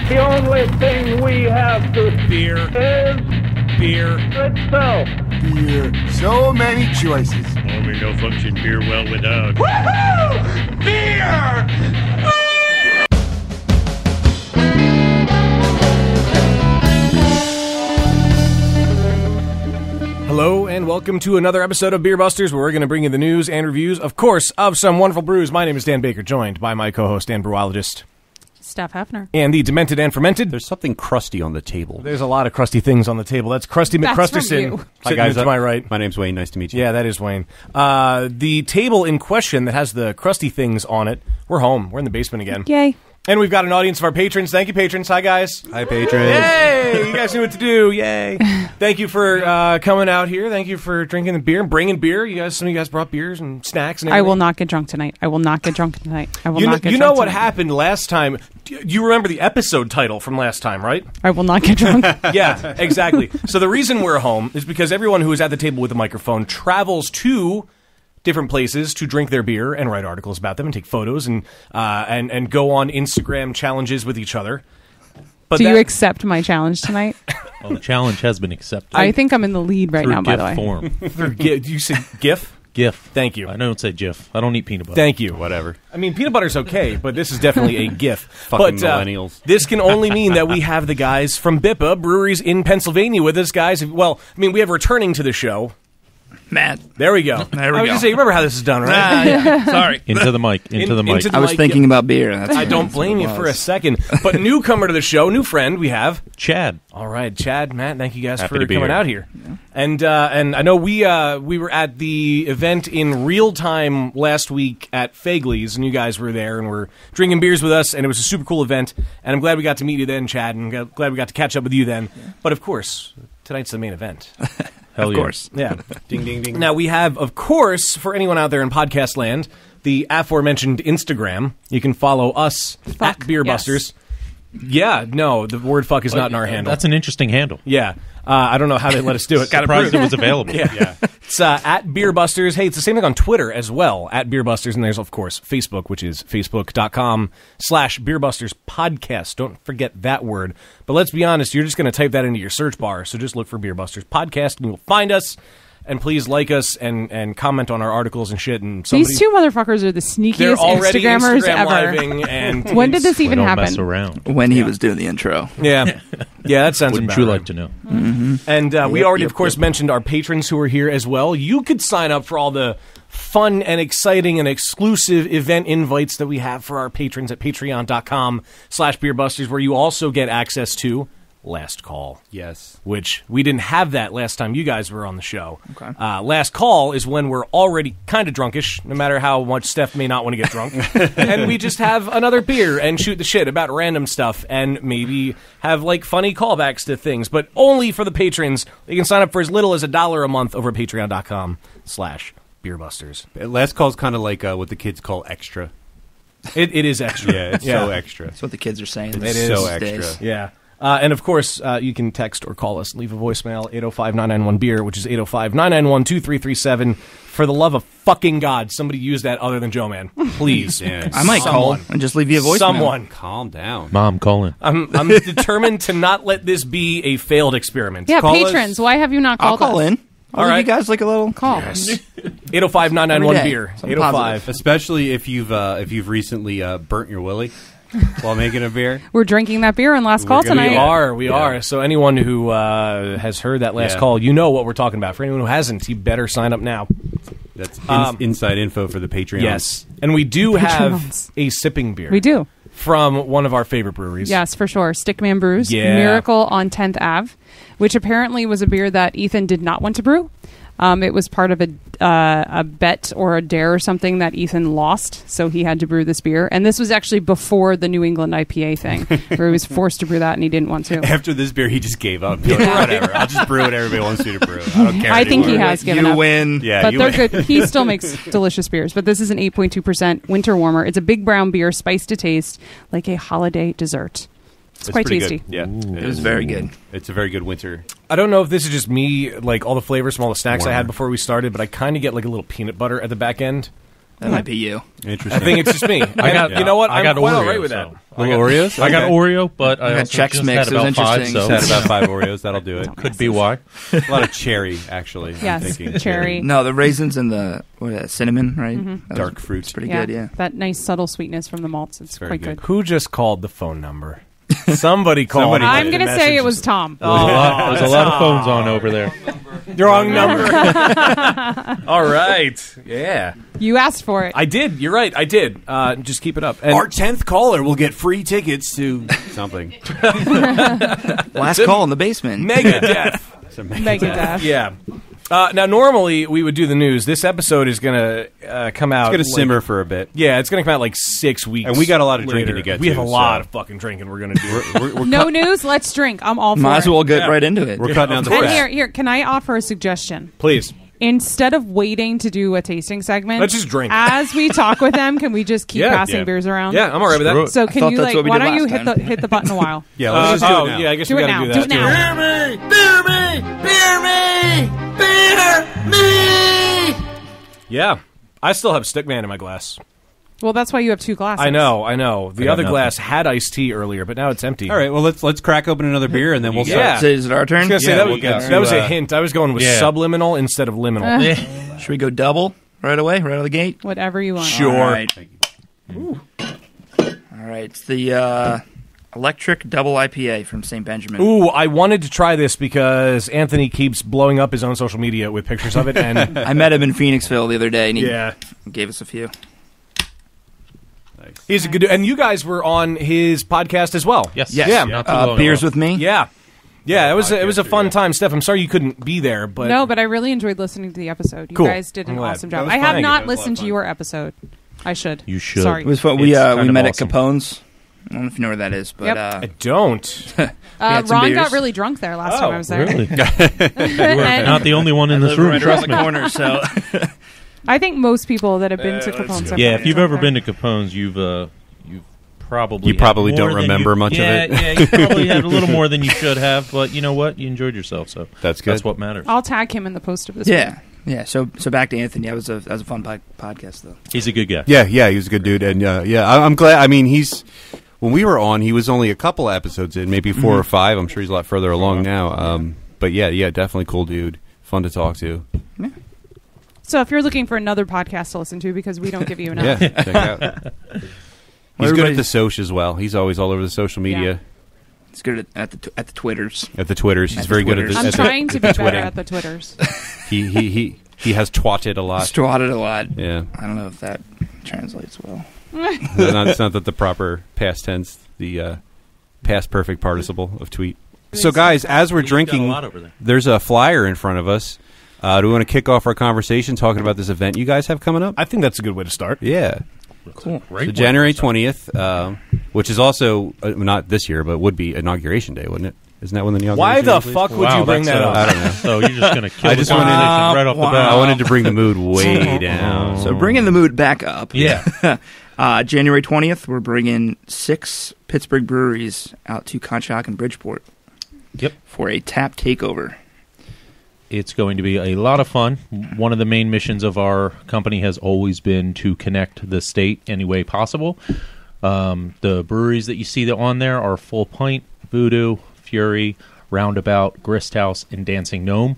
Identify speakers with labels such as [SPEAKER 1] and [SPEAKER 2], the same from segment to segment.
[SPEAKER 1] The only thing we have to
[SPEAKER 2] Beer.
[SPEAKER 1] is
[SPEAKER 2] Beer.
[SPEAKER 1] itself.
[SPEAKER 3] Beer. So many choices.
[SPEAKER 2] Only no function beer well without.
[SPEAKER 1] Woohoo! Beer!
[SPEAKER 4] Hello and welcome to another episode of Beer Busters, where we're going to bring you the news and reviews, of course, of some wonderful brews. My name is Dan Baker, joined by my co-host and brewologist,
[SPEAKER 5] Steph Hefner.
[SPEAKER 4] and the demented and fermented.
[SPEAKER 6] There's something crusty on the table.
[SPEAKER 4] There's a lot of crusty things on the table. That's Krusty
[SPEAKER 5] That's
[SPEAKER 4] McCrusterson.
[SPEAKER 5] from you.
[SPEAKER 6] Hi, guys.
[SPEAKER 4] To my right.
[SPEAKER 6] My name's Wayne. Nice to meet you.
[SPEAKER 4] Yeah, that is Wayne. The table in question that has the crusty things on it, we're home. We're in the basement again.
[SPEAKER 5] Yay.
[SPEAKER 4] And we've got an audience of our patrons. Thank you, patrons. Hi, guys.
[SPEAKER 6] Hi, patrons.
[SPEAKER 4] Yay! You guys knew what to do. Yay! Thank you for coming out here. Thank you for drinking the beer and bringing beer. Some of you guys brought beers and snacks and everything.
[SPEAKER 5] I will not get drunk tonight. I will not get drunk tonight. I will
[SPEAKER 4] You
[SPEAKER 5] not get
[SPEAKER 4] know
[SPEAKER 5] drunk
[SPEAKER 4] what
[SPEAKER 5] tonight.
[SPEAKER 4] happened last time? You remember the episode title from last time, right?
[SPEAKER 5] I will not get drunk.
[SPEAKER 4] Yeah, exactly. So the reason we're home is because everyone who is at the table with a microphone travels to different places to drink their beer and write articles about them and take photos and go on Instagram challenges with each other. But
[SPEAKER 5] Do you accept my challenge tonight?
[SPEAKER 7] Well, the challenge has been accepted.
[SPEAKER 5] I think I'm in the lead right
[SPEAKER 7] through
[SPEAKER 5] now, by
[SPEAKER 7] GIF
[SPEAKER 5] the way.
[SPEAKER 7] form.
[SPEAKER 4] you said GIF?
[SPEAKER 7] GIF.
[SPEAKER 4] Thank you.
[SPEAKER 7] I don't say GIF. I don't eat peanut butter.
[SPEAKER 4] Thank you.
[SPEAKER 6] Whatever.
[SPEAKER 4] I mean, peanut butter's okay, but this is definitely a GIF.
[SPEAKER 6] Fucking
[SPEAKER 4] But
[SPEAKER 6] millennials.
[SPEAKER 4] this can only mean that we have the guys from BIPA Breweries in Pennsylvania with us, guys. Well, I mean, we have returning to the show.
[SPEAKER 8] Matt.
[SPEAKER 4] There we go.
[SPEAKER 8] There we
[SPEAKER 4] I was
[SPEAKER 8] go.
[SPEAKER 4] gonna say, you remember how this is done, right?
[SPEAKER 8] Yeah. Sorry.
[SPEAKER 7] Into the mic. Into the mic.
[SPEAKER 4] into the
[SPEAKER 8] I was
[SPEAKER 4] mic,
[SPEAKER 8] thinking
[SPEAKER 4] yeah.
[SPEAKER 8] about beer. That's
[SPEAKER 4] I don't blame you for a second. But newcomer to the show, new friend, we have.
[SPEAKER 7] Chad.
[SPEAKER 4] All right, Chad, Matt, thank you guys
[SPEAKER 7] Happy
[SPEAKER 4] for
[SPEAKER 7] to be
[SPEAKER 4] coming
[SPEAKER 7] here.
[SPEAKER 4] out here. Yeah. And I know we were at the event in real time last week at Fagley's, and you guys were there and were drinking beers with us, and it was a super cool event. And I'm glad we got to meet you then, Chad, and glad we got to catch up with you then. Yeah. But of course, tonight's the main event.
[SPEAKER 7] Hell
[SPEAKER 8] Of
[SPEAKER 7] yeah.
[SPEAKER 8] course.
[SPEAKER 4] Yeah.
[SPEAKER 6] Ding, ding, ding.
[SPEAKER 4] Now, we have, of course, for anyone out there in podcast land, the aforementioned Instagram. You can follow us
[SPEAKER 5] Fuck,
[SPEAKER 4] at Beer
[SPEAKER 5] yes.
[SPEAKER 4] Busters. Yeah, no, the word fuck is not in our handle.
[SPEAKER 7] That's an interesting handle.
[SPEAKER 4] Yeah. I don't know how they let us do it.
[SPEAKER 7] Surprised it was available.
[SPEAKER 4] Yeah. It's at Beer Busters. Hey, it's the same thing on Twitter as well, at Beer Busters. And there's, of course, Facebook, which is facebook.com/Beer Busters Podcast. Don't forget that word. But let's be honest, you're just going to type that into your search bar. So just look for Beer Busters Podcast and you'll find us. And please like us and comment on our articles and shit. And
[SPEAKER 5] These two motherfuckers are the
[SPEAKER 4] they're
[SPEAKER 5] sneakiest
[SPEAKER 4] already
[SPEAKER 5] Instagrammers
[SPEAKER 4] Instagram
[SPEAKER 5] ever.
[SPEAKER 4] living and
[SPEAKER 5] When did this
[SPEAKER 7] We
[SPEAKER 5] even
[SPEAKER 7] don't
[SPEAKER 5] happen?
[SPEAKER 7] mess around.
[SPEAKER 8] When he was doing the intro.
[SPEAKER 4] Yeah. Yeah, that sounds
[SPEAKER 7] Wouldn't
[SPEAKER 4] about
[SPEAKER 7] you
[SPEAKER 4] right.
[SPEAKER 7] like to know?
[SPEAKER 4] And we already,
[SPEAKER 8] yep,
[SPEAKER 4] of course, mentioned our patrons who are here as well. You could sign up for all the fun and exciting and exclusive event invites that we have for our patrons at patreon.com/beerbusters, where you also get access to Last Call.
[SPEAKER 6] Yes.
[SPEAKER 4] Which we didn't have that last time you guys were on the show.
[SPEAKER 8] Okay.
[SPEAKER 4] Last Call is when we're already kind of drunkish, no matter how much Steph may not want to get drunk. And we just have another beer and shoot the shit about random stuff and maybe have like funny callbacks to things, but only for the patrons. You can sign up for as little as $1 a month over at patreon.com/beerbusters.
[SPEAKER 6] Last call's kind of like what the kids call extra.
[SPEAKER 4] It is extra.
[SPEAKER 6] Yeah, it's so extra.
[SPEAKER 8] That's what the kids are saying.
[SPEAKER 6] It
[SPEAKER 8] these
[SPEAKER 6] is so
[SPEAKER 8] days.
[SPEAKER 6] extra.
[SPEAKER 4] Yeah. And of course, you can text or call us. Leave a voicemail, 805-991-BEER, which is 805-991-2337. For the love of fucking God, somebody use that other than Joe Man. Please.
[SPEAKER 6] Yeah.
[SPEAKER 8] I might
[SPEAKER 4] Someone.
[SPEAKER 8] call and just leave you a voicemail.
[SPEAKER 4] Someone.
[SPEAKER 6] Calm down.
[SPEAKER 7] Mom, call in.
[SPEAKER 4] I'm determined to not let this be a failed experiment.
[SPEAKER 5] Yeah,
[SPEAKER 4] Call
[SPEAKER 5] patrons,
[SPEAKER 4] us.
[SPEAKER 5] why have you not
[SPEAKER 8] I'll
[SPEAKER 5] called
[SPEAKER 8] call
[SPEAKER 5] us?
[SPEAKER 8] in. I'll
[SPEAKER 4] All
[SPEAKER 8] give
[SPEAKER 4] right.
[SPEAKER 8] you guys like a little
[SPEAKER 5] Call.
[SPEAKER 4] 805-991-BEER.
[SPEAKER 8] Something
[SPEAKER 4] 805.
[SPEAKER 6] Especially if you've recently burnt your willy while making a beer.
[SPEAKER 5] We're drinking that beer on Last Call
[SPEAKER 6] gonna-
[SPEAKER 5] tonight.
[SPEAKER 4] We are. So anyone who has heard that last
[SPEAKER 6] Yeah.
[SPEAKER 4] call, you know what we're talking about. For anyone who hasn't, you better sign up now.
[SPEAKER 6] That's inside info for the Patreon.
[SPEAKER 4] Yes. And we do have
[SPEAKER 5] Patreons.
[SPEAKER 4] a sipping beer.
[SPEAKER 5] We do.
[SPEAKER 4] From one of our favorite breweries.
[SPEAKER 5] Yes, for sure. Stickman Brews.
[SPEAKER 4] Yeah.
[SPEAKER 5] Miracle on 10th Ave, which apparently was a beer that Ethan did not want to brew. It was part of a bet or a dare or something that Ethan lost, so he had to brew this beer. And this was actually before the New England IPA thing, where he was forced to brew that and he didn't want to.
[SPEAKER 6] After this beer, he just gave up. He's like, whatever. I'll just brew what everybody wants me to brew. I don't care
[SPEAKER 5] I think he
[SPEAKER 6] anymore.
[SPEAKER 5] has given
[SPEAKER 8] You
[SPEAKER 5] up.
[SPEAKER 8] win.
[SPEAKER 6] Yeah,
[SPEAKER 5] But
[SPEAKER 6] you
[SPEAKER 5] they're
[SPEAKER 6] win.
[SPEAKER 5] good. He still makes delicious beers. But this is an 8.2% winter warmer. It's a big brown beer, spiced to taste, like a holiday dessert. It's quite
[SPEAKER 6] pretty
[SPEAKER 5] tasty.
[SPEAKER 6] Good. Yeah,
[SPEAKER 8] It was very good.
[SPEAKER 6] It's a very good winter.
[SPEAKER 4] I don't know if this is just me, like all the flavors from all the snacks I
[SPEAKER 6] Warmer.
[SPEAKER 4] had before we started, but I kind of get like a little peanut butter at the back end.
[SPEAKER 8] That might be you.
[SPEAKER 6] Interesting.
[SPEAKER 4] I think it's just me. You know what?
[SPEAKER 7] I got
[SPEAKER 4] I'm quite all
[SPEAKER 7] Oreo,
[SPEAKER 4] right with
[SPEAKER 7] so.
[SPEAKER 4] that.
[SPEAKER 6] Little Oreos?
[SPEAKER 7] I got
[SPEAKER 6] Okay.
[SPEAKER 7] Oreo, but I
[SPEAKER 8] got
[SPEAKER 7] also
[SPEAKER 8] Chex
[SPEAKER 7] just
[SPEAKER 8] Mix.
[SPEAKER 7] had
[SPEAKER 8] It was
[SPEAKER 7] about 5,
[SPEAKER 8] interesting.
[SPEAKER 7] so
[SPEAKER 6] Just had about 5 Oreos. That'll do it.
[SPEAKER 7] could be why.
[SPEAKER 6] A lot of cherry, actually. I'm
[SPEAKER 5] Yes,
[SPEAKER 6] thinking.
[SPEAKER 5] cherry.
[SPEAKER 8] No, the raisins and the cinnamon, right? That
[SPEAKER 6] Dark
[SPEAKER 8] was
[SPEAKER 6] fruits.
[SPEAKER 8] pretty good, yeah.
[SPEAKER 5] That nice subtle sweetness from the malts. It's
[SPEAKER 6] very
[SPEAKER 5] quite
[SPEAKER 6] good.
[SPEAKER 5] good.
[SPEAKER 4] Who just called the phone number? Somebody called.
[SPEAKER 6] Somebody
[SPEAKER 5] I'm
[SPEAKER 6] did.
[SPEAKER 5] going to say it was Tom.
[SPEAKER 7] There's a lot of phones on over there.
[SPEAKER 4] Wrong number. All right. Yeah.
[SPEAKER 5] You asked for it.
[SPEAKER 4] I did. You're right. I did. Just keep it up. And
[SPEAKER 3] Our 10th caller will get free tickets to
[SPEAKER 6] Something.
[SPEAKER 8] Last call in the basement.
[SPEAKER 4] Megadeth.
[SPEAKER 5] Megadeth.
[SPEAKER 4] Yeah. Now, normally we would do the news. This episode is going to come out.
[SPEAKER 6] It's going to simmer for a bit.
[SPEAKER 4] Yeah, it's going to come out like 6 weeks.
[SPEAKER 6] And we got a lot of
[SPEAKER 4] later.
[SPEAKER 6] drinking to get
[SPEAKER 4] We have
[SPEAKER 6] to,
[SPEAKER 4] a lot
[SPEAKER 6] so-
[SPEAKER 4] of fucking drinking we're going to do.
[SPEAKER 5] No news. Let's drink. I'm all for
[SPEAKER 8] Might as
[SPEAKER 5] it.
[SPEAKER 8] well get right into it.
[SPEAKER 6] We're cutting out the
[SPEAKER 5] And
[SPEAKER 6] fat.
[SPEAKER 5] here, can I offer a suggestion?
[SPEAKER 4] Please.
[SPEAKER 5] Instead of waiting to do a tasting segment,
[SPEAKER 4] Let's just drink.
[SPEAKER 5] As we talk with them, can we just keep
[SPEAKER 4] Yeah.
[SPEAKER 5] passing
[SPEAKER 6] Yeah.
[SPEAKER 5] beers around?
[SPEAKER 4] Yeah, I'm all right with
[SPEAKER 7] Screw
[SPEAKER 4] that.
[SPEAKER 7] it.
[SPEAKER 5] So
[SPEAKER 8] I
[SPEAKER 5] can
[SPEAKER 8] thought
[SPEAKER 5] you
[SPEAKER 8] that's
[SPEAKER 5] like?
[SPEAKER 8] what we
[SPEAKER 5] Why
[SPEAKER 8] did
[SPEAKER 5] don't you
[SPEAKER 8] last
[SPEAKER 5] hit the button a while?
[SPEAKER 6] Yeah, let's just do it now.
[SPEAKER 4] Yeah, I guess
[SPEAKER 5] Do
[SPEAKER 4] we
[SPEAKER 5] it
[SPEAKER 4] got to
[SPEAKER 5] now.
[SPEAKER 4] do
[SPEAKER 5] Do
[SPEAKER 4] that.
[SPEAKER 5] it now.
[SPEAKER 1] Beer me!
[SPEAKER 4] Yeah. I still have Stickman in my glass.
[SPEAKER 5] Well, that's why you have 2 glasses.
[SPEAKER 4] I know. The
[SPEAKER 7] got
[SPEAKER 4] other
[SPEAKER 7] nothing.
[SPEAKER 4] glass had iced tea earlier, but now it's empty.
[SPEAKER 6] All right, well, let's crack open another beer, and then we'll
[SPEAKER 4] Yeah.
[SPEAKER 8] So is it our turn?
[SPEAKER 4] I was gonna say
[SPEAKER 6] Yeah,
[SPEAKER 4] that,
[SPEAKER 6] we'll get to,
[SPEAKER 4] that was a hint. I was going with
[SPEAKER 7] yeah.
[SPEAKER 4] subliminal instead of liminal.
[SPEAKER 8] Should we go double right away, right out of the gate?
[SPEAKER 5] Whatever you want.
[SPEAKER 4] Sure.
[SPEAKER 8] All right. All right. It's the Electric Double IPA from St. Benjamin.
[SPEAKER 4] Ooh, I wanted to try this because Anthony keeps blowing up his own social media with pictures of it, and
[SPEAKER 8] I met him in Phoenixville the other day, and he
[SPEAKER 4] yeah,
[SPEAKER 8] gave us a few.
[SPEAKER 4] he's a good dude. And you guys were on his podcast as well.
[SPEAKER 7] Yes.
[SPEAKER 8] Yes.
[SPEAKER 4] Yeah.
[SPEAKER 7] Not too long
[SPEAKER 8] Beers
[SPEAKER 7] ago.
[SPEAKER 8] with me.
[SPEAKER 4] Yeah. Yeah, it was a fun time, Steph. I'm sorry you couldn't be there, but
[SPEAKER 5] No, but I really enjoyed listening to the episode. You
[SPEAKER 4] Cool.
[SPEAKER 5] guys did an
[SPEAKER 4] I'm glad.
[SPEAKER 5] awesome
[SPEAKER 4] That
[SPEAKER 5] job.
[SPEAKER 4] was
[SPEAKER 5] I
[SPEAKER 4] fun.
[SPEAKER 5] have
[SPEAKER 4] Thank you.
[SPEAKER 5] not
[SPEAKER 4] That was a lot
[SPEAKER 5] listened
[SPEAKER 4] of
[SPEAKER 5] to
[SPEAKER 4] fun.
[SPEAKER 5] your episode. I should.
[SPEAKER 7] You should.
[SPEAKER 5] Sorry.
[SPEAKER 8] It was fun. We
[SPEAKER 7] It's kind of
[SPEAKER 8] met
[SPEAKER 7] awesome.
[SPEAKER 8] at Capone's. I don't know if you know where that is, but
[SPEAKER 5] Yep.
[SPEAKER 4] I don't.
[SPEAKER 8] had some
[SPEAKER 5] Ron
[SPEAKER 8] beers.
[SPEAKER 5] got really drunk there last time I was there.
[SPEAKER 7] Really?
[SPEAKER 5] And
[SPEAKER 7] Not the only one in this room.
[SPEAKER 8] right around
[SPEAKER 7] Trust
[SPEAKER 8] the
[SPEAKER 7] me.
[SPEAKER 8] corner. So
[SPEAKER 5] I think most people that have been to Capone's have
[SPEAKER 7] Yeah,
[SPEAKER 5] been
[SPEAKER 7] if you've
[SPEAKER 5] drunk
[SPEAKER 7] ever
[SPEAKER 5] there.
[SPEAKER 7] been to Capone's, you've probably
[SPEAKER 6] You probably
[SPEAKER 7] had more
[SPEAKER 6] don't
[SPEAKER 7] than
[SPEAKER 6] remember
[SPEAKER 7] you-
[SPEAKER 6] much of
[SPEAKER 7] yeah,
[SPEAKER 6] it.
[SPEAKER 7] Yeah, you probably had a little more than you should have, but you know what? You enjoyed yourself, so
[SPEAKER 6] That's good.
[SPEAKER 7] That's what matters.
[SPEAKER 5] I'll tag him in the post of this.
[SPEAKER 8] yeah. So back to Anthony. That was a fun podcast though.
[SPEAKER 7] He's a good guy.
[SPEAKER 6] Yeah, he was a good dude, and I'm glad. I mean, when we were on, he was only a couple episodes in, maybe 4 or 5. I'm sure he's a lot further along now. But yeah, definitely cool dude, fun to talk to.
[SPEAKER 5] So if you're looking for another podcast to listen to because we don't give you enough.
[SPEAKER 6] Yeah, check out. He's good at the social as well. He's always all over the social media,
[SPEAKER 8] He's good at the Twitters.
[SPEAKER 6] at the Twitters. He's
[SPEAKER 8] At the
[SPEAKER 6] very good at
[SPEAKER 8] Twitters.
[SPEAKER 6] the.
[SPEAKER 5] I'm
[SPEAKER 6] at the-
[SPEAKER 5] trying to be better
[SPEAKER 6] twitting.
[SPEAKER 5] at the Twitters.
[SPEAKER 6] He has twatted a lot.
[SPEAKER 8] Swatted a lot.
[SPEAKER 6] Yeah,
[SPEAKER 8] I don't know if that translates well.
[SPEAKER 6] it's not that the proper past tense, the past perfect participle of tweet. So guys, as we're
[SPEAKER 7] He's got a
[SPEAKER 6] drinking,
[SPEAKER 7] lot over there.
[SPEAKER 6] there's a flyer in front of us. Do we want to kick off our conversation talking about this event you guys have coming up?
[SPEAKER 4] I think that's a good way to start.
[SPEAKER 6] Yeah.
[SPEAKER 8] Cool.
[SPEAKER 7] Great
[SPEAKER 6] So
[SPEAKER 7] one.
[SPEAKER 6] January 20th, which is also not this year, but would be Inauguration Day, wouldn't it? Isn't that when the inauguration
[SPEAKER 4] Why the
[SPEAKER 6] is?
[SPEAKER 4] fuck would
[SPEAKER 7] Wow,
[SPEAKER 4] you bring
[SPEAKER 7] that's,
[SPEAKER 4] that up?
[SPEAKER 6] I don't know.
[SPEAKER 7] So you're just going to kill
[SPEAKER 6] I
[SPEAKER 7] the
[SPEAKER 6] just wanted to-
[SPEAKER 7] conversation right off the bat.
[SPEAKER 6] I wanted to bring the mood way down.
[SPEAKER 8] So bringing the mood back up.
[SPEAKER 7] Yeah.
[SPEAKER 8] January 20th, we're bringing 6 Pittsburgh breweries out to Conshohocken and Bridgeport.
[SPEAKER 7] Yep.
[SPEAKER 8] For a tap takeover.
[SPEAKER 7] It's going to be a lot of fun. One of the main missions of our company has always been to connect the state any way possible. The breweries that you see on there are Full Pint, Voodoo, Fury, Roundabout, Grist House, and Dancing Gnome.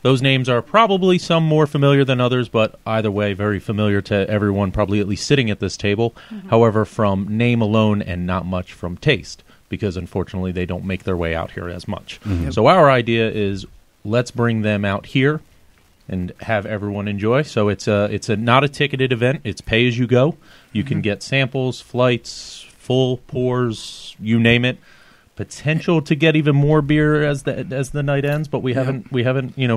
[SPEAKER 7] Those names are probably some more familiar than others, but either way, very familiar to everyone probably at least sitting at this table. However, from name alone and not much from taste, because unfortunately they don't make their way out here as much. So our idea is let's bring them out here and have everyone enjoy. So it's not a ticketed event. It's pay as you go. You can get samples, flights, full pours, you name it. Potential to get even more beer as the night ends, but we haven't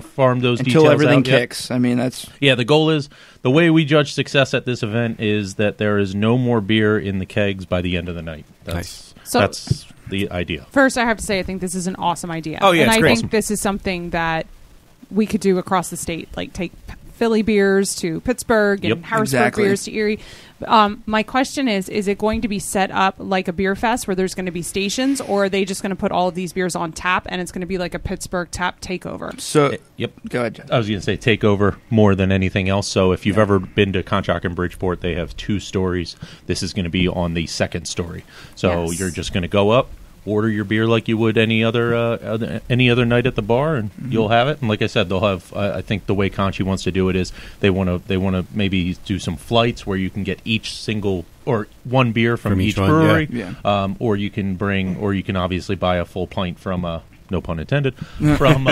[SPEAKER 7] farmed those details
[SPEAKER 8] Until everything
[SPEAKER 7] out yet.
[SPEAKER 8] kicks. I mean, that's...
[SPEAKER 7] Yeah, the goal is, the way we judge success at this event is that there is no more beer in the kegs by the end of the night.
[SPEAKER 6] Nice.
[SPEAKER 7] That's the idea.
[SPEAKER 5] First, I have to say, I think this is an awesome idea.
[SPEAKER 4] Oh, yeah,
[SPEAKER 5] and
[SPEAKER 4] it's
[SPEAKER 5] I
[SPEAKER 4] great.
[SPEAKER 5] think this is something that we could do across the state. Like, take Philly beers to Pittsburgh and
[SPEAKER 7] Yep.
[SPEAKER 5] Harrisburg
[SPEAKER 8] Exactly.
[SPEAKER 5] beers to Erie. My question is it going to be set up like a beer fest where there's going to be stations, or are they just going to put all of these beers on tap and it's going to be like a Pittsburgh tap takeover?
[SPEAKER 8] So,
[SPEAKER 7] Yep.
[SPEAKER 8] go ahead, Jeff.
[SPEAKER 7] I was going to say take over more than anything else. So if you've ever been to Conshohocken and Bridgeport, they have 2 stories. This is going to be on the 2nd story. So
[SPEAKER 5] Yes.
[SPEAKER 7] you're just going to go up, order your beer like you would any other night at the bar, and you'll have it. And like I said, they'll have. I think the way Conchi wants to do it is they want to maybe do some flights where you can get each single or one beer from each
[SPEAKER 6] one,
[SPEAKER 7] brewery,
[SPEAKER 8] yeah.
[SPEAKER 7] or you can obviously buy a full pint from no pun intended, from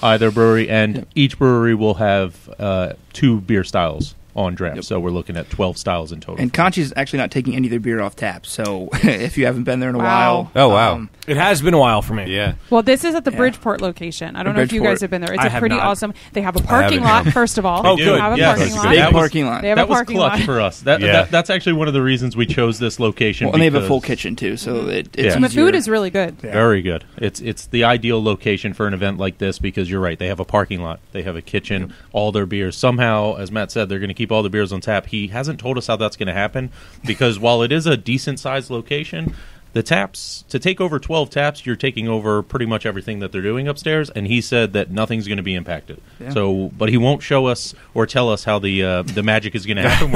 [SPEAKER 7] either brewery, and each brewery will have 2 beer styles on draft. So we're looking at 12 styles in total.
[SPEAKER 8] And Conchi's actually not taking any of their beer off tap. So if you haven't been there in a
[SPEAKER 5] Wow.
[SPEAKER 8] while,
[SPEAKER 6] Oh, wow.
[SPEAKER 4] It has been a while for me.
[SPEAKER 6] Yeah.
[SPEAKER 5] Well, this is at the
[SPEAKER 8] Yeah.
[SPEAKER 5] Bridgeport location. I don't know if you
[SPEAKER 8] Bridgeport.
[SPEAKER 5] guys have been there. It's
[SPEAKER 4] I
[SPEAKER 5] a
[SPEAKER 4] have
[SPEAKER 5] pretty
[SPEAKER 4] not.
[SPEAKER 5] awesome. They have a parking
[SPEAKER 6] haven't,
[SPEAKER 5] lot, first of all.
[SPEAKER 4] Oh,
[SPEAKER 5] They
[SPEAKER 4] good.
[SPEAKER 5] have a
[SPEAKER 7] Yes.
[SPEAKER 5] parking lot.
[SPEAKER 8] big
[SPEAKER 7] That was-
[SPEAKER 8] parking lot.
[SPEAKER 5] They have a
[SPEAKER 7] That was
[SPEAKER 5] parking
[SPEAKER 7] clutch
[SPEAKER 5] lot.
[SPEAKER 7] for us.
[SPEAKER 6] Yeah.
[SPEAKER 7] That's actually one of the reasons we chose this location.
[SPEAKER 8] Well, and they have a
[SPEAKER 7] because-
[SPEAKER 8] full kitchen too, so it's
[SPEAKER 7] Yeah.
[SPEAKER 5] And the
[SPEAKER 8] easier.
[SPEAKER 5] food is really good.
[SPEAKER 7] Very good. It's the ideal location for an event like this because you're right. They have a parking lot. They have a kitchen. All their beers. Somehow, as Matt said, they're going to keep all the beers on tap. He hasn't told us how that's going to happen because while it is a decent sized location, the taps, to take over 12 taps, you're taking over pretty much everything that they're doing upstairs, and he said that nothing's going to be impacted.
[SPEAKER 8] Yeah.
[SPEAKER 7] So, but he won't show us or tell us how the magic is going to happen.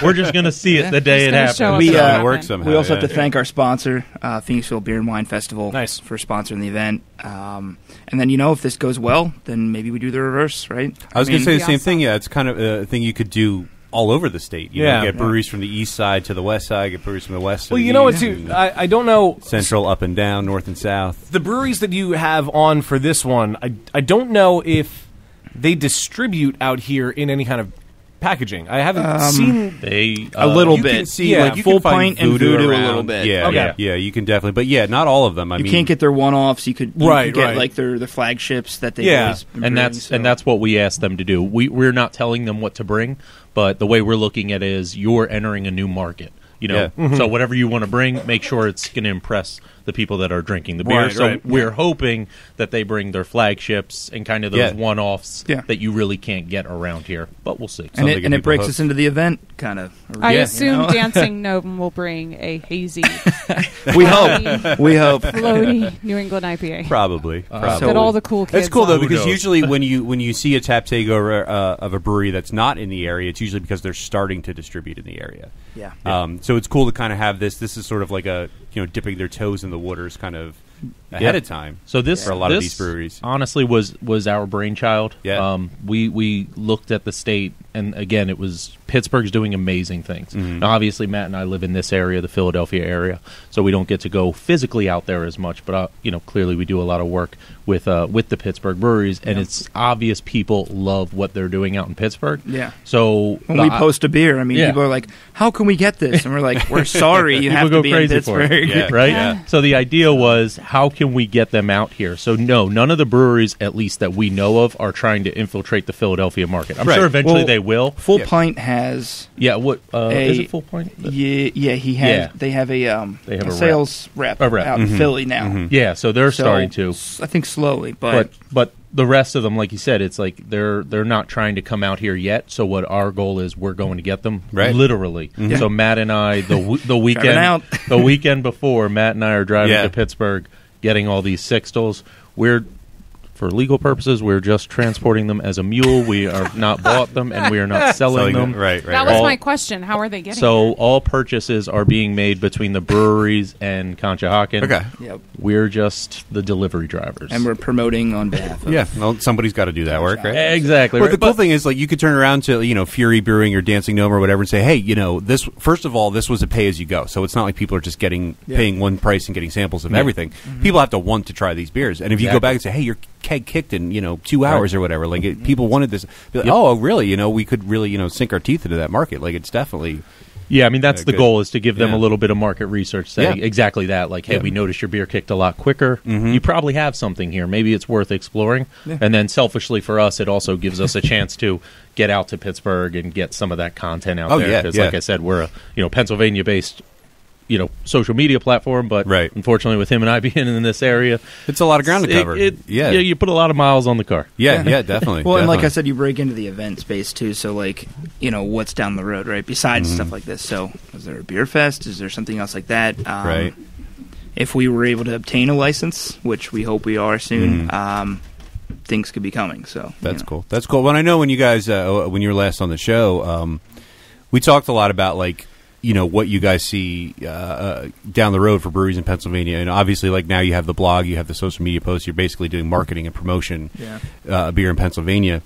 [SPEAKER 7] We're just going to see it the day
[SPEAKER 5] He's
[SPEAKER 7] it
[SPEAKER 5] gonna
[SPEAKER 7] happens.
[SPEAKER 5] show us
[SPEAKER 8] We,
[SPEAKER 5] what's
[SPEAKER 8] uh,
[SPEAKER 5] gonna
[SPEAKER 6] work
[SPEAKER 5] happen.
[SPEAKER 6] somehow.
[SPEAKER 8] We also
[SPEAKER 6] yeah.
[SPEAKER 8] have to thank our sponsor, Phoenixville Beer and Wine Festival,
[SPEAKER 4] Nice.
[SPEAKER 8] for sponsoring the event. And then, if this goes well, then maybe we do the reverse, right?
[SPEAKER 6] I was going to say the same
[SPEAKER 5] Awesome.
[SPEAKER 6] thing. Yeah, it's kind of a thing you could do all over the state. You know,
[SPEAKER 4] Yeah.
[SPEAKER 6] get breweries from the east side to the west side, get breweries from the west to
[SPEAKER 4] Well,
[SPEAKER 6] the
[SPEAKER 4] you know what,
[SPEAKER 6] east,
[SPEAKER 4] too?
[SPEAKER 6] and
[SPEAKER 4] I don't know.
[SPEAKER 6] central, up and down, north and south.
[SPEAKER 4] The breweries that you have on for this one, I don't know if they distribute out here in any kind of packaging. I haven't seen.
[SPEAKER 7] They
[SPEAKER 8] A little
[SPEAKER 6] You
[SPEAKER 8] bit.
[SPEAKER 6] can see,
[SPEAKER 4] Yeah.
[SPEAKER 6] like, you
[SPEAKER 8] Full
[SPEAKER 6] can find
[SPEAKER 8] pint and Voodoo a
[SPEAKER 6] around.
[SPEAKER 8] little bit.
[SPEAKER 6] Yeah,
[SPEAKER 4] Okay.
[SPEAKER 6] yeah, you can definitely. But yeah, not all of them. I
[SPEAKER 8] You
[SPEAKER 6] mean,
[SPEAKER 8] can't get their one-offs. You could
[SPEAKER 4] Right,
[SPEAKER 8] get
[SPEAKER 4] right.
[SPEAKER 8] like their flagships that they
[SPEAKER 4] Yeah.
[SPEAKER 8] always been
[SPEAKER 7] and
[SPEAKER 8] brewing,
[SPEAKER 7] that's
[SPEAKER 8] so.
[SPEAKER 7] and that's what we asked them to do. We're not telling them what to bring, but the way we're looking at it is you're entering a new market.
[SPEAKER 6] Yeah.
[SPEAKER 7] So whatever you want to bring, make sure it's going to impress the people that are drinking the beer.
[SPEAKER 4] Right,
[SPEAKER 7] so
[SPEAKER 4] right.
[SPEAKER 7] we're hoping that they bring their flagships and kind of those
[SPEAKER 6] Yeah.
[SPEAKER 7] one-offs
[SPEAKER 8] Yeah.
[SPEAKER 7] that you really can't get around here. But we'll see.
[SPEAKER 8] and
[SPEAKER 6] Something to
[SPEAKER 8] it
[SPEAKER 6] get people
[SPEAKER 8] breaks
[SPEAKER 6] hooked.
[SPEAKER 8] us into the event kind of.
[SPEAKER 5] I
[SPEAKER 7] Yeah.
[SPEAKER 5] assume Dancing Gnome will bring a hazy,
[SPEAKER 8] We hope. We hope.
[SPEAKER 5] floaty New England IPA.
[SPEAKER 6] probably.
[SPEAKER 5] That all the cool kids.
[SPEAKER 6] It's cool though
[SPEAKER 5] love.
[SPEAKER 6] because
[SPEAKER 7] knows?
[SPEAKER 6] usually when you see a tap takeover of a brewery that's not in the area, it's usually because they're starting to distribute in the area.
[SPEAKER 8] Yeah.
[SPEAKER 6] So it's cool to kind of have this. This is sort of like a dipping their toes in the waters kind of ahead of time.
[SPEAKER 7] So this
[SPEAKER 6] for a lot of
[SPEAKER 7] this
[SPEAKER 6] these breweries.
[SPEAKER 7] honestly was our brainchild.
[SPEAKER 6] Yeah.
[SPEAKER 7] We looked at the state, and again, it was Pittsburgh's doing amazing things.
[SPEAKER 6] Mm-hmm.
[SPEAKER 7] Now, obviously, Matt and I live in this area, the Philadelphia area, so we don't get to go physically out there as much. But clearly, we do a lot of work with the Pittsburgh breweries, and it's obvious people love what they're doing out in Pittsburgh.
[SPEAKER 8] Yeah.
[SPEAKER 7] So
[SPEAKER 8] When we post a beer, I mean,
[SPEAKER 7] Yeah.
[SPEAKER 8] people are like, "How can we get this?" And we're like, "We're sorry, you
[SPEAKER 7] People
[SPEAKER 8] have
[SPEAKER 7] go
[SPEAKER 8] to be in
[SPEAKER 7] crazy for it.
[SPEAKER 8] Pittsburgh."
[SPEAKER 6] Yeah.
[SPEAKER 7] right?
[SPEAKER 6] Yeah.
[SPEAKER 7] So the idea was, how can we get them out here? So no, none of the breweries, at least that we know of, are trying to infiltrate the Philadelphia market. I'm
[SPEAKER 6] Right.
[SPEAKER 7] sure eventually
[SPEAKER 8] Well,
[SPEAKER 7] they will.
[SPEAKER 8] Full
[SPEAKER 6] Yeah.
[SPEAKER 8] Pint has
[SPEAKER 7] Yeah, what is it? Full point?
[SPEAKER 8] yeah, he has.
[SPEAKER 7] Yeah.
[SPEAKER 8] They have a
[SPEAKER 7] They have
[SPEAKER 8] a
[SPEAKER 7] a
[SPEAKER 8] sales rep,
[SPEAKER 7] A rep.
[SPEAKER 8] out in Philly now.
[SPEAKER 7] Yeah, so they're
[SPEAKER 8] So,
[SPEAKER 7] starting to.
[SPEAKER 8] I think slowly, but
[SPEAKER 7] But the rest of them, like you said, it's like they're not trying to come out here yet. So what our goal is, we're going to get them
[SPEAKER 6] Right.
[SPEAKER 7] literally. So Matt and I, the weekend,
[SPEAKER 8] out.
[SPEAKER 7] the weekend before, Matt and I are driving
[SPEAKER 6] Yeah.
[SPEAKER 7] to Pittsburgh, getting all these sixtels. For legal purposes, we're just transporting them as a mule. We are not bought them, and we are not selling them.
[SPEAKER 6] Right.
[SPEAKER 5] That was
[SPEAKER 7] All-
[SPEAKER 5] my question. How are they getting
[SPEAKER 7] So
[SPEAKER 5] it?
[SPEAKER 7] all purchases are being made between the breweries and Conshohocken.
[SPEAKER 6] Okay.
[SPEAKER 8] yep.
[SPEAKER 7] We're just the delivery drivers.
[SPEAKER 8] And we're promoting on behalf of
[SPEAKER 6] Yeah. Well, somebody's got to do that work, right?
[SPEAKER 7] Exactly.
[SPEAKER 6] But
[SPEAKER 7] right.
[SPEAKER 6] the cool thing is, like, you could turn around to Fury Brewing or Dancing Gnome or whatever and say, hey, this. First of all, this was a pay as you go, so it's not like people are just paying one price and getting samples of everything. People have to want to try these beers, and if you go back and say, hey, your keg kicked in 2 hours or whatever, like people wanted this. Be like, oh, really? We could really sink our teeth into that market. Like, it's definitely.
[SPEAKER 7] Yeah, I mean, that's the
[SPEAKER 6] good.
[SPEAKER 7] goal, is to give them
[SPEAKER 6] Yeah.
[SPEAKER 7] a little bit of market research, say
[SPEAKER 6] Yeah.
[SPEAKER 7] exactly that. Like, hey, we noticed your beer kicked a lot quicker. You probably have something here. Maybe it's worth exploring. And then selfishly for us, it also gives us a chance to get out to Pittsburgh and get some of that content out
[SPEAKER 6] Oh,
[SPEAKER 7] there.
[SPEAKER 6] yeah,
[SPEAKER 7] Because
[SPEAKER 6] yeah.
[SPEAKER 7] like I said, we're a Pennsylvania-based social media platform, but
[SPEAKER 6] Right.
[SPEAKER 7] unfortunately with him and I being in this area,
[SPEAKER 6] It's a lot of ground to cover.
[SPEAKER 7] yeah, you put a lot of miles on the car.
[SPEAKER 6] Yeah, definitely.
[SPEAKER 8] Well, and like I
[SPEAKER 6] definitely.
[SPEAKER 8] said, you break into the event space too. So, like, what's down the road, right? Besides stuff like this. So, is there a beer fest? Is there something else like that?
[SPEAKER 6] Right.
[SPEAKER 8] If we were able to obtain a license, which we hope we are soon, things could be coming. So
[SPEAKER 6] That's cool. That's cool. Well, I know when you guys, when you were last on the show, we talked a lot about what you guys see down the road for breweries in Pennsylvania, and obviously, like now you have the blog, you have the social media posts, you're basically doing marketing and promotion, beer in Pennsylvania.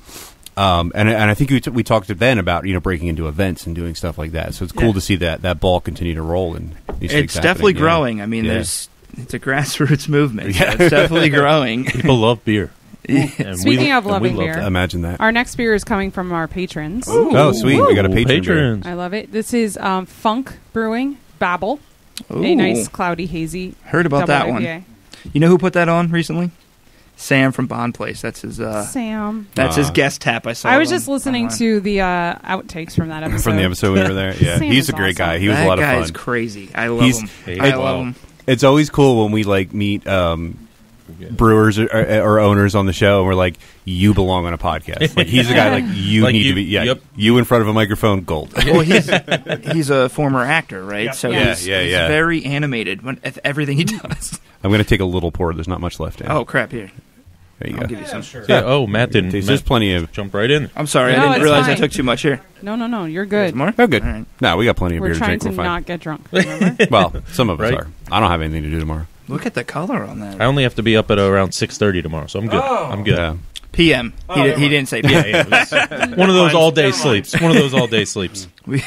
[SPEAKER 6] And I think we talked to Ben about breaking into events and doing stuff like that. So it's cool to see that ball continue to roll and these things
[SPEAKER 8] it's definitely
[SPEAKER 6] happening.
[SPEAKER 8] growing. I mean, it's a grassroots movement. So it's definitely growing.
[SPEAKER 7] People love beer. And
[SPEAKER 5] Speaking of
[SPEAKER 7] and
[SPEAKER 5] loving
[SPEAKER 7] love
[SPEAKER 5] beer,
[SPEAKER 7] that.
[SPEAKER 6] Imagine that.
[SPEAKER 5] our next beer is coming from our patrons.
[SPEAKER 6] Oh, sweet! We got a patron beer.
[SPEAKER 7] patrons.
[SPEAKER 5] I love it. This is Funk Brewing Babel,
[SPEAKER 8] Ooh.
[SPEAKER 5] a nice cloudy hazy.
[SPEAKER 8] Heard about
[SPEAKER 5] double
[SPEAKER 8] that
[SPEAKER 5] IPA.
[SPEAKER 8] one. You know who put that on recently? Sam from Bond Place. That's his.
[SPEAKER 5] Sam.
[SPEAKER 8] That's his guest tap. I saw.
[SPEAKER 5] I was
[SPEAKER 8] it
[SPEAKER 5] just
[SPEAKER 8] on-
[SPEAKER 5] listening
[SPEAKER 8] online.
[SPEAKER 5] to the outtakes from that episode.
[SPEAKER 6] From the episode we were there. Yeah,
[SPEAKER 5] Sam
[SPEAKER 6] he's
[SPEAKER 5] is
[SPEAKER 6] a great
[SPEAKER 5] awesome.
[SPEAKER 6] guy. He was
[SPEAKER 8] that
[SPEAKER 6] a lot of
[SPEAKER 8] guy
[SPEAKER 6] fun.
[SPEAKER 8] is crazy. I love
[SPEAKER 6] He's-
[SPEAKER 8] him. I love him.
[SPEAKER 6] It's always cool when we meet brewers or owners on the show, and we're like, "You belong on a podcast." Like he's a guy you
[SPEAKER 7] Like
[SPEAKER 6] need
[SPEAKER 7] you-
[SPEAKER 6] to be. Yeah,
[SPEAKER 7] yep.
[SPEAKER 6] you in front of a microphone, gold.
[SPEAKER 8] Well, he's a former actor, right? So
[SPEAKER 6] Yeah,
[SPEAKER 8] he's
[SPEAKER 6] yeah.
[SPEAKER 8] very animated when everything he does.
[SPEAKER 6] I'm going to take a little pour. There's not much left.
[SPEAKER 8] Oh crap! Here,
[SPEAKER 6] there you
[SPEAKER 8] I'll
[SPEAKER 6] go.
[SPEAKER 8] give you some.
[SPEAKER 7] Yeah. Oh, Matt didn't.
[SPEAKER 6] There's
[SPEAKER 7] Matt
[SPEAKER 6] plenty of.
[SPEAKER 7] jump right in.
[SPEAKER 8] I'm sorry,
[SPEAKER 5] No,
[SPEAKER 8] I didn't
[SPEAKER 5] it's
[SPEAKER 8] realize I
[SPEAKER 5] fine.
[SPEAKER 8] took too much here.
[SPEAKER 5] No, you're
[SPEAKER 8] There's
[SPEAKER 5] good.
[SPEAKER 8] more?
[SPEAKER 6] Oh, good.
[SPEAKER 8] All right.
[SPEAKER 6] No, we got plenty of
[SPEAKER 5] We're
[SPEAKER 6] beer to
[SPEAKER 5] trying
[SPEAKER 6] drink.
[SPEAKER 5] to
[SPEAKER 6] We're fine.
[SPEAKER 5] not get drunk. Remember?
[SPEAKER 6] Well, some of us
[SPEAKER 7] Right.
[SPEAKER 6] are. I don't have anything to do tomorrow.
[SPEAKER 8] Look at the color on that.
[SPEAKER 7] I only have to be up at around 6:30 tomorrow, so I'm good. I'm good.
[SPEAKER 6] Yeah.
[SPEAKER 8] PM. He didn't say PM.
[SPEAKER 7] Yeah, it was one of those all day sleeps. One of those all day sleeps.
[SPEAKER 8] We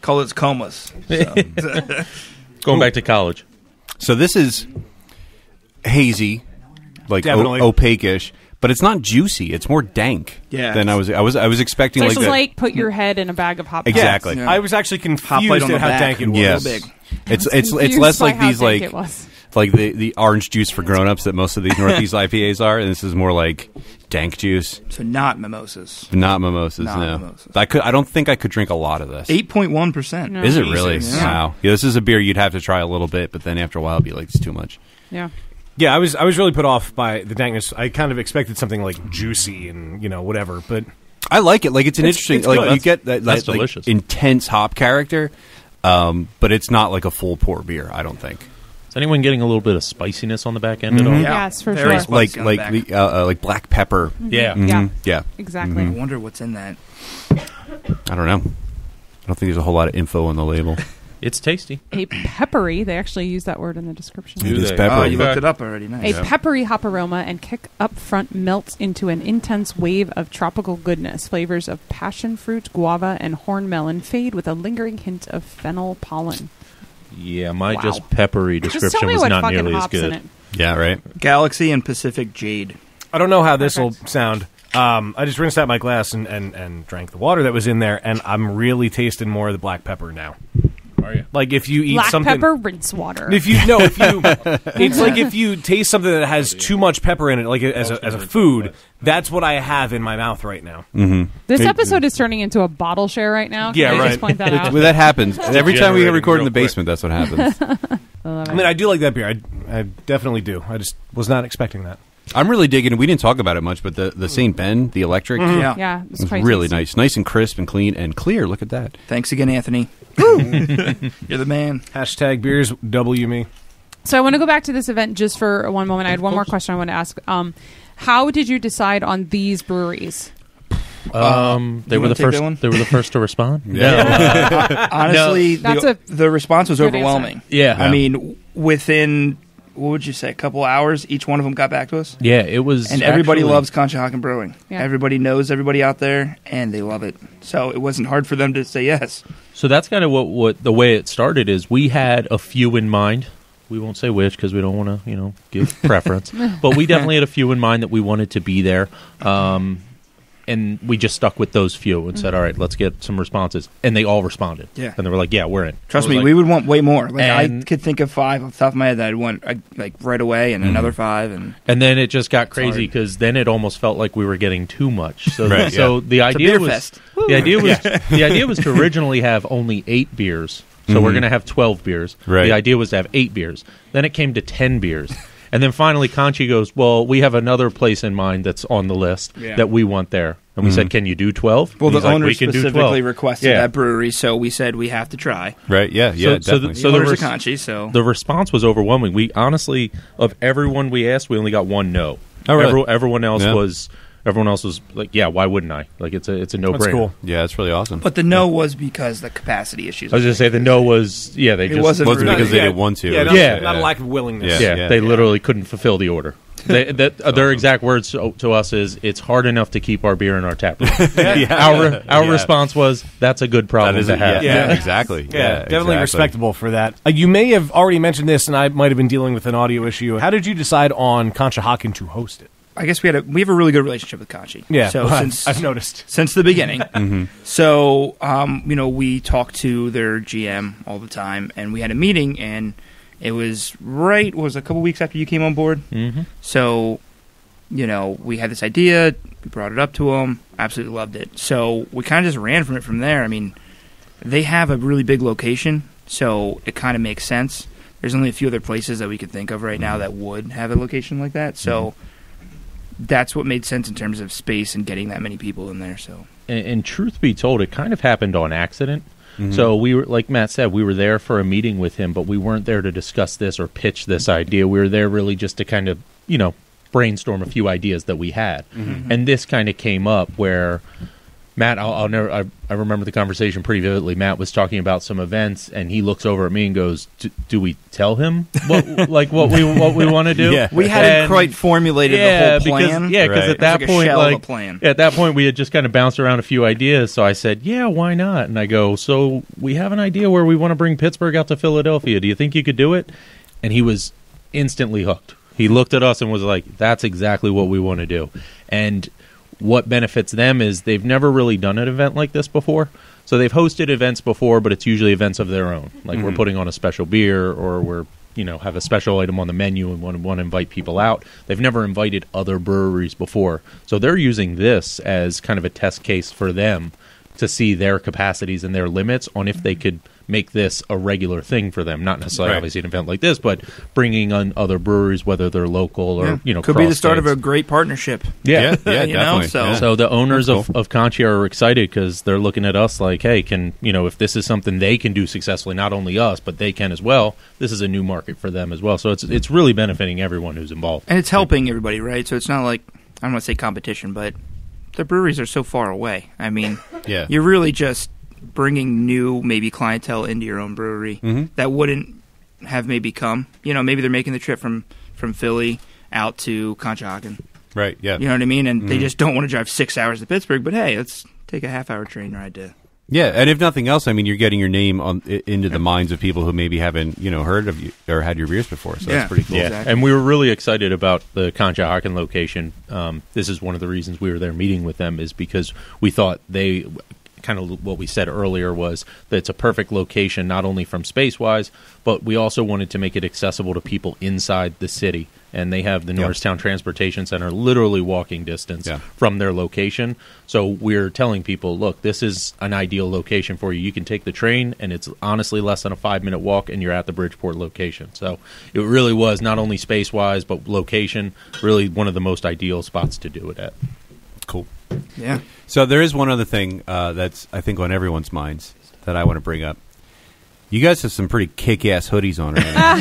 [SPEAKER 8] call it comas. So.
[SPEAKER 7] Going back to college.
[SPEAKER 6] So this is hazy, like
[SPEAKER 3] Definitely.
[SPEAKER 6] opaque-ish, but it's not juicy. It's more dank.
[SPEAKER 8] Yeah.
[SPEAKER 6] Than I was expecting.
[SPEAKER 5] It's
[SPEAKER 6] like
[SPEAKER 5] like put your head in a bag of hot
[SPEAKER 6] Exactly.
[SPEAKER 8] Yeah.
[SPEAKER 3] I was actually
[SPEAKER 8] Hot plate
[SPEAKER 3] confused
[SPEAKER 8] on the
[SPEAKER 3] at how
[SPEAKER 8] back.
[SPEAKER 3] dank it was.
[SPEAKER 6] Yes.
[SPEAKER 8] Real big.
[SPEAKER 6] It's less like these
[SPEAKER 5] It was.
[SPEAKER 6] like the orange juice for grown-ups that most of these Northeast IPAs are, and this is more like dank juice,
[SPEAKER 8] So not mimosas.
[SPEAKER 6] not mimosas.
[SPEAKER 8] Not
[SPEAKER 6] no,
[SPEAKER 8] mimosas.
[SPEAKER 6] I don't think I could drink a lot of this.
[SPEAKER 8] 8.1%.
[SPEAKER 5] No.
[SPEAKER 6] Is it really?
[SPEAKER 8] Jesus. Yeah.
[SPEAKER 6] Wow. Yeah, this is a beer you'd have to try a little bit, but then after a while, it'd be like it's too much.
[SPEAKER 5] Yeah.
[SPEAKER 3] Yeah, I was really put off by the dankness. I kind of expected something like juicy and whatever, but
[SPEAKER 6] I like it. Like it's an interesting.
[SPEAKER 3] it's
[SPEAKER 6] like
[SPEAKER 3] good.
[SPEAKER 6] you get that
[SPEAKER 7] That's
[SPEAKER 6] like,
[SPEAKER 7] delicious.
[SPEAKER 6] intense hop character, but it's not like a full pour beer. I don't think.
[SPEAKER 7] Is anyone getting a little bit of spiciness on the back end at all?
[SPEAKER 8] Yeah.
[SPEAKER 5] Yes, for
[SPEAKER 8] Very
[SPEAKER 5] sure.
[SPEAKER 8] spicy on the back.
[SPEAKER 6] Like black pepper.
[SPEAKER 7] Yeah.
[SPEAKER 5] Yeah.
[SPEAKER 6] Yeah.
[SPEAKER 5] Exactly.
[SPEAKER 8] I wonder what's in that.
[SPEAKER 6] I don't know. I don't think there's a whole lot of info on the label.
[SPEAKER 7] It's tasty.
[SPEAKER 5] A peppery, they actually use that word in the description.
[SPEAKER 6] It is
[SPEAKER 7] they?
[SPEAKER 6] pepper.
[SPEAKER 8] Oh, you
[SPEAKER 7] Okay.
[SPEAKER 8] looked it up already. Nice.
[SPEAKER 5] A peppery hop aroma and kick up front melts into an intense wave of tropical goodness. Flavors of passion fruit, guava, and horn melon fade with a lingering hint of fennel pollen.
[SPEAKER 7] Yeah, my
[SPEAKER 5] Wow.
[SPEAKER 7] just peppery
[SPEAKER 5] Just
[SPEAKER 7] description
[SPEAKER 5] tell me
[SPEAKER 7] was
[SPEAKER 5] what
[SPEAKER 7] not
[SPEAKER 5] fucking
[SPEAKER 7] nearly as
[SPEAKER 5] hops in
[SPEAKER 7] good.
[SPEAKER 5] it.
[SPEAKER 6] Yeah. Right.
[SPEAKER 8] Galaxy and Pacific Jade.
[SPEAKER 3] I don't know how this will
[SPEAKER 5] Perfect.
[SPEAKER 3] sound. I just rinsed out my glass and drank the water that was in there, and I'm really tasting more of the black pepper now.
[SPEAKER 7] Are you?
[SPEAKER 3] Like if you eat
[SPEAKER 5] Black
[SPEAKER 3] something,
[SPEAKER 5] pepper, rinse water.
[SPEAKER 3] it's like if you taste something that has too much pepper in it, like as a food. That's what I have in my mouth right now.
[SPEAKER 5] This episode is turning into a bottle share right now. Can
[SPEAKER 3] Yeah,
[SPEAKER 5] I
[SPEAKER 3] right.
[SPEAKER 5] just point that out?
[SPEAKER 6] Well, that happens every time we
[SPEAKER 7] Degenerating
[SPEAKER 6] record in
[SPEAKER 7] real
[SPEAKER 6] the basement. That's what happens.
[SPEAKER 5] I love
[SPEAKER 3] I
[SPEAKER 5] it.
[SPEAKER 3] mean, I do like that beer. I definitely do. I just was not expecting that.
[SPEAKER 6] I'm really digging. We didn't talk about it much, but the St. Ben, the electric,
[SPEAKER 8] Yeah.
[SPEAKER 5] Yeah, it's
[SPEAKER 6] was
[SPEAKER 5] quite
[SPEAKER 6] really
[SPEAKER 5] tasty.
[SPEAKER 6] nice and crisp and clean and clear. Look at that.
[SPEAKER 8] Thanks again, Anthony. You're the man.
[SPEAKER 3] Hashtag beers W me.
[SPEAKER 5] So I want to go back to this event just for one moment. I had one more question I want to ask. How did you decide on these breweries?
[SPEAKER 7] They
[SPEAKER 8] you
[SPEAKER 7] were
[SPEAKER 8] wanna
[SPEAKER 7] the
[SPEAKER 8] take
[SPEAKER 7] first.
[SPEAKER 8] that one?
[SPEAKER 7] They were the first to respond.
[SPEAKER 8] Honestly,
[SPEAKER 5] That's
[SPEAKER 8] the response was
[SPEAKER 5] good
[SPEAKER 8] overwhelming.
[SPEAKER 5] answer.
[SPEAKER 7] Yeah.
[SPEAKER 8] I mean, within, what would you say, a couple hours, each one of them got back to us.
[SPEAKER 7] Yeah, it was.
[SPEAKER 8] And everybody
[SPEAKER 7] actually-
[SPEAKER 8] loves Conshohocken Brewing.
[SPEAKER 5] Yeah.
[SPEAKER 8] Everybody knows everybody out there, and they love it. So it wasn't hard for them to say yes.
[SPEAKER 7] So that's kind of what the way it started is. We had a few in mind. We won't say which because we don't want to, give preference. But we definitely had a few in mind that we wanted to be there. And we just stuck with those few and said, all right, let's get some responses. And they all responded.
[SPEAKER 8] Yeah.
[SPEAKER 7] And they were like, yeah, we're in.
[SPEAKER 8] Trust
[SPEAKER 7] I was
[SPEAKER 8] me,
[SPEAKER 7] like,
[SPEAKER 8] we would want way more. Like I
[SPEAKER 7] And-
[SPEAKER 8] could think of 5 off the top of my head that I'd want like right away, and another 5, and
[SPEAKER 7] And then it just got crazy
[SPEAKER 8] hard.
[SPEAKER 7] because then it almost felt like we were getting too much. So,
[SPEAKER 6] Right,
[SPEAKER 7] so the
[SPEAKER 8] it's a
[SPEAKER 7] idea
[SPEAKER 8] beer
[SPEAKER 7] was
[SPEAKER 8] fest.
[SPEAKER 7] the idea was to originally have only 8 beers. So we're going to have 12 beers.
[SPEAKER 6] Right.
[SPEAKER 7] The idea was to have 8 beers. Then it came to 10 beers. And then finally, Conchi goes, well, we have another place in mind that's on the list that we want there. And we said, can you do 12?
[SPEAKER 8] Well,
[SPEAKER 7] And
[SPEAKER 8] the
[SPEAKER 7] he's like,
[SPEAKER 8] owner
[SPEAKER 7] we can do
[SPEAKER 8] specifically
[SPEAKER 7] 12.
[SPEAKER 8] requested that brewery, so we said we have to try.
[SPEAKER 6] Right. Yeah. Yeah. Definitely.
[SPEAKER 7] So
[SPEAKER 8] The
[SPEAKER 7] the
[SPEAKER 8] owners of Conchi, so
[SPEAKER 7] the response was overwhelming. We honestly, of everyone we asked, we only got one no.
[SPEAKER 6] Oh, really?
[SPEAKER 7] Everyone else
[SPEAKER 6] Yeah.
[SPEAKER 7] was like, yeah, why wouldn't I? Like, it's a no-brainer.
[SPEAKER 3] That's cool.
[SPEAKER 6] Yeah, that's really awesome.
[SPEAKER 8] But the no was because the capacity issues.
[SPEAKER 7] I was going to say the no was, they
[SPEAKER 8] It
[SPEAKER 7] just
[SPEAKER 8] wasn't
[SPEAKER 6] wasn't
[SPEAKER 8] really-
[SPEAKER 6] because they didn't want to.
[SPEAKER 3] Yeah,
[SPEAKER 6] It
[SPEAKER 3] not,
[SPEAKER 6] was-
[SPEAKER 7] Yeah.
[SPEAKER 3] not a lack of willingness.
[SPEAKER 6] Yeah.
[SPEAKER 7] they literally couldn't fulfill the order. Their exact words to us is, "It's hard enough to keep our beer in our tap room." Our response was, "That's a good problem
[SPEAKER 6] That is
[SPEAKER 7] to have."
[SPEAKER 6] Yeah, exactly.
[SPEAKER 3] Yeah, definitely
[SPEAKER 6] exactly.
[SPEAKER 3] respectable for that. You may have already mentioned this, and I might have been dealing with an audio issue. How did you decide on Conshohocken to host it?
[SPEAKER 8] I guess we have a really good relationship with Conchi.
[SPEAKER 3] Yeah,
[SPEAKER 8] So
[SPEAKER 3] I've noticed.
[SPEAKER 8] since the beginning. So we talk to their GM all the time, and we had a meeting, and it was a couple weeks after you came on board.
[SPEAKER 7] Mm-hmm.
[SPEAKER 8] So, we had this idea, we brought it up to them, absolutely loved it. So we kind of just ran from it from there. I mean, they have a really big location, so it kind of makes sense. There's only a few other places that we could think of right now that would have a location like that. So that's what made sense in terms of space and getting that many people in there. So,
[SPEAKER 7] And truth be told, it kind of happened on accident. So we were, like Matt said, we were there for a meeting with him, but we weren't there to discuss this or pitch this idea. We were there really just to kind of, brainstorm a few ideas that we had. And this kind of came up where Matt, I remember the conversation pretty vividly. Matt was talking about some events, and he looks over at me and goes, "Do we tell him what we want to do?"
[SPEAKER 6] Yeah.
[SPEAKER 8] we hadn't quite formulated the whole plan.
[SPEAKER 7] Because
[SPEAKER 6] Right.
[SPEAKER 7] at that
[SPEAKER 8] It was like a
[SPEAKER 7] point,
[SPEAKER 8] shell of a plan.
[SPEAKER 7] at that point, we had just kind of bounced around a few ideas. So I said, "Yeah, why not?" And I go, "So we have an idea where we want to bring Pittsburgh out to Philadelphia. Do you think you could do it?" And he was instantly hooked. He looked at us and was like, "That's exactly what we want to do." And what benefits them is they've never really done an event like this before. So they've hosted events before, but it's usually events of their own. Like we're putting on a special beer, or we're have a special item on the menu and want to invite people out. They've never invited other breweries before. So they're using this as kind of a test case for them to see their capacities and their limits on if they could make this a regular thing for them. Not necessarily obviously an event like this, but bringing on other breweries, whether they're local or
[SPEAKER 8] could be the start of
[SPEAKER 7] cross-states.
[SPEAKER 8] a great partnership.
[SPEAKER 6] Yeah,
[SPEAKER 8] You know,
[SPEAKER 6] definitely.
[SPEAKER 8] so-
[SPEAKER 6] Yeah.
[SPEAKER 7] So the owners
[SPEAKER 6] That's cool.
[SPEAKER 7] of Conchi are excited because they're looking at us like, hey, if this is something they can do successfully, not only us, but they can as well, this is a new market for them as well. So it's really benefiting everyone who's involved.
[SPEAKER 8] And it's helping everybody, right? So it's not like, I don't want to say competition, but the breweries are so far away. I mean,
[SPEAKER 6] Yeah.
[SPEAKER 8] you're really just bringing new, maybe clientele into your own brewery that wouldn't have maybe come. Maybe they're making the trip from Philly out to Conshohocken.
[SPEAKER 6] Right. Yeah.
[SPEAKER 8] You know what I mean? And they just don't want to drive 6 hours to Pittsburgh, but hey, let's take a half-hour train ride to...
[SPEAKER 6] Yeah, and if nothing else, I mean, you're getting your name into the minds of people who maybe haven't, heard of you or had your beers before. So that's pretty cool.
[SPEAKER 7] Yeah,
[SPEAKER 8] Exactly.
[SPEAKER 7] and we were really excited about the Conshohocken location. This is one of the reasons we were there meeting with them, is because we thought they... kind of what we said earlier was that it's a perfect location, not only from space-wise, but we also wanted to make it accessible to people inside the city. And they have the Norristown Transportation Center literally walking distance from their location. So we're telling people, look, this is an ideal location for you. You can take the train, and it's honestly less than a 5-minute walk, and you're at the Bridgeport location. So it really was not only space-wise, but location, really one of the most ideal spots to do it at.
[SPEAKER 6] Cool.
[SPEAKER 8] Yeah.
[SPEAKER 6] So there is one other thing that's, I think, on everyone's minds that I want to bring up. You guys have some pretty kick-ass hoodies on right now.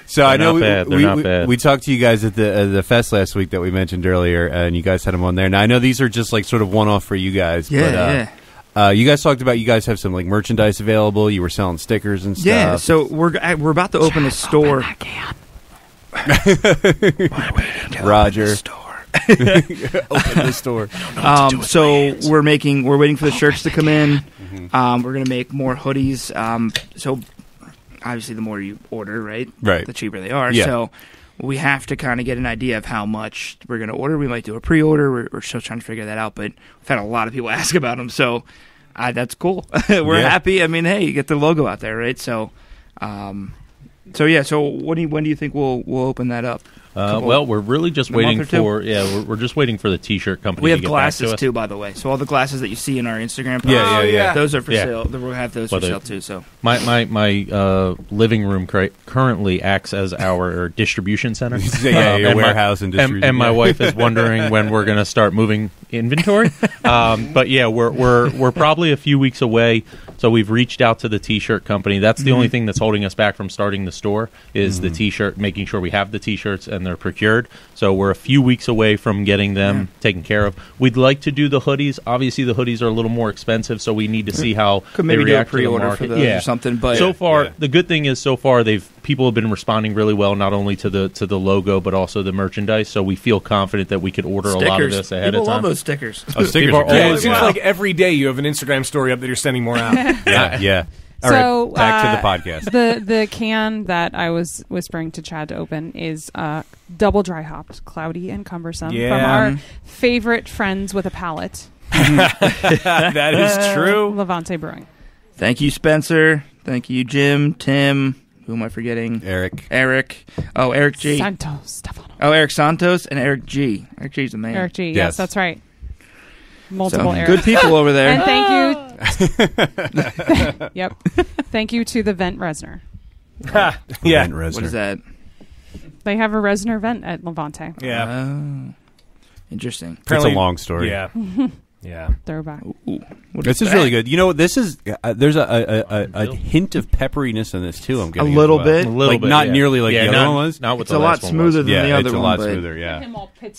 [SPEAKER 6] So I know
[SPEAKER 7] not bad.
[SPEAKER 6] we talked to you guys at the fest last week that we mentioned earlier, and you guys had them on there. Now I know these are just like sort of one-off for you guys.
[SPEAKER 8] Yeah,
[SPEAKER 6] but, you guys talked about you guys have some like merchandise available. You were selling stickers and stuff.
[SPEAKER 8] Yeah, so we're about to open a store.
[SPEAKER 6] Roger. Open the store.
[SPEAKER 8] So we're waiting for the shirts to come in. We're gonna make more hoodies. So obviously, the more you order, right, the cheaper they are.
[SPEAKER 6] Yeah.
[SPEAKER 8] So we have to kind of get an idea of how much we're gonna order. We might do a pre-order. We're still trying to figure that out, but we've had a lot of people ask about them. So that's cool. We're happy. I mean, hey, you get the logo out there, right? So. So when do you think we'll open that up?
[SPEAKER 7] Well, we're really just
[SPEAKER 8] a month
[SPEAKER 7] waiting
[SPEAKER 8] or two?
[SPEAKER 7] for we're just waiting for the T-shirt company.
[SPEAKER 8] We
[SPEAKER 7] to
[SPEAKER 8] have
[SPEAKER 7] get
[SPEAKER 8] glasses
[SPEAKER 7] back to us.
[SPEAKER 8] too, by the way. So all the glasses that you see in our Instagram posts,
[SPEAKER 6] Yeah.
[SPEAKER 8] those are for
[SPEAKER 7] Yeah.
[SPEAKER 8] sale. We'll have those for sale too. So
[SPEAKER 7] My living room currently acts as our distribution center.
[SPEAKER 6] Your
[SPEAKER 7] and
[SPEAKER 6] warehouse and distribution.
[SPEAKER 7] and my wife is wondering when we're going to start moving inventory. But yeah, we're probably a few weeks away. So we've reached out to the T-shirt company. That's the only thing that's holding us back from starting the store is the T-shirt, making sure we have the T-shirts and they're procured. So we're a few weeks away from getting them taken care of. We'd like to do the hoodies. Obviously, the hoodies are a little more expensive, so we need to see how
[SPEAKER 8] could
[SPEAKER 7] they
[SPEAKER 8] maybe do a
[SPEAKER 7] react to the
[SPEAKER 8] pre-order
[SPEAKER 7] market.
[SPEAKER 8] for those or something. But
[SPEAKER 7] So far,
[SPEAKER 6] Yeah.
[SPEAKER 7] the good thing is so far people have been responding really well, not only to the logo but also the merchandise. So we feel confident that we could order a lot of
[SPEAKER 8] stickers,
[SPEAKER 7] this ahead
[SPEAKER 8] people
[SPEAKER 7] of time.
[SPEAKER 8] love those stickers.
[SPEAKER 6] Oh, stickers
[SPEAKER 7] People
[SPEAKER 6] are
[SPEAKER 7] are
[SPEAKER 6] great.
[SPEAKER 3] Yeah, it
[SPEAKER 7] always-
[SPEAKER 3] seems
[SPEAKER 7] Wow.
[SPEAKER 3] like every day you have an Instagram story up that you're sending more out.
[SPEAKER 6] Yeah. All
[SPEAKER 5] So,
[SPEAKER 6] right, back to the podcast.
[SPEAKER 5] The can that I was whispering to Chad to open is double dry hopped, cloudy and cumbersome from
[SPEAKER 3] Yeah.
[SPEAKER 5] our favorite friends with a palate,
[SPEAKER 3] That is true.
[SPEAKER 5] Levante Brewing.
[SPEAKER 8] Thank you, Spencer. Thank you, Jim, Tim. Who am I forgetting? Eric. Oh, Eric G.
[SPEAKER 5] Santos Stefano.
[SPEAKER 8] Oh, Eric Santos and Eric G. Eric G's the man.
[SPEAKER 5] Eric G. Yes,
[SPEAKER 6] Yes.
[SPEAKER 5] that's right.
[SPEAKER 8] So,
[SPEAKER 5] Multiple Eric.
[SPEAKER 8] good people over there.
[SPEAKER 5] And thank you. Yep. Thank you to the Vent Resner.
[SPEAKER 3] Yeah.
[SPEAKER 6] Brent Resner.
[SPEAKER 8] What is that?
[SPEAKER 5] They have a Resner vent at Levante.
[SPEAKER 3] Yeah.
[SPEAKER 8] Oh, interesting.
[SPEAKER 6] It's a long story.
[SPEAKER 3] Yeah. Yeah.
[SPEAKER 5] Throwback.
[SPEAKER 8] Ooh, what
[SPEAKER 6] This is
[SPEAKER 8] that?
[SPEAKER 6] really good. You know, this is there's a hint of pepperiness in this too. I'm getting
[SPEAKER 8] little
[SPEAKER 6] as well.
[SPEAKER 8] bit?
[SPEAKER 7] A little
[SPEAKER 6] like
[SPEAKER 7] bit,
[SPEAKER 6] not
[SPEAKER 7] yeah.
[SPEAKER 6] nearly like
[SPEAKER 7] Yeah,
[SPEAKER 6] the other one was.
[SPEAKER 7] Not what
[SPEAKER 8] It's
[SPEAKER 7] the
[SPEAKER 8] a lot
[SPEAKER 7] last one was.
[SPEAKER 8] smoother than
[SPEAKER 6] Yeah,
[SPEAKER 8] the other
[SPEAKER 6] it's a
[SPEAKER 8] one.
[SPEAKER 6] lot
[SPEAKER 8] but
[SPEAKER 6] smoother. Yeah,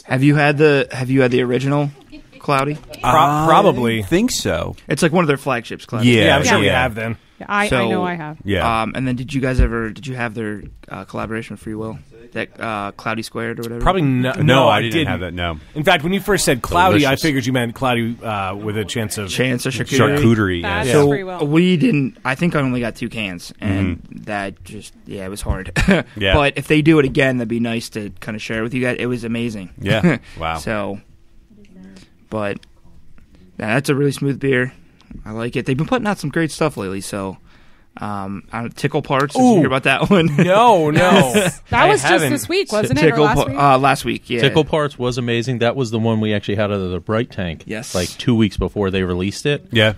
[SPEAKER 8] Have you had the original Cloudy?
[SPEAKER 3] Probably.
[SPEAKER 6] I think so.
[SPEAKER 8] It's like one of their flagships. Cloudy.
[SPEAKER 3] Yeah, I'm sure we
[SPEAKER 6] yeah.
[SPEAKER 3] have then.
[SPEAKER 5] I
[SPEAKER 8] So-
[SPEAKER 5] know I have.
[SPEAKER 6] Yeah.
[SPEAKER 8] And then did you have their collaboration with Free Will? That Cloudy Squared or whatever?
[SPEAKER 3] Probably no.
[SPEAKER 6] no, I
[SPEAKER 3] didn't
[SPEAKER 6] didn't have that. No.
[SPEAKER 3] In fact, when you first said cloudy,
[SPEAKER 6] Delicious.
[SPEAKER 3] I figured you meant cloudy with a chance of
[SPEAKER 8] Chance of charcuterie.
[SPEAKER 6] Charcuterie.
[SPEAKER 5] That's
[SPEAKER 6] Yeah.
[SPEAKER 8] So
[SPEAKER 5] Free Will.
[SPEAKER 8] we didn't. I think I only got 2 cans, and that just it was hard.
[SPEAKER 6] Yeah.
[SPEAKER 8] But if they do it again, that'd be nice to kind of share with you guys. It was amazing.
[SPEAKER 6] Yeah. Wow.
[SPEAKER 8] So, but that's a really smooth beer. I like it. They've been putting out some great stuff lately. So, Tickle Parts. Did you
[SPEAKER 3] Ooh.
[SPEAKER 8] hear about that one?
[SPEAKER 3] No.
[SPEAKER 5] That
[SPEAKER 3] I
[SPEAKER 5] was just
[SPEAKER 3] haven't.
[SPEAKER 5] this week, wasn't it? Or
[SPEAKER 8] Tickle
[SPEAKER 5] last week?
[SPEAKER 8] last week. Yeah.
[SPEAKER 7] Tickle Parts was amazing. That was the one we actually had out of the Bright Tank.
[SPEAKER 8] Yes.
[SPEAKER 7] Like 2 weeks before they released it.
[SPEAKER 6] Yeah.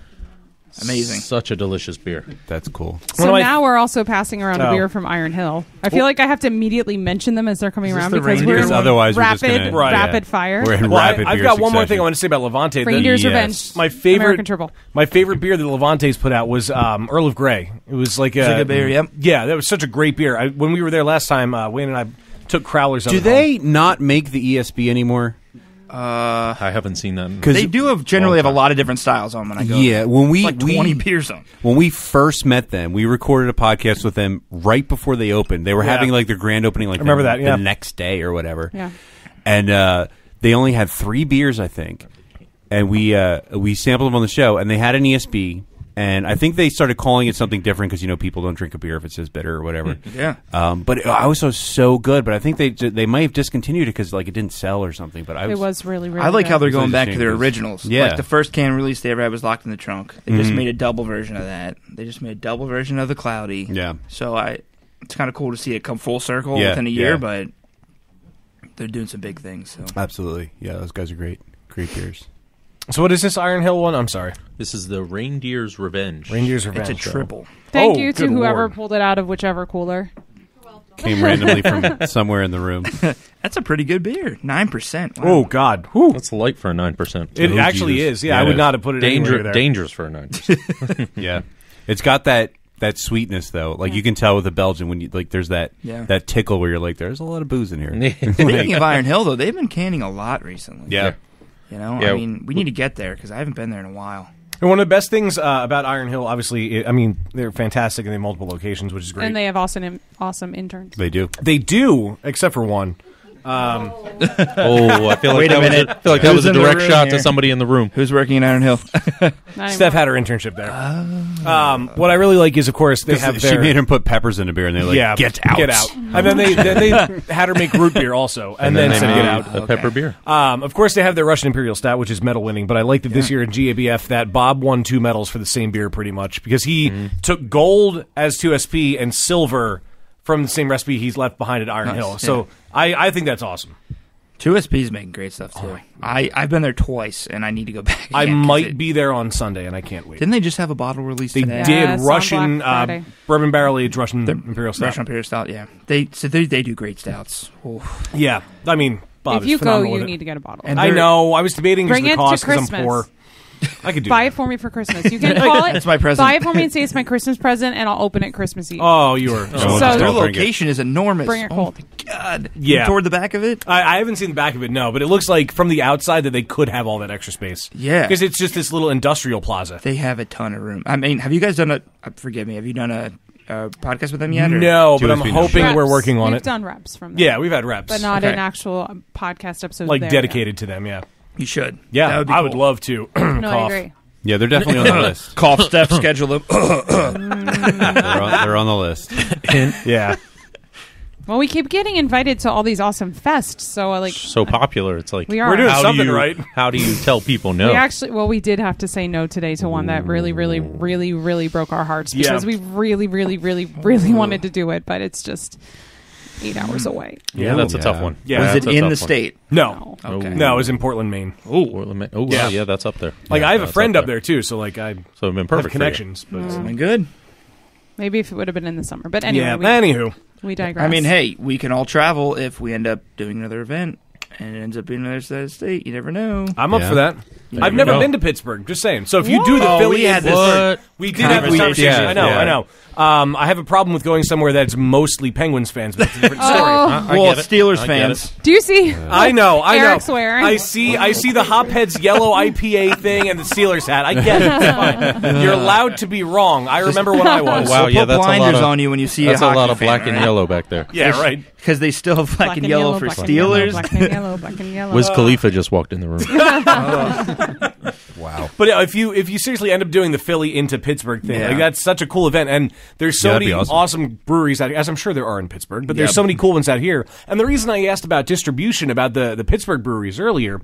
[SPEAKER 8] Amazing.
[SPEAKER 7] Such a delicious beer.
[SPEAKER 6] That's cool.
[SPEAKER 5] So
[SPEAKER 3] One of my-
[SPEAKER 5] now we're also passing around a
[SPEAKER 3] Oh.
[SPEAKER 5] beer from Iron Hill. I feel like I have to immediately mention them as they're coming
[SPEAKER 8] Is this
[SPEAKER 5] around
[SPEAKER 8] the
[SPEAKER 5] because
[SPEAKER 8] reindeer
[SPEAKER 5] we're
[SPEAKER 8] one?
[SPEAKER 6] Otherwise, we're just
[SPEAKER 5] rapid,
[SPEAKER 6] gonna-
[SPEAKER 3] Right, yeah.
[SPEAKER 5] rapid fire.
[SPEAKER 6] We're in
[SPEAKER 3] Well,
[SPEAKER 6] rapid
[SPEAKER 3] I've
[SPEAKER 6] beer
[SPEAKER 3] got one more thing
[SPEAKER 6] succession.
[SPEAKER 3] I want to say about Levante.
[SPEAKER 5] Reindeer's
[SPEAKER 6] Yes.
[SPEAKER 5] Revenge.
[SPEAKER 3] My favorite,
[SPEAKER 5] American Triple.
[SPEAKER 3] my favorite beer that Levante's put out was Earl of Grey. It was like
[SPEAKER 8] It's a good beer, yep.
[SPEAKER 3] Yeah, that was such a great beer. When we were there last time, Wayne and I took crowlers.
[SPEAKER 6] Do they not make the ESB anymore?
[SPEAKER 7] I haven't seen that.
[SPEAKER 8] They do generally have a lot of different styles on when I go.
[SPEAKER 6] Yeah, when we
[SPEAKER 8] It's like 20 beers on.
[SPEAKER 6] when we first met them, we recorded a podcast with them right before they opened. They were
[SPEAKER 3] Yeah.
[SPEAKER 6] having like their grand opening, like
[SPEAKER 3] remember that, yeah.
[SPEAKER 6] the next day or whatever.
[SPEAKER 5] Yeah.
[SPEAKER 6] And they only had 3 beers, I think. And we sampled them on the show, and they had an ESB. And I think they started calling it something different because people don't drink a beer if it says bitter or whatever.
[SPEAKER 8] Yeah.
[SPEAKER 6] But it was so good. But I think they might have discontinued it because like it didn't sell or something. But
[SPEAKER 5] It was really, really
[SPEAKER 8] I like
[SPEAKER 5] good.
[SPEAKER 8] how they're
[SPEAKER 6] It's
[SPEAKER 8] going
[SPEAKER 6] a
[SPEAKER 8] back to
[SPEAKER 6] shame
[SPEAKER 8] their
[SPEAKER 6] 'cause-
[SPEAKER 8] originals.
[SPEAKER 6] Yeah.
[SPEAKER 8] Like the first can release they ever had was Locked in the Trunk. They just made a double version of that. They just made a double version of the Cloudy.
[SPEAKER 6] Yeah.
[SPEAKER 8] So it's kind of cool to see it come full circle
[SPEAKER 6] Yeah,
[SPEAKER 8] within a year,
[SPEAKER 6] yeah.
[SPEAKER 8] but they're doing some big things. So
[SPEAKER 6] Absolutely. Yeah, those guys are great. Great beers.
[SPEAKER 3] So what is this Iron Hill one? I'm sorry.
[SPEAKER 7] This is the Reindeer's Revenge.
[SPEAKER 3] Reindeer's Revenge.
[SPEAKER 8] it's a triple.
[SPEAKER 5] Thank
[SPEAKER 3] Oh,
[SPEAKER 5] you to
[SPEAKER 3] good
[SPEAKER 5] whoever
[SPEAKER 3] Lord.
[SPEAKER 5] pulled it out of whichever cooler.
[SPEAKER 6] Came randomly from somewhere in the room.
[SPEAKER 8] That's a pretty good beer. 9%. Wow.
[SPEAKER 3] Oh God. Whew.
[SPEAKER 7] That's light for a 9%.
[SPEAKER 3] It
[SPEAKER 6] Oh,
[SPEAKER 3] actually
[SPEAKER 6] Jesus.
[SPEAKER 3] is. Yeah,
[SPEAKER 6] Yeah,
[SPEAKER 3] I
[SPEAKER 6] it
[SPEAKER 3] would
[SPEAKER 6] is.
[SPEAKER 3] not have put it anywhere there.
[SPEAKER 7] Dangerous for a 9%.
[SPEAKER 6] Yeah, it's got that sweetness though. Like you can tell with the Belgian when you like there's that tickle where you're like, there's a lot of booze in here.
[SPEAKER 8] Speaking of Iron Hill, though, they've been canning a lot recently.
[SPEAKER 6] Yeah.
[SPEAKER 8] Yeah,
[SPEAKER 7] Yeah.
[SPEAKER 8] I mean, we need to get there because I haven't been there in a while.
[SPEAKER 3] And one of the best things about Iron Hill, obviously, they're fantastic and they have multiple locations, which is great.
[SPEAKER 5] And they have awesome interns.
[SPEAKER 6] They do.
[SPEAKER 3] They do, except for one.
[SPEAKER 7] Oh, I feel like
[SPEAKER 8] Wait a
[SPEAKER 7] that was
[SPEAKER 8] minute.
[SPEAKER 7] I feel like that
[SPEAKER 8] Who's
[SPEAKER 7] was a
[SPEAKER 8] in the
[SPEAKER 7] direct
[SPEAKER 8] room
[SPEAKER 7] shot
[SPEAKER 8] here?
[SPEAKER 7] to somebody in the room.
[SPEAKER 8] Who's working in Iron Hill?
[SPEAKER 5] Not
[SPEAKER 3] Steph
[SPEAKER 5] anymore.
[SPEAKER 3] had her internship there. What I really like is, of course, they have
[SPEAKER 6] She
[SPEAKER 3] their...
[SPEAKER 6] made him put peppers in a beer, and they're like,
[SPEAKER 3] yeah,
[SPEAKER 6] get out.
[SPEAKER 3] Get out. And then they had her make root beer also, and then
[SPEAKER 7] they
[SPEAKER 3] said
[SPEAKER 7] made
[SPEAKER 3] get out.
[SPEAKER 7] a pepper beer.
[SPEAKER 3] Of course, they have their Russian Imperial Stout, which is medal winning, but I like that this year in GABF that Bob won 2 medals for the same beer pretty much because he took gold as 2SP and silver from the same recipe he's left behind at Iron
[SPEAKER 8] Nice,
[SPEAKER 3] Hill.
[SPEAKER 8] yeah.
[SPEAKER 3] So I think that's awesome.
[SPEAKER 8] 2SP's making great stuff too. I've been there twice, and I need to go back.
[SPEAKER 3] I
[SPEAKER 8] again, 'cause
[SPEAKER 3] might be there on Sunday, and I can't wait.
[SPEAKER 8] Didn't they just have a bottle release
[SPEAKER 3] They
[SPEAKER 8] today?
[SPEAKER 3] did
[SPEAKER 5] Yes, on
[SPEAKER 3] Russian
[SPEAKER 5] Black Friday.
[SPEAKER 3] bourbon barrel aged Russian Imperial Stout.
[SPEAKER 8] Russian Imperial Stout, yeah. They do great stouts. Oof.
[SPEAKER 3] Yeah, I mean, Bob
[SPEAKER 5] if
[SPEAKER 3] is
[SPEAKER 5] you go,
[SPEAKER 3] phenomenal
[SPEAKER 5] you
[SPEAKER 3] with it.
[SPEAKER 5] need to get a bottle.
[SPEAKER 8] And
[SPEAKER 3] I know. I was debating
[SPEAKER 5] Bring
[SPEAKER 3] the
[SPEAKER 5] it to
[SPEAKER 3] cost because I'm
[SPEAKER 5] Christmas.
[SPEAKER 3] poor. I could do
[SPEAKER 5] Buy
[SPEAKER 3] that.
[SPEAKER 5] it for me for Christmas. You can call it.
[SPEAKER 8] That's my present.
[SPEAKER 5] Buy it for me and say it's my Christmas present, and I'll open it Christmas Eve.
[SPEAKER 3] Oh, you are.
[SPEAKER 5] So-
[SPEAKER 8] Their
[SPEAKER 6] Don't bring it.
[SPEAKER 8] location is enormous.
[SPEAKER 5] Bring it
[SPEAKER 8] Oh
[SPEAKER 5] cold.
[SPEAKER 8] my God.
[SPEAKER 3] Yeah.
[SPEAKER 8] Toward the back of it?
[SPEAKER 3] I haven't seen the back of it, no, but it looks like from the outside that they could have all that extra space.
[SPEAKER 8] Yeah.
[SPEAKER 3] Because it's just this little industrial plaza.
[SPEAKER 8] They have a ton of room. I mean, have you guys done forgive me, have you done a podcast with them yet? Or?
[SPEAKER 3] No, but I'm
[SPEAKER 6] 2SB, no.
[SPEAKER 3] hoping
[SPEAKER 5] Reps.
[SPEAKER 3] we're working on
[SPEAKER 5] We've
[SPEAKER 3] it.
[SPEAKER 5] done reps from them.
[SPEAKER 3] Yeah, we've had reps.
[SPEAKER 5] but not
[SPEAKER 8] Okay.
[SPEAKER 5] an actual podcast episode.
[SPEAKER 3] like
[SPEAKER 5] there
[SPEAKER 3] dedicated to them, yeah.
[SPEAKER 8] You should.
[SPEAKER 3] Yeah,
[SPEAKER 8] That would be
[SPEAKER 3] I would
[SPEAKER 8] cool.
[SPEAKER 3] love to.
[SPEAKER 5] yet. No, I
[SPEAKER 3] Cough.
[SPEAKER 5] agree.
[SPEAKER 6] Yeah, they're definitely on the list.
[SPEAKER 8] Cough, Steph, schedule them.
[SPEAKER 6] They're on the list.
[SPEAKER 3] Yeah.
[SPEAKER 5] Well, we keep getting invited to all these awesome fests, so
[SPEAKER 7] So popular. It's like
[SPEAKER 5] we are.
[SPEAKER 3] We're doing
[SPEAKER 7] how
[SPEAKER 3] something
[SPEAKER 7] do you,
[SPEAKER 3] right.
[SPEAKER 7] How do you tell people no?
[SPEAKER 5] We did have to say no today to one that really, really, really, really broke our hearts
[SPEAKER 3] Yeah.
[SPEAKER 5] because we really, really, really, really wanted to do it, but it's just 8 hours away.
[SPEAKER 7] yeah, that's a
[SPEAKER 6] Yeah.
[SPEAKER 7] tough one.
[SPEAKER 3] Yeah.
[SPEAKER 8] Was
[SPEAKER 7] That's
[SPEAKER 8] it
[SPEAKER 7] a
[SPEAKER 8] in
[SPEAKER 7] tough
[SPEAKER 8] the
[SPEAKER 7] one.
[SPEAKER 8] state?
[SPEAKER 3] No.
[SPEAKER 8] Okay.
[SPEAKER 3] No, it was in Portland, Maine.
[SPEAKER 7] Portland, oh,
[SPEAKER 3] Yeah.
[SPEAKER 7] yeah, that's up there.
[SPEAKER 3] Like,
[SPEAKER 7] Yeah,
[SPEAKER 3] I have a
[SPEAKER 7] that's
[SPEAKER 3] friend
[SPEAKER 7] up
[SPEAKER 3] up there, too, so, like, I
[SPEAKER 7] So it'd been
[SPEAKER 3] have
[SPEAKER 7] perfect for you.
[SPEAKER 3] connections. But,
[SPEAKER 8] Something good.
[SPEAKER 5] Maybe if it would have been in the summer, but anyway,
[SPEAKER 3] yeah,
[SPEAKER 5] we,
[SPEAKER 3] anywho.
[SPEAKER 5] we digress.
[SPEAKER 8] I mean, hey, we can all travel if we end up doing another event, and it ends up being another side of the state. You never know.
[SPEAKER 3] I'm up
[SPEAKER 6] Yeah.
[SPEAKER 3] for that. I've
[SPEAKER 7] never
[SPEAKER 3] never
[SPEAKER 7] know.
[SPEAKER 3] been to Pittsburgh, just saying. So if you do the
[SPEAKER 8] Oh,
[SPEAKER 3] Philly
[SPEAKER 8] we had this
[SPEAKER 7] What?
[SPEAKER 3] we did have this
[SPEAKER 8] conversation.
[SPEAKER 3] conversation.
[SPEAKER 6] Yeah,
[SPEAKER 3] I know,
[SPEAKER 6] yeah.
[SPEAKER 3] I know. I have a problem with going somewhere that's mostly Penguins fans, but it's a different story.
[SPEAKER 5] Oh.
[SPEAKER 7] I
[SPEAKER 8] Well,
[SPEAKER 7] get it.
[SPEAKER 8] Steelers
[SPEAKER 7] I get
[SPEAKER 8] fans.
[SPEAKER 7] it.
[SPEAKER 5] do you see?
[SPEAKER 3] I know.
[SPEAKER 5] Eric's wearing.
[SPEAKER 3] I see the Hopheads yellow IPA thing and the Steelers hat. I get it. It's fine. You're allowed to be wrong. I remember when I was.
[SPEAKER 7] Wow,
[SPEAKER 8] So
[SPEAKER 7] yeah,
[SPEAKER 8] put
[SPEAKER 7] that's a lot
[SPEAKER 8] blinders
[SPEAKER 7] of-
[SPEAKER 8] on you when you see
[SPEAKER 7] That's
[SPEAKER 8] a
[SPEAKER 7] a
[SPEAKER 8] hockey
[SPEAKER 7] lot of
[SPEAKER 8] fan,
[SPEAKER 7] black and
[SPEAKER 8] right?
[SPEAKER 7] yellow back there.
[SPEAKER 3] Yeah, right.
[SPEAKER 8] Because they still have black, and yellow for
[SPEAKER 5] black and
[SPEAKER 8] Steelers.
[SPEAKER 5] yellow, black and yellow, black and yellow.
[SPEAKER 7] Wiz Khalifa just walked in the room.
[SPEAKER 6] Wow.
[SPEAKER 3] But if you seriously end up doing the Philly into Pittsburgh thing,
[SPEAKER 8] Yeah.
[SPEAKER 3] like that's such a cool event, and there's so
[SPEAKER 6] Yeah, that'd
[SPEAKER 3] many
[SPEAKER 6] be awesome.
[SPEAKER 3] awesome breweries out here, as I'm sure there are in Pittsburgh. But there's
[SPEAKER 8] Yep.
[SPEAKER 3] so many cool ones out here. And the reason I asked about distribution about the Pittsburgh breweries earlier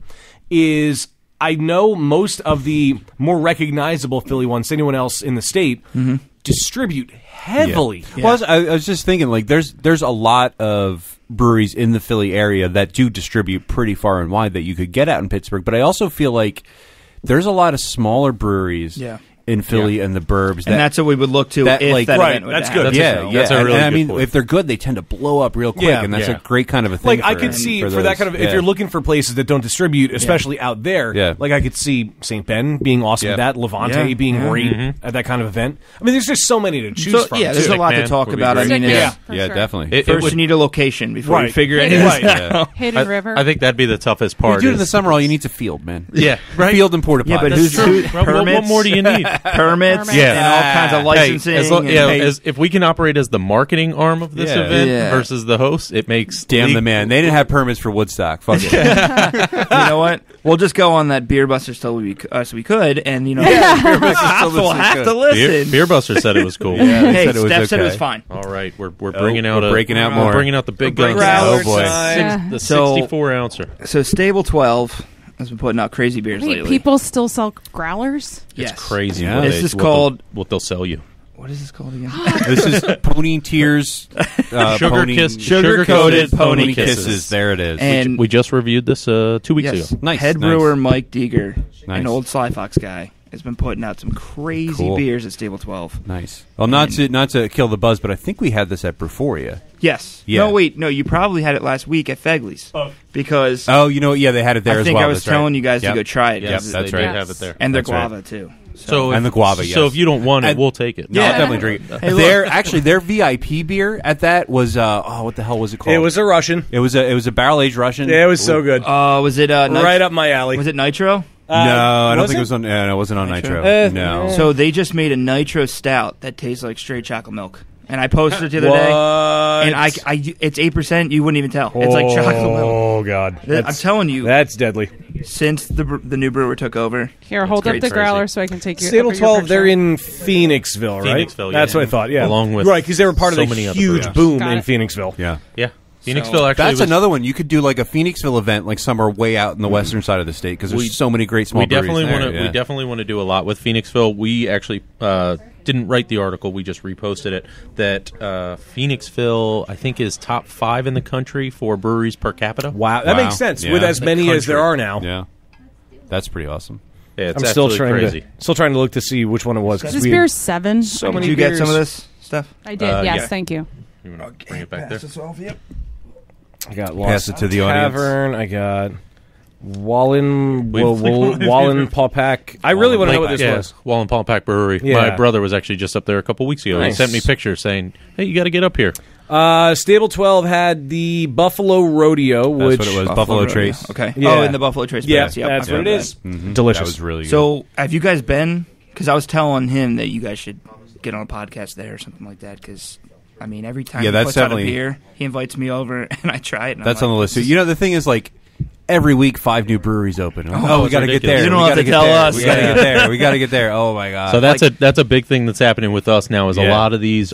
[SPEAKER 3] is I know most of the more recognizable Philly ones than anyone else in the state distribute heavily.
[SPEAKER 6] Well, I was just thinking, like, there's a lot of breweries in the Philly area that do distribute pretty far and wide that you could get out in Pittsburgh. But I also feel like there's a lot of smaller breweries
[SPEAKER 8] Yeah.
[SPEAKER 6] in Philly and the burbs.
[SPEAKER 8] And that's what we would look to
[SPEAKER 6] that,
[SPEAKER 8] if
[SPEAKER 6] like-
[SPEAKER 8] that
[SPEAKER 3] Right,
[SPEAKER 8] event would
[SPEAKER 3] that's
[SPEAKER 8] happen.
[SPEAKER 3] good.
[SPEAKER 6] yeah, yeah.
[SPEAKER 7] That's a really
[SPEAKER 6] and I
[SPEAKER 7] good
[SPEAKER 6] mean,
[SPEAKER 7] point.
[SPEAKER 6] if they're good, they tend to blow up real quick,
[SPEAKER 3] Yeah,
[SPEAKER 6] and that's
[SPEAKER 3] yeah.
[SPEAKER 6] a great kind of a thing.
[SPEAKER 3] Like I
[SPEAKER 6] for-
[SPEAKER 3] could see for
[SPEAKER 6] those.
[SPEAKER 3] that kind of if
[SPEAKER 6] Yeah.
[SPEAKER 3] you're looking for places that don't distribute, especially out there.
[SPEAKER 6] Yeah.
[SPEAKER 3] Like I could see St. Ben being awesome
[SPEAKER 6] Yeah.
[SPEAKER 3] at that, Levante
[SPEAKER 8] Yeah.
[SPEAKER 3] being great at that kind of event. I mean, there's just so many to choose
[SPEAKER 8] So,
[SPEAKER 3] from.
[SPEAKER 8] yeah, there's
[SPEAKER 3] too.
[SPEAKER 8] a lot to
[SPEAKER 7] Man
[SPEAKER 8] talk
[SPEAKER 7] would be
[SPEAKER 8] about. I
[SPEAKER 7] great.
[SPEAKER 8] mean,
[SPEAKER 5] Yeah.
[SPEAKER 8] it's,
[SPEAKER 5] For
[SPEAKER 6] Yeah,
[SPEAKER 5] sure.
[SPEAKER 6] definitely.
[SPEAKER 7] It
[SPEAKER 8] first
[SPEAKER 7] would-
[SPEAKER 8] you need a location before you
[SPEAKER 3] Right.
[SPEAKER 8] figure
[SPEAKER 5] Hidden,
[SPEAKER 8] anything
[SPEAKER 3] Right.
[SPEAKER 8] out.
[SPEAKER 5] Hidden River.
[SPEAKER 7] I think that'd be the toughest
[SPEAKER 6] You
[SPEAKER 7] part.
[SPEAKER 6] do it in the
[SPEAKER 7] is-
[SPEAKER 6] summer. All you need is a field, man.
[SPEAKER 7] Yeah, right.
[SPEAKER 6] Field and porta
[SPEAKER 8] Yeah, but
[SPEAKER 6] potties.
[SPEAKER 8] who's
[SPEAKER 7] What
[SPEAKER 8] permits?
[SPEAKER 7] more do you need?
[SPEAKER 8] Permits
[SPEAKER 7] Yeah.
[SPEAKER 8] and all kinds of licensing.
[SPEAKER 7] Hey, as long,
[SPEAKER 8] and-
[SPEAKER 7] yeah, as, if we can operate as the marketing arm of this
[SPEAKER 6] Yeah.
[SPEAKER 7] event
[SPEAKER 8] Yeah.
[SPEAKER 7] versus the host, it makes
[SPEAKER 6] Damn the man. They didn't have permits for Woodstock. Fuck it.
[SPEAKER 8] you know what? We'll just go on that Beer Buster so we could, and you know, we'll have to listen.
[SPEAKER 7] Beer Buster said it was cool.
[SPEAKER 6] Yeah, they
[SPEAKER 8] Hey,
[SPEAKER 6] said it was
[SPEAKER 8] Steph said it was
[SPEAKER 6] okay.
[SPEAKER 8] fine.
[SPEAKER 7] All right, we're bringing out
[SPEAKER 6] we're breaking out
[SPEAKER 7] we're
[SPEAKER 6] more.
[SPEAKER 7] bringing out the big guns.
[SPEAKER 8] Growler
[SPEAKER 6] Oh, boy.
[SPEAKER 8] time.
[SPEAKER 7] The
[SPEAKER 8] So-
[SPEAKER 7] 64 ouncer.
[SPEAKER 8] So Stable 12 has been putting out crazy beers
[SPEAKER 5] Wait,
[SPEAKER 8] lately.
[SPEAKER 5] people still sell growlers?
[SPEAKER 8] yes.
[SPEAKER 7] It's crazy.
[SPEAKER 6] Yeah.
[SPEAKER 7] What
[SPEAKER 8] This
[SPEAKER 7] they-
[SPEAKER 8] is
[SPEAKER 7] what
[SPEAKER 8] called-
[SPEAKER 7] what they'll sell you.
[SPEAKER 8] What is this called again?
[SPEAKER 6] This is Pony Tears.
[SPEAKER 8] Sugar-coated Pony
[SPEAKER 6] Kisses. There it is.
[SPEAKER 8] And
[SPEAKER 7] We just reviewed this 2 weeks
[SPEAKER 8] yes,
[SPEAKER 7] ago.
[SPEAKER 6] Nice,
[SPEAKER 8] head
[SPEAKER 6] nice.
[SPEAKER 8] brewer Mike Deeger,
[SPEAKER 6] Nice.
[SPEAKER 8] an old Sly Fox guy, has been putting out some crazy
[SPEAKER 6] Cool.
[SPEAKER 8] beers at Stable 12.
[SPEAKER 6] Nice. Well, not to kill the buzz, but I think we had this at Breforia.
[SPEAKER 8] Yes.
[SPEAKER 6] Yeah.
[SPEAKER 8] No, wait. No, you probably had it last week at Fegley's. Because
[SPEAKER 6] Oh, you know what? Yeah, they had it there
[SPEAKER 8] I
[SPEAKER 6] as
[SPEAKER 8] think
[SPEAKER 6] well.
[SPEAKER 8] I was
[SPEAKER 6] That's right.
[SPEAKER 8] telling you guys
[SPEAKER 6] Yep.
[SPEAKER 8] to go try it.
[SPEAKER 6] Yes,
[SPEAKER 8] 'cause
[SPEAKER 6] that's
[SPEAKER 7] they
[SPEAKER 6] right.
[SPEAKER 7] did have it there.
[SPEAKER 8] And their
[SPEAKER 6] That's right.
[SPEAKER 8] guava, too.
[SPEAKER 7] So
[SPEAKER 6] And the guava, yes.
[SPEAKER 7] So if you don't want it,
[SPEAKER 6] And-
[SPEAKER 7] we'll take it.
[SPEAKER 6] No, I'll
[SPEAKER 8] Yeah.
[SPEAKER 6] definitely drink it.
[SPEAKER 8] Hey, look.
[SPEAKER 6] Their VIP beer at that was what the hell was it called?
[SPEAKER 3] It was a Russian.
[SPEAKER 6] it was a barrel aged Russian.
[SPEAKER 3] Yeah, it was so good.
[SPEAKER 8] was it
[SPEAKER 3] Right up my alley.
[SPEAKER 8] Was it Nitro?
[SPEAKER 6] No, I don't
[SPEAKER 3] was
[SPEAKER 6] think
[SPEAKER 3] it?
[SPEAKER 6] it was on. No, it wasn't on
[SPEAKER 8] Nitro?
[SPEAKER 6] Nitro. No.
[SPEAKER 8] So they just made a Nitro Stout that tastes like straight chocolate milk. And I posted it the other day. And it's 8%. You wouldn't even tell. It's like chocolate milk.
[SPEAKER 3] Oh God,
[SPEAKER 8] I'm telling you,
[SPEAKER 3] that's deadly.
[SPEAKER 8] since the new brewer took over,
[SPEAKER 5] Here, hold up
[SPEAKER 8] great.
[SPEAKER 5] the
[SPEAKER 8] Crazy.
[SPEAKER 5] growler so I can take you.
[SPEAKER 3] Stable
[SPEAKER 5] over your
[SPEAKER 3] 12, they're
[SPEAKER 5] picture.
[SPEAKER 3] in Phoenixville, right?
[SPEAKER 7] Phoenixville, yeah.
[SPEAKER 3] That's what I thought, yeah.
[SPEAKER 7] Along with
[SPEAKER 3] right, because they were part
[SPEAKER 7] so
[SPEAKER 3] of
[SPEAKER 7] many
[SPEAKER 3] the
[SPEAKER 7] other
[SPEAKER 3] huge
[SPEAKER 7] breweries.
[SPEAKER 3] boom
[SPEAKER 5] Got
[SPEAKER 3] in
[SPEAKER 5] it.
[SPEAKER 3] Phoenixville.
[SPEAKER 6] Yeah.
[SPEAKER 7] Yeah. Phoenixville actually
[SPEAKER 6] That's
[SPEAKER 7] was,
[SPEAKER 6] another one. You could do like a Phoenixville event, like somewhere way out in the western side of the state, because there's so many great small
[SPEAKER 7] we definitely
[SPEAKER 6] breweries
[SPEAKER 7] want
[SPEAKER 6] there.
[SPEAKER 7] to. We definitely want to do a lot with Phoenixville. We actually didn't write the article, we just reposted it, that Phoenixville, I think, is top 5 in the country for breweries per capita.
[SPEAKER 3] Wow, that makes sense with as many as there are now.
[SPEAKER 6] Yeah, that's pretty awesome.
[SPEAKER 7] Yeah, it's
[SPEAKER 3] I'm still
[SPEAKER 7] crazy.
[SPEAKER 3] Still trying to look to see which one it was.
[SPEAKER 5] This beer's 7.
[SPEAKER 3] So many
[SPEAKER 8] Did you
[SPEAKER 3] beers.
[SPEAKER 8] get some of this stuff?
[SPEAKER 5] I did. Yes,
[SPEAKER 7] yeah.
[SPEAKER 5] thank you.
[SPEAKER 7] You want to bring it back there?
[SPEAKER 3] I got
[SPEAKER 6] Pass
[SPEAKER 3] Lost
[SPEAKER 6] it to the audience.
[SPEAKER 3] Tavern. I got Wallen Paupack. I really want to know what this was.
[SPEAKER 7] Wallenpaupack Brewery.
[SPEAKER 3] Yeah.
[SPEAKER 7] My brother was actually just up there a couple weeks ago.
[SPEAKER 3] Nice.
[SPEAKER 7] He sent me pictures saying, "Hey, you got to get up here."
[SPEAKER 3] Stable 12 had the Buffalo Rodeo,
[SPEAKER 6] That's
[SPEAKER 3] which
[SPEAKER 6] what it was. Buffalo Trace.
[SPEAKER 8] Okay.
[SPEAKER 3] Yeah.
[SPEAKER 8] Oh, in the Buffalo Trace.
[SPEAKER 3] Yeah,
[SPEAKER 8] Pass. Yep,
[SPEAKER 3] that's
[SPEAKER 8] I've
[SPEAKER 3] what it
[SPEAKER 8] had
[SPEAKER 3] is.
[SPEAKER 6] Mhm.
[SPEAKER 3] Delicious.
[SPEAKER 6] That was really good.
[SPEAKER 8] So, have you guys been? Because I was telling him that you guys should get on a podcast there or something like that. Because I mean, every time he
[SPEAKER 6] that's
[SPEAKER 8] puts out a
[SPEAKER 6] definitely-
[SPEAKER 8] beer, he invites me over and I try it. And
[SPEAKER 6] that's
[SPEAKER 8] I'm
[SPEAKER 6] on the
[SPEAKER 8] like,
[SPEAKER 6] list. So, you know, the thing is, like, every week 5 new breweries open. Oh, we
[SPEAKER 7] it's
[SPEAKER 6] got to get
[SPEAKER 7] ridiculous.
[SPEAKER 6] there.
[SPEAKER 8] You don't
[SPEAKER 6] We
[SPEAKER 8] have
[SPEAKER 6] gotta
[SPEAKER 8] to
[SPEAKER 6] get
[SPEAKER 8] tell
[SPEAKER 6] there.
[SPEAKER 8] us.
[SPEAKER 6] We got to
[SPEAKER 8] Yeah.
[SPEAKER 6] get there. We got to get there. Oh my god.
[SPEAKER 7] So that's a big thing that's happening with us now. Is a
[SPEAKER 6] Yeah.
[SPEAKER 7] lot of these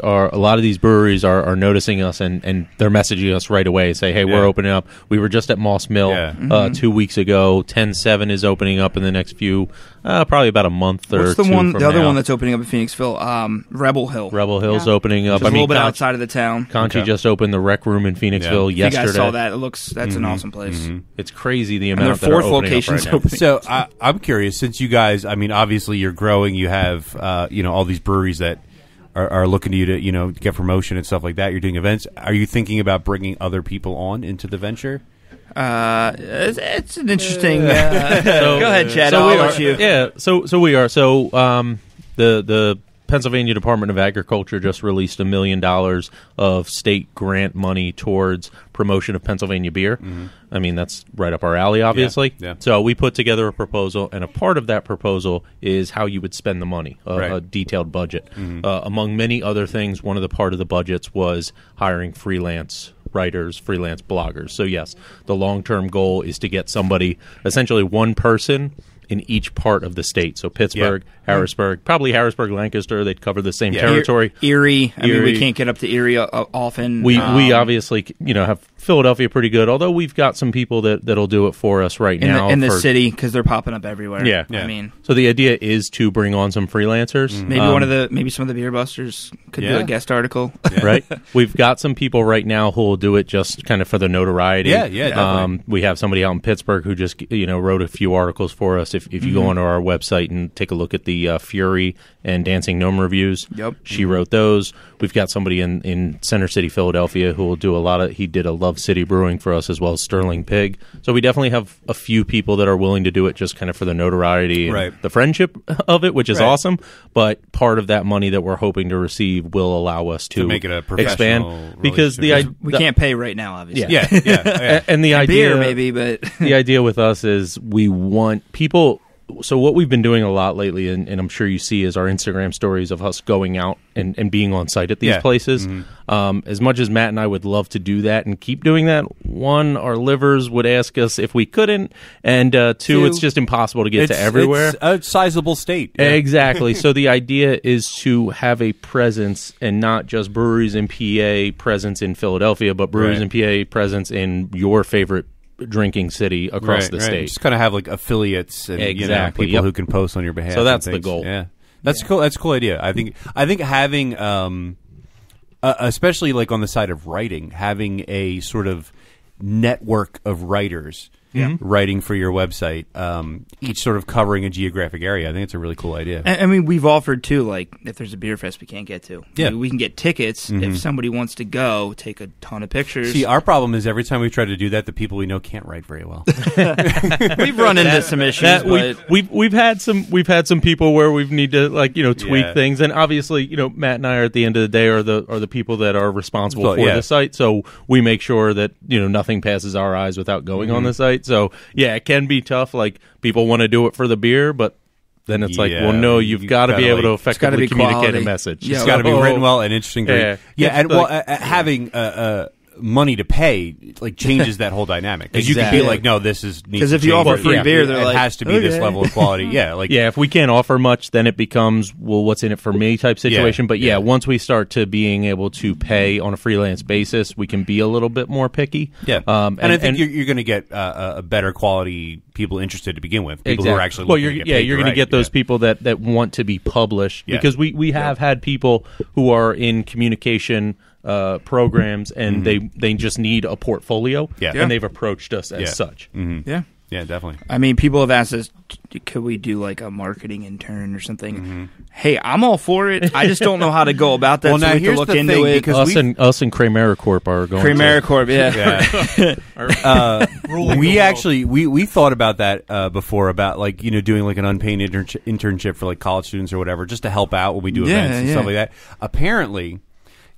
[SPEAKER 7] breweries are noticing us and they're messaging us right away. Say, hey,
[SPEAKER 6] Yeah.
[SPEAKER 7] we're opening up. We were just at Moss Mill
[SPEAKER 6] Yeah.
[SPEAKER 7] 2 weeks ago. 10-7 is opening up in the next few, probably about a month or
[SPEAKER 8] What's the
[SPEAKER 7] two
[SPEAKER 8] one?
[SPEAKER 7] from
[SPEAKER 8] The other
[SPEAKER 7] now.
[SPEAKER 8] one that's opening up in Phoenixville, Rebel Hill.
[SPEAKER 7] Rebel Hill's
[SPEAKER 5] Yeah.
[SPEAKER 7] opening up.
[SPEAKER 8] Just a little bit outside of the town.
[SPEAKER 7] Conchi
[SPEAKER 6] Okay.
[SPEAKER 7] just opened the rec room in Phoenixville
[SPEAKER 8] If you
[SPEAKER 7] yesterday.
[SPEAKER 8] guys saw that, that's an awesome place.
[SPEAKER 7] It's crazy the
[SPEAKER 8] And their
[SPEAKER 7] amount that are
[SPEAKER 8] fourth
[SPEAKER 7] opening up
[SPEAKER 8] location's
[SPEAKER 7] right now.
[SPEAKER 8] opening.
[SPEAKER 6] So I'm curious, since you guys, I mean, obviously you're growing, you have, all these breweries that are looking to you to, get promotion and stuff like that. You're doing events. Are you thinking about bringing other people on into the venture?
[SPEAKER 8] It's an interesting. Go ahead, Chad. I'll let you.
[SPEAKER 7] Yeah, so we are. So the Pennsylvania Department of Agriculture just released $1 million of state grant money towards promotion of Pennsylvania beer. I mean, that's right up our alley, obviously.
[SPEAKER 6] Yeah.
[SPEAKER 7] So we put together a proposal, and a part of that proposal is how you would spend the money, a
[SPEAKER 6] Right.
[SPEAKER 7] detailed budget. Among many other things, one of the part of the budgets was hiring freelance writers, freelance bloggers. So yes, the long-term goal is to get somebody, essentially one person in each part of the state. So Pittsburgh, Harrisburg, probably Harrisburg, Lancaster, they'd cover the same territory.
[SPEAKER 8] Erie. I mean,
[SPEAKER 7] Erie.
[SPEAKER 8] we can't get up to Erie often.
[SPEAKER 7] We obviously have Philadelphia pretty good, although we've got some people that'll do it for us right now.
[SPEAKER 8] in the
[SPEAKER 7] for-
[SPEAKER 8] city because they're popping up everywhere.
[SPEAKER 7] Yeah.
[SPEAKER 8] I mean,
[SPEAKER 7] So the idea is to bring on some freelancers.
[SPEAKER 8] maybe some of the beer busters could do
[SPEAKER 6] Yeah.
[SPEAKER 8] a guest article.
[SPEAKER 7] Right? We've got some people right now who will do it just kind of for the notoriety.
[SPEAKER 6] Yeah, definitely.
[SPEAKER 7] We have somebody out in Pittsburgh who just wrote a few articles for us. If you go onto our website and take a look at the Fury and Dancing Gnome reviews,
[SPEAKER 8] Yep.
[SPEAKER 7] she wrote those. We've got somebody in Center City, Philadelphia, who will do a lot of. He did a Love City Brewing for us, as well as Sterling Pig. So we definitely have a few people that are willing to do it just kind of for the notoriety and
[SPEAKER 6] Right.
[SPEAKER 7] the friendship of it, which is
[SPEAKER 6] Right.
[SPEAKER 7] awesome. But part of that money that we're hoping to receive will allow us to
[SPEAKER 6] make it a
[SPEAKER 7] expand,
[SPEAKER 6] professional
[SPEAKER 7] because
[SPEAKER 8] We can't pay right now, obviously.
[SPEAKER 6] Yeah.
[SPEAKER 7] and the idea
[SPEAKER 8] Beer maybe, but
[SPEAKER 7] the idea with us is we want people. So what we've been doing a lot lately, and I'm sure you see, is our Instagram stories of us going out and being on site at these
[SPEAKER 6] Yeah.
[SPEAKER 7] places. As much as Matt and I would love to do that and keep doing that, one, our livers would ask us if we couldn't, and two, it's just impossible to get to everywhere.
[SPEAKER 6] It's a sizable state. Yeah.
[SPEAKER 7] Exactly. So the idea is to have a presence, and not just Breweries in PA presence in Philadelphia, but Breweries
[SPEAKER 6] Right.
[SPEAKER 7] in PA presence in your favorite drinking city across the state.
[SPEAKER 6] Just kind of have like affiliates and
[SPEAKER 7] Exactly,
[SPEAKER 6] people
[SPEAKER 7] yep.
[SPEAKER 6] who can post on your behalf.
[SPEAKER 7] So that's
[SPEAKER 6] and
[SPEAKER 7] the
[SPEAKER 6] things.
[SPEAKER 7] goal.
[SPEAKER 6] Yeah, that's cool. That's a cool idea. I think having, especially like on the side of writing, having a sort of network of writers. Writing for your website, each sort of covering a geographic area. I think it's a really cool idea.
[SPEAKER 8] I mean, we've offered too. Like, if there's a beer fest we can't get to,
[SPEAKER 6] Yeah.
[SPEAKER 8] we can get tickets. If somebody wants to go, take a ton of pictures.
[SPEAKER 6] See, our problem is every time we try to do that, the people we know can't write very well.
[SPEAKER 8] We've run into some issues, but
[SPEAKER 7] we've had some people where we need to tweak
[SPEAKER 6] Yeah.
[SPEAKER 7] things, and obviously Matt and I are at the end of the day are the people that are responsible
[SPEAKER 6] Well,
[SPEAKER 7] for
[SPEAKER 6] yeah.
[SPEAKER 7] the site, so we make sure that nothing passes our eyes without going on the site. So yeah, it can be tough. Like, people want to do it for the beer, but then it's like,
[SPEAKER 6] Yeah,
[SPEAKER 7] well, no, you've got to be
[SPEAKER 6] gotta,
[SPEAKER 7] able to
[SPEAKER 6] like,
[SPEAKER 8] it's gotta
[SPEAKER 7] effectively
[SPEAKER 8] be
[SPEAKER 7] communicate
[SPEAKER 8] quality.
[SPEAKER 7] a message.
[SPEAKER 8] Yeah.
[SPEAKER 6] It's got to be
[SPEAKER 7] So-
[SPEAKER 6] written well and interesting.
[SPEAKER 7] Yeah.
[SPEAKER 6] Yeah, and
[SPEAKER 7] It's
[SPEAKER 6] well,
[SPEAKER 7] like-
[SPEAKER 6] having money to pay like changes that whole dynamic. Because you can be like, no, this is
[SPEAKER 8] because if you offer free beer, they're like,
[SPEAKER 6] it has to be this level of quality. Yeah, like
[SPEAKER 7] if we can't offer much, then it becomes what's in it for me type situation. But once we start to being able to pay on a freelance basis, we can be a little bit more picky.
[SPEAKER 6] Yeah, and I think you're going to get a better quality people interested to begin with. People who are actually looking to get paid
[SPEAKER 7] you're going to get those people that want to be published because we have had people who are in communication programs and they just need a portfolio and they've approached us as such.
[SPEAKER 6] Yeah, definitely.
[SPEAKER 8] I mean, people have asked us, could we do like a marketing intern or something? Hey, I'm all for it. I just don't know how to go about that.
[SPEAKER 6] Well, now
[SPEAKER 8] we have
[SPEAKER 6] here's
[SPEAKER 8] to look
[SPEAKER 6] the
[SPEAKER 8] into
[SPEAKER 6] thing,
[SPEAKER 8] it.
[SPEAKER 6] because
[SPEAKER 7] us and Kramericorp are going
[SPEAKER 8] Kramericorp,
[SPEAKER 6] we thought about that before, about like doing like an unpaid internship for like college students or whatever, just to help out when we do events and stuff like that. Apparently,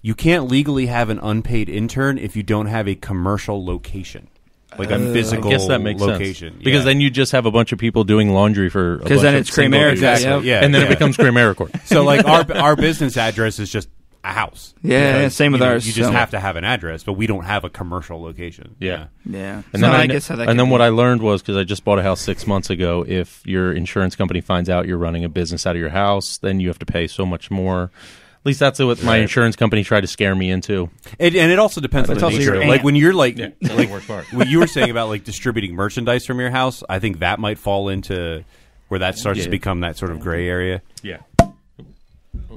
[SPEAKER 6] you can't legally have an unpaid intern if you don't have a commercial location. Like a physical
[SPEAKER 7] I guess that makes
[SPEAKER 6] location.
[SPEAKER 7] Sense. Because then you just have a bunch of people doing laundry for a
[SPEAKER 8] because then it's Kramericorp.
[SPEAKER 6] Exactly.
[SPEAKER 7] And then it becomes Kramericorp.
[SPEAKER 6] So like our business address is just a house.
[SPEAKER 8] Same with ours.
[SPEAKER 6] You just have to have an address, but we don't have a commercial location.
[SPEAKER 8] Yeah.
[SPEAKER 7] And then what I learned was, because I just bought a house 6 months ago, if your insurance company finds out you're running a business out of your house, then you have to pay so much more. At least that's what my insurance company tried to scare me into.
[SPEAKER 6] And it also depends on the nature. Like when you're like what you were saying about like distributing merchandise from your house, I think that might fall into where that starts to become that sort of gray area.
[SPEAKER 7] Yeah.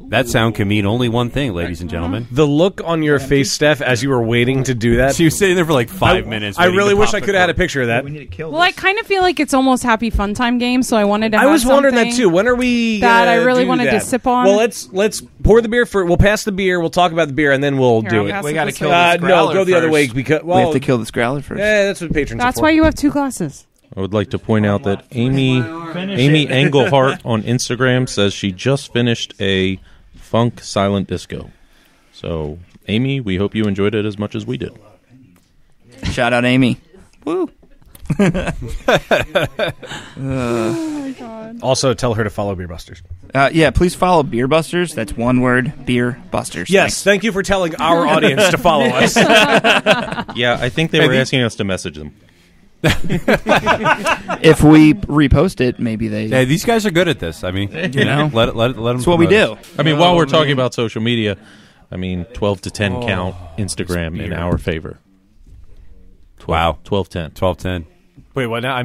[SPEAKER 6] That sound can mean only one thing, ladies and gentlemen.
[SPEAKER 3] The look on your face, Steph, as you were waiting to do that.
[SPEAKER 6] She was sitting there for like 5 minutes.
[SPEAKER 3] I really wish I could have had a picture of that.
[SPEAKER 5] Well, I kind of feel like it's almost Happy Fun Time game, so I wanted to have
[SPEAKER 3] I was wondering that
[SPEAKER 5] something
[SPEAKER 3] too. When are we
[SPEAKER 5] that I really
[SPEAKER 3] do
[SPEAKER 5] wanted
[SPEAKER 3] that?
[SPEAKER 5] to sip on?
[SPEAKER 3] Well, let's pour the beer for. We'll pass the beer. We'll talk about the beer, and then we'll do it.
[SPEAKER 8] We got to kill
[SPEAKER 3] No,
[SPEAKER 8] this growler
[SPEAKER 3] go the other
[SPEAKER 8] first.
[SPEAKER 3] way because
[SPEAKER 8] we have to kill this growler first.
[SPEAKER 3] Yeah, that's what patrons.
[SPEAKER 5] That's
[SPEAKER 3] are for.
[SPEAKER 5] why you have 2 glasses.
[SPEAKER 7] I would like to point out that Amy Englehart on Instagram says she just finished a funk silent disco. So, Amy, we hope you enjoyed it as much as we did.
[SPEAKER 8] Shout out, Amy. Woo.
[SPEAKER 5] Oh my God.
[SPEAKER 3] Also, tell her to follow Beer Busters.
[SPEAKER 8] Please follow Beer Busters. That's one word, Beer Busters.
[SPEAKER 3] Yes, thank you for telling our audience to follow us.
[SPEAKER 7] Yeah, I think they were asking us to message them.
[SPEAKER 8] If we repost it, maybe they.
[SPEAKER 6] Yeah, these guys are good at this. I mean, let them.
[SPEAKER 8] That's what we do.
[SPEAKER 7] I mean, while we're talking about social media, 12 to 10 count Instagram in our favor. 12-10.
[SPEAKER 6] 12-10.
[SPEAKER 3] Wait, what now?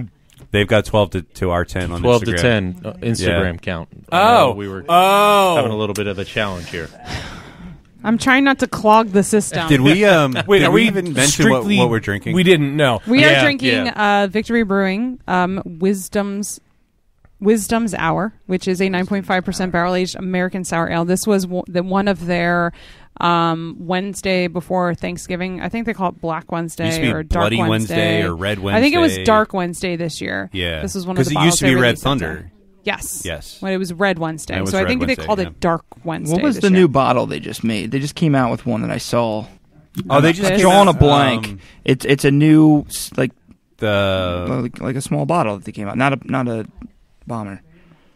[SPEAKER 6] They've got 12 to our 10 on
[SPEAKER 7] 12
[SPEAKER 6] Instagram.
[SPEAKER 7] to 10 Instagram count. We were having a little bit of a challenge here.
[SPEAKER 5] I'm trying not to clog the system.
[SPEAKER 6] Did we?
[SPEAKER 3] Wait,
[SPEAKER 6] did
[SPEAKER 3] are
[SPEAKER 6] we
[SPEAKER 3] we
[SPEAKER 6] even mention what we're drinking?
[SPEAKER 3] We didn't. No.
[SPEAKER 5] We are drinking Victory Brewing Wisdom's Hour, which is a 9.5% barrel-aged American sour ale. This was one of their Wednesday before Thanksgiving. I think they call it Black Wednesday or Dark
[SPEAKER 6] Bloody Wednesday or Red Wednesday.
[SPEAKER 5] I think it was Dark Wednesday this year.
[SPEAKER 6] Yeah.
[SPEAKER 5] This was one of the
[SPEAKER 6] because it used to be Red
[SPEAKER 5] Thunder.
[SPEAKER 6] Thunder.
[SPEAKER 5] Yes. When it was Red Wednesday.
[SPEAKER 6] Was
[SPEAKER 5] so I
[SPEAKER 6] Red
[SPEAKER 5] think
[SPEAKER 6] Wednesday,
[SPEAKER 5] they called it Dark Wednesday.
[SPEAKER 8] What was the new bottle they just made? They just came out with one that I saw.
[SPEAKER 6] Oh, they just
[SPEAKER 8] drawing a blank. It's a new like
[SPEAKER 6] a
[SPEAKER 8] small bottle that they came out. Not a bomber.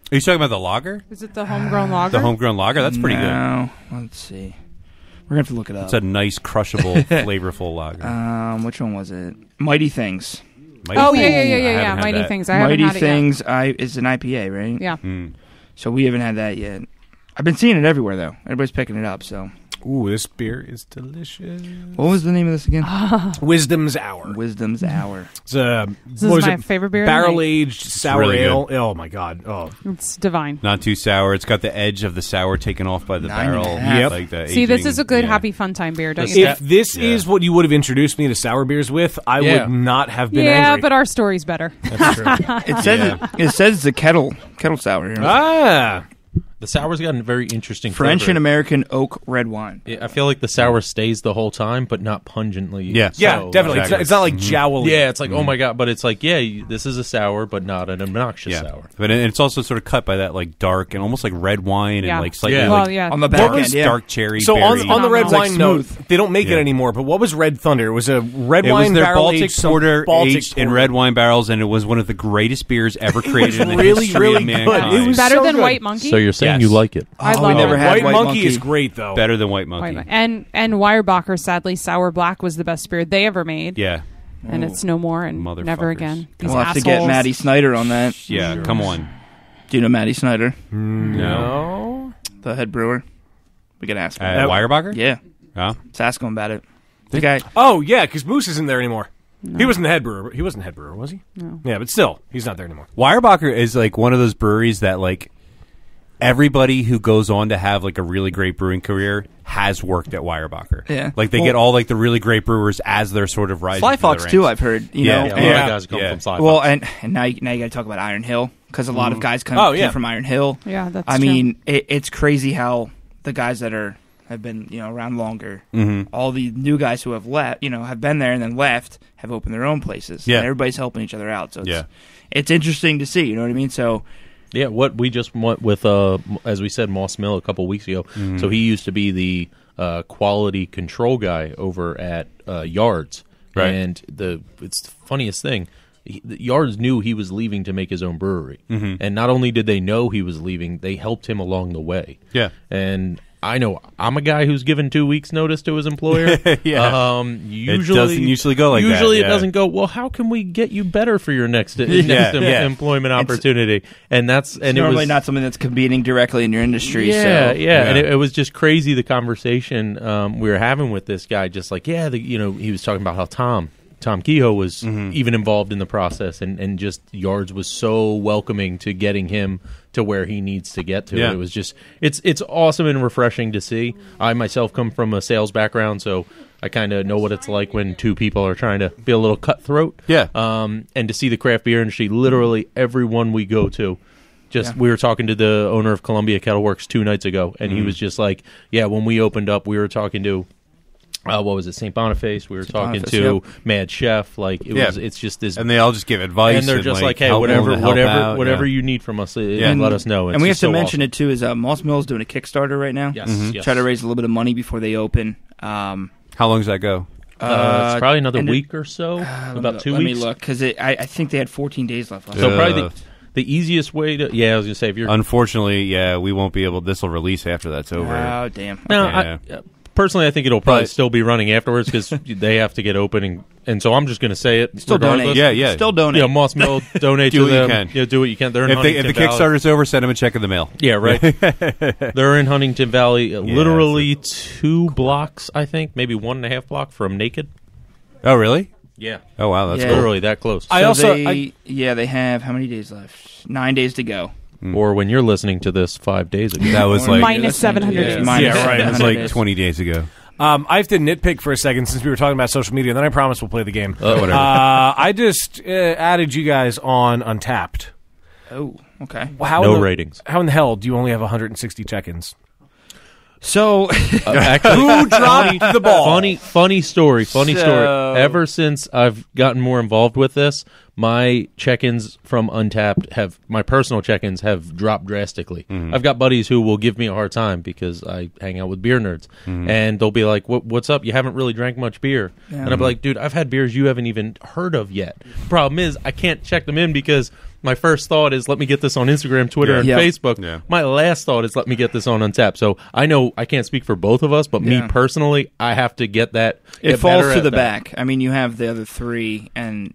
[SPEAKER 6] Are you talking about the lager?
[SPEAKER 5] Is it the homegrown lager?
[SPEAKER 6] The homegrown lager? That's pretty good.
[SPEAKER 8] Let's see. We're going to have to look it up.
[SPEAKER 6] It's a nice, crushable, flavorful lager.
[SPEAKER 8] Which one was it? Mighty Things.
[SPEAKER 5] Yeah. Mighty Things. I haven't had it yet.
[SPEAKER 8] Mighty Things is an IPA, right?
[SPEAKER 5] Yeah.
[SPEAKER 8] So we haven't had that yet. I've been seeing it everywhere, though. Everybody's picking it up, so.
[SPEAKER 3] Ooh, this beer is delicious.
[SPEAKER 8] What was the name of this again?
[SPEAKER 3] Wisdom's Hour.
[SPEAKER 8] Wisdom's Hour.
[SPEAKER 3] It's this
[SPEAKER 5] is my favorite beer.
[SPEAKER 3] Barrel-aged sour
[SPEAKER 6] really
[SPEAKER 3] ale.
[SPEAKER 6] good.
[SPEAKER 3] Oh, my God. Oh,
[SPEAKER 5] it's divine.
[SPEAKER 6] Not too sour. It's got the edge of the sour taken off by the
[SPEAKER 8] 9.5.
[SPEAKER 6] barrel.
[SPEAKER 3] Yep.
[SPEAKER 6] Like the
[SPEAKER 5] See, this
[SPEAKER 6] aging.
[SPEAKER 5] is a good Happy Fun Time beer, don't you
[SPEAKER 3] If
[SPEAKER 5] think?
[SPEAKER 3] this is what you would have introduced me to sour beers with, I would not have been
[SPEAKER 5] Yeah,
[SPEAKER 3] angry.
[SPEAKER 5] but our story's better.
[SPEAKER 3] That's true.
[SPEAKER 8] It says it's a kettle sour here.
[SPEAKER 3] Ah.
[SPEAKER 7] The sour's got a very interesting
[SPEAKER 8] French
[SPEAKER 7] flavor.
[SPEAKER 8] and American oak red wine.
[SPEAKER 7] I feel like the sour stays the whole time, but not pungently.
[SPEAKER 6] Yeah.
[SPEAKER 3] Yeah, definitely.
[SPEAKER 6] Exactly.
[SPEAKER 3] It's not like jowly.
[SPEAKER 7] Yeah, it's like, oh my God, but it's like, this is a sour, but not an obnoxious sour.
[SPEAKER 6] But it's also sort of cut by that like dark and almost like red wine and like slightly
[SPEAKER 8] on the back end,
[SPEAKER 6] dark cherry.
[SPEAKER 3] So
[SPEAKER 6] berry.
[SPEAKER 3] on the red
[SPEAKER 8] It's like
[SPEAKER 3] wine note,
[SPEAKER 8] smooth.
[SPEAKER 3] they don't make it anymore. But what was Red Thunder? It was a red
[SPEAKER 6] It
[SPEAKER 3] wine
[SPEAKER 6] was their
[SPEAKER 3] barrel
[SPEAKER 6] Baltic
[SPEAKER 3] aged
[SPEAKER 6] porter
[SPEAKER 3] Baltic
[SPEAKER 6] aged in
[SPEAKER 3] porter.
[SPEAKER 6] red wine barrels, and it was one of the greatest beers ever created in the
[SPEAKER 3] really,
[SPEAKER 6] history
[SPEAKER 3] really
[SPEAKER 6] of
[SPEAKER 3] good.
[SPEAKER 6] mankind.
[SPEAKER 3] It was
[SPEAKER 5] Better
[SPEAKER 3] so
[SPEAKER 5] than
[SPEAKER 3] good.
[SPEAKER 5] White Monkey?
[SPEAKER 7] So you're saying
[SPEAKER 6] Yes.
[SPEAKER 7] you like it.
[SPEAKER 5] I
[SPEAKER 8] we
[SPEAKER 5] love
[SPEAKER 8] never
[SPEAKER 5] it.
[SPEAKER 8] had
[SPEAKER 3] White
[SPEAKER 8] White
[SPEAKER 3] Monkey
[SPEAKER 8] Monkey.
[SPEAKER 3] is great though.
[SPEAKER 6] Better than White Monkey.
[SPEAKER 5] And Weyerbacher, sadly, Sour Black was the best beer they ever made.
[SPEAKER 6] Yeah.
[SPEAKER 5] And it's no more and never
[SPEAKER 6] Motherfuckers.
[SPEAKER 5] again. These
[SPEAKER 8] We'll have
[SPEAKER 5] assholes.
[SPEAKER 8] to get Maddie Snyder on that.
[SPEAKER 6] Yeah, come on.
[SPEAKER 8] Do you know Maddie Snyder,
[SPEAKER 3] No.
[SPEAKER 8] the head brewer? We can ask him.
[SPEAKER 6] Weyerbacher?
[SPEAKER 8] Yeah,
[SPEAKER 6] Oh.
[SPEAKER 8] let's ask him about it. The guy.
[SPEAKER 3] Oh yeah, because Moose isn't there anymore. He wasn't the head brewer. He wasn't the head brewer, was he?
[SPEAKER 5] No.
[SPEAKER 3] Yeah, but still, he's not there anymore.
[SPEAKER 6] Weyerbacher is like one of those breweries that like everybody who goes on to have like a really great brewing career has worked at Weyerbacher.
[SPEAKER 8] Yeah.
[SPEAKER 6] Like they get all like the really great brewers as they're sort of rising.
[SPEAKER 8] Fly
[SPEAKER 6] through the
[SPEAKER 8] Fox too.
[SPEAKER 6] ranks.
[SPEAKER 8] I've heard. You
[SPEAKER 6] Yeah.
[SPEAKER 8] know.
[SPEAKER 7] Yeah, a lot
[SPEAKER 3] Yeah.
[SPEAKER 7] of guys come
[SPEAKER 6] Yeah.
[SPEAKER 7] from Sci-Fi.
[SPEAKER 8] Well, and now you got to talk about Iron Hill because a lot of guys came from Iron Hill.
[SPEAKER 5] Yeah, that's
[SPEAKER 8] I
[SPEAKER 5] true.
[SPEAKER 8] mean, it's crazy how the guys that have been around longer, all the new guys who have left, have been there and then left, have opened their own places.
[SPEAKER 6] Yeah.
[SPEAKER 8] And everybody's helping each other out. So
[SPEAKER 6] Yeah.
[SPEAKER 8] it's interesting to see. You know what I mean? So
[SPEAKER 7] yeah, what we just went with, as we said, Moss Mill a couple weeks ago. So he used to be the quality control guy over at Yards.
[SPEAKER 6] Right.
[SPEAKER 7] And it's the funniest thing. Yards knew he was leaving to make his own brewery. And not only did they know he was leaving, they helped him along the way.
[SPEAKER 6] Yeah.
[SPEAKER 7] And I know I'm a guy who's given 2 weeks notice to his employer.
[SPEAKER 6] Yeah.
[SPEAKER 7] Usually,
[SPEAKER 6] doesn't usually go like that,
[SPEAKER 7] Usually it
[SPEAKER 6] yeah.
[SPEAKER 7] doesn't go, well, how can we get you better for your next
[SPEAKER 6] Yeah.
[SPEAKER 7] employment opportunity? And
[SPEAKER 8] it's
[SPEAKER 7] it
[SPEAKER 8] normally
[SPEAKER 7] was
[SPEAKER 8] not something that's competing directly in your industry.
[SPEAKER 7] yeah,
[SPEAKER 8] so.
[SPEAKER 7] yeah, and it was just crazy the conversation we were having with this guy. Just like, he was talking about how Tom Kehoe was even involved in the process, and just Yards was so welcoming to getting him to where he needs to get to.
[SPEAKER 6] Yeah.
[SPEAKER 7] It was just it's awesome and refreshing to see. I myself come from a sales background, so I kind of know what it's like when two people are trying to be a little cutthroat.
[SPEAKER 6] Yeah.
[SPEAKER 7] And to see the craft beer industry, literally everyone we go to. We were talking to the owner of Columbia Kettle Works 2 nights ago, and he was just like, yeah, when we opened up, we were talking to what was it, St. Boniface? We were talking
[SPEAKER 8] Boniface,
[SPEAKER 7] to Mad Chef. Like it's just this,
[SPEAKER 6] And they all just give advice.
[SPEAKER 7] and they're just like, hey,
[SPEAKER 6] help
[SPEAKER 7] whatever,
[SPEAKER 6] them to help out.
[SPEAKER 7] whatever
[SPEAKER 6] Yeah.
[SPEAKER 7] you need from us,
[SPEAKER 6] Yeah.
[SPEAKER 7] let us know.
[SPEAKER 8] And we have to mention it too is Moss Mill's doing a Kickstarter right now.
[SPEAKER 7] Yes, yes.
[SPEAKER 8] Try to raise a little bit of money before they open.
[SPEAKER 6] How long does that go?
[SPEAKER 7] It's probably another
[SPEAKER 8] and
[SPEAKER 7] week or so, about 2
[SPEAKER 8] Let
[SPEAKER 7] weeks.
[SPEAKER 8] me look because I think they had 14 days left.
[SPEAKER 7] So
[SPEAKER 6] Yeah.
[SPEAKER 7] probably the easiest way to I was gonna say if you're
[SPEAKER 6] Unfortunately, yeah, we won't be able. This will release after that's over.
[SPEAKER 8] Oh damn!
[SPEAKER 7] no,
[SPEAKER 6] Yeah.
[SPEAKER 7] personally I think it'll probably
[SPEAKER 6] But-
[SPEAKER 7] still be running afterwards because they have to get opening, and so I'm just gonna say it.
[SPEAKER 8] Still
[SPEAKER 7] regardless.
[SPEAKER 8] donate.
[SPEAKER 6] Yeah.
[SPEAKER 8] Still donate.
[SPEAKER 7] Moss Mill, donate
[SPEAKER 6] Do
[SPEAKER 7] to
[SPEAKER 6] what you
[SPEAKER 7] them.
[SPEAKER 6] can.
[SPEAKER 7] Do what you can. They're in
[SPEAKER 6] If the
[SPEAKER 7] Huntington Valley.
[SPEAKER 6] Kickstarter's over, send them a check in the mail.
[SPEAKER 7] Yeah, right. They're in Huntington Valley, literally 2 blocks, I think, maybe 1.5 block from Naked.
[SPEAKER 6] Oh, really?
[SPEAKER 7] Yeah,
[SPEAKER 6] Oh, wow, that's
[SPEAKER 8] Yeah.
[SPEAKER 6] cool.
[SPEAKER 7] literally that close.
[SPEAKER 8] They have how many days left? 9 days to go.
[SPEAKER 7] Or when you're listening to this 5 days ago.
[SPEAKER 6] That was like
[SPEAKER 5] Minus 700 days.
[SPEAKER 8] Minus
[SPEAKER 3] Yeah, right.
[SPEAKER 6] it was
[SPEAKER 8] 700
[SPEAKER 6] like
[SPEAKER 8] days.
[SPEAKER 6] 20 days ago.
[SPEAKER 3] I have to nitpick for a second since we were talking about social media, and then I promise we'll play the game.
[SPEAKER 6] Whatever.
[SPEAKER 3] I just added you guys on Untapped.
[SPEAKER 8] Oh, okay.
[SPEAKER 3] How
[SPEAKER 7] No
[SPEAKER 3] in the,
[SPEAKER 7] ratings.
[SPEAKER 3] How in the hell do you only have 160 check-ins?
[SPEAKER 8] So
[SPEAKER 7] Actually,
[SPEAKER 3] Who dropped the ball?
[SPEAKER 7] Funny story.
[SPEAKER 8] So-
[SPEAKER 7] Ever since I've gotten more involved with this, my check-ins from Untapped my personal check-ins have dropped drastically. I've got buddies who will give me a hard time because I hang out with beer nerds, and they'll be like, "What's up? You haven't really drank much beer." And I'll be like, "Dude, I've had beers you haven't even heard of yet." Problem is, I can't check them in because my first thought is, let me get this on Instagram, Twitter, and
[SPEAKER 8] Yeah.
[SPEAKER 7] Facebook.
[SPEAKER 6] Yeah.
[SPEAKER 7] My last thought is, let me get this on Untapped. So I know I can't speak for both of us, but me
[SPEAKER 8] Yeah.
[SPEAKER 7] personally, I have to get that.
[SPEAKER 8] it
[SPEAKER 7] get
[SPEAKER 8] falls
[SPEAKER 7] better
[SPEAKER 8] to
[SPEAKER 7] at
[SPEAKER 8] the
[SPEAKER 7] that.
[SPEAKER 8] back. I mean, you have the other 3, and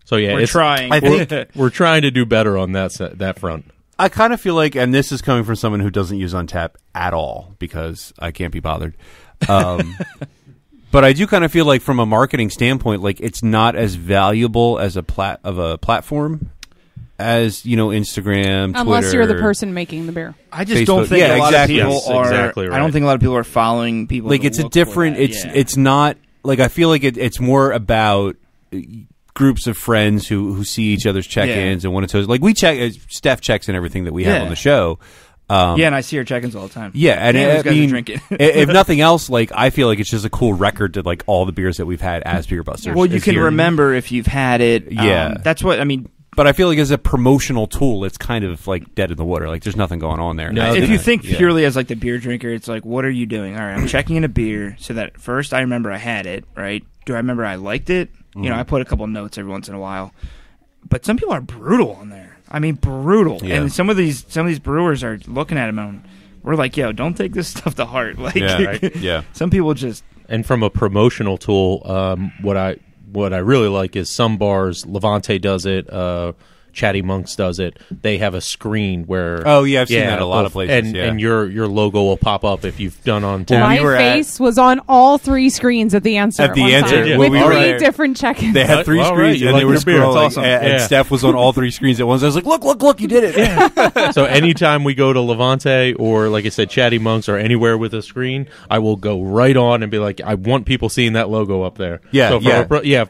[SPEAKER 7] So yeah,
[SPEAKER 8] we're trying.
[SPEAKER 6] I think
[SPEAKER 7] we're trying to do better on that front.
[SPEAKER 6] I kind of feel like, and this is coming from someone who doesn't use Untap at all because I can't be bothered. But I do kind of feel like, from a marketing standpoint, like it's not as valuable as a platform as Instagram,
[SPEAKER 5] Unless
[SPEAKER 6] Twitter.
[SPEAKER 5] you're the person making the beer.
[SPEAKER 8] I just
[SPEAKER 6] Facebook.
[SPEAKER 8] don't think
[SPEAKER 6] Yeah,
[SPEAKER 8] a lot
[SPEAKER 6] exactly.
[SPEAKER 8] of people
[SPEAKER 7] Yes,
[SPEAKER 8] are.
[SPEAKER 7] exactly right.
[SPEAKER 8] I don't think a lot of people are following people.
[SPEAKER 6] Like
[SPEAKER 8] to
[SPEAKER 6] it's a
[SPEAKER 8] look
[SPEAKER 6] different.
[SPEAKER 8] for that.
[SPEAKER 6] It's
[SPEAKER 8] Yeah.
[SPEAKER 6] it's not like, I feel like it's more about groups of friends who see each other's check-ins and want to like we check. Steph checks in everything that we have
[SPEAKER 8] Yeah.
[SPEAKER 6] on the show.
[SPEAKER 8] Yeah, and I see her check-ins all the time.
[SPEAKER 6] Yeah, and
[SPEAKER 8] Damn,
[SPEAKER 6] I
[SPEAKER 8] those guys are
[SPEAKER 6] mean,
[SPEAKER 8] drinking.
[SPEAKER 6] if nothing else, like I feel like it's just a cool record to like all the beers that we've had as Beer Busters.
[SPEAKER 8] Well, you
[SPEAKER 6] this
[SPEAKER 8] can
[SPEAKER 6] year.
[SPEAKER 8] remember if you've had it.
[SPEAKER 6] Yeah.
[SPEAKER 8] That's what I mean.
[SPEAKER 6] But I feel like as a promotional tool, it's kind of like dead in the water. Like there's nothing going on there.
[SPEAKER 7] No,
[SPEAKER 8] If you think
[SPEAKER 6] Yeah.
[SPEAKER 8] purely as like the beer drinker, it's like, what are you doing? All right, I'm checking in a beer so that first I remember I had it, right? Do I remember I liked it? I put a couple notes every once in a while. But some people are brutal on there. I mean, brutal.
[SPEAKER 6] Yeah.
[SPEAKER 8] And some of these brewers are looking at him and we're like, yo, don't take this stuff to heart. Like,
[SPEAKER 6] Yeah.
[SPEAKER 8] some people just.
[SPEAKER 7] And from a promotional tool, what I really like is some bars, Levante does it, Chatty Monks does it. They have a screen where
[SPEAKER 6] Oh yeah, I've seen that a lot of places.
[SPEAKER 7] and your logo will pop up if you've done on tap.
[SPEAKER 5] My face was on all 3 screens at the answer.
[SPEAKER 6] At the
[SPEAKER 5] one
[SPEAKER 6] answer,
[SPEAKER 5] time,
[SPEAKER 6] when
[SPEAKER 5] with
[SPEAKER 6] we were
[SPEAKER 5] 3
[SPEAKER 6] there,
[SPEAKER 5] different check-ins.
[SPEAKER 6] They had 3
[SPEAKER 7] All right,
[SPEAKER 6] screens
[SPEAKER 7] you
[SPEAKER 6] and
[SPEAKER 7] like
[SPEAKER 6] they were
[SPEAKER 7] your beer. It's
[SPEAKER 6] scrolling,
[SPEAKER 7] awesome.
[SPEAKER 6] and
[SPEAKER 7] Yeah.
[SPEAKER 6] Steph was on all 3 screens at once. I was like, look, you did it.
[SPEAKER 7] So anytime we go to Levante or, like I said, Chatty Monks or anywhere with a screen, I will go right on and be like, I want people seeing that logo up there.
[SPEAKER 6] Yeah,
[SPEAKER 7] so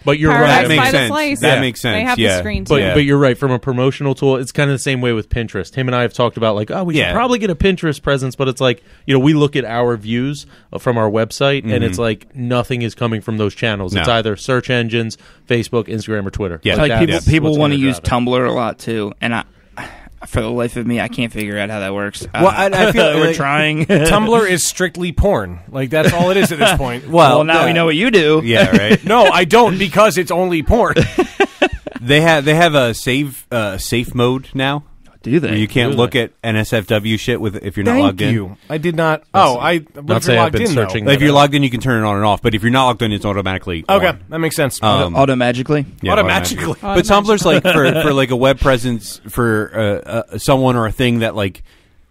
[SPEAKER 7] but you're
[SPEAKER 5] Paradise
[SPEAKER 7] right.
[SPEAKER 6] That makes
[SPEAKER 5] by the
[SPEAKER 6] sense.
[SPEAKER 5] Slice.
[SPEAKER 6] That
[SPEAKER 7] Yeah.
[SPEAKER 6] makes sense.
[SPEAKER 5] They have
[SPEAKER 6] yeah.
[SPEAKER 5] the screen too.
[SPEAKER 7] But you're right. From a promotional tool, it's kind of the same way with Pinterest. Him and I have talked about like, we should probably get a Pinterest presence, but it's like, we look at our views from our website, and it's like nothing is coming from those channels.
[SPEAKER 6] No.
[SPEAKER 7] It's either search engines, Facebook, Instagram, or Twitter.
[SPEAKER 6] Yeah.
[SPEAKER 8] Like
[SPEAKER 7] that's
[SPEAKER 8] people
[SPEAKER 7] what's
[SPEAKER 8] want to
[SPEAKER 7] gonna
[SPEAKER 8] use
[SPEAKER 7] drive it.
[SPEAKER 8] Tumblr a lot too, and for the life of me, I can't figure out how that works.
[SPEAKER 6] Well, I feel
[SPEAKER 8] we're
[SPEAKER 6] like
[SPEAKER 8] trying.
[SPEAKER 3] Tumblr is strictly porn. Like, that's all it is at this point.
[SPEAKER 8] Well, now we know what you do.
[SPEAKER 6] Yeah, right.
[SPEAKER 3] No, I don't, because it's only porn.
[SPEAKER 6] They have a safe mode now.
[SPEAKER 8] Do they?
[SPEAKER 6] Where you can't look at NSFW shit if you're not
[SPEAKER 3] Thank
[SPEAKER 6] logged in.
[SPEAKER 3] you. I did not. But if
[SPEAKER 7] say
[SPEAKER 3] you're
[SPEAKER 7] I've
[SPEAKER 3] logged
[SPEAKER 7] been
[SPEAKER 3] in,
[SPEAKER 7] searching
[SPEAKER 3] though.
[SPEAKER 6] If you're logged in, you can turn it on and off. But if you're not logged in, it's automatically
[SPEAKER 3] Okay,
[SPEAKER 6] on.
[SPEAKER 3] that makes sense.
[SPEAKER 8] Automagically.
[SPEAKER 6] Yeah,
[SPEAKER 3] Automatically.
[SPEAKER 6] But Tumblr's like for like a web presence for someone or a thing that like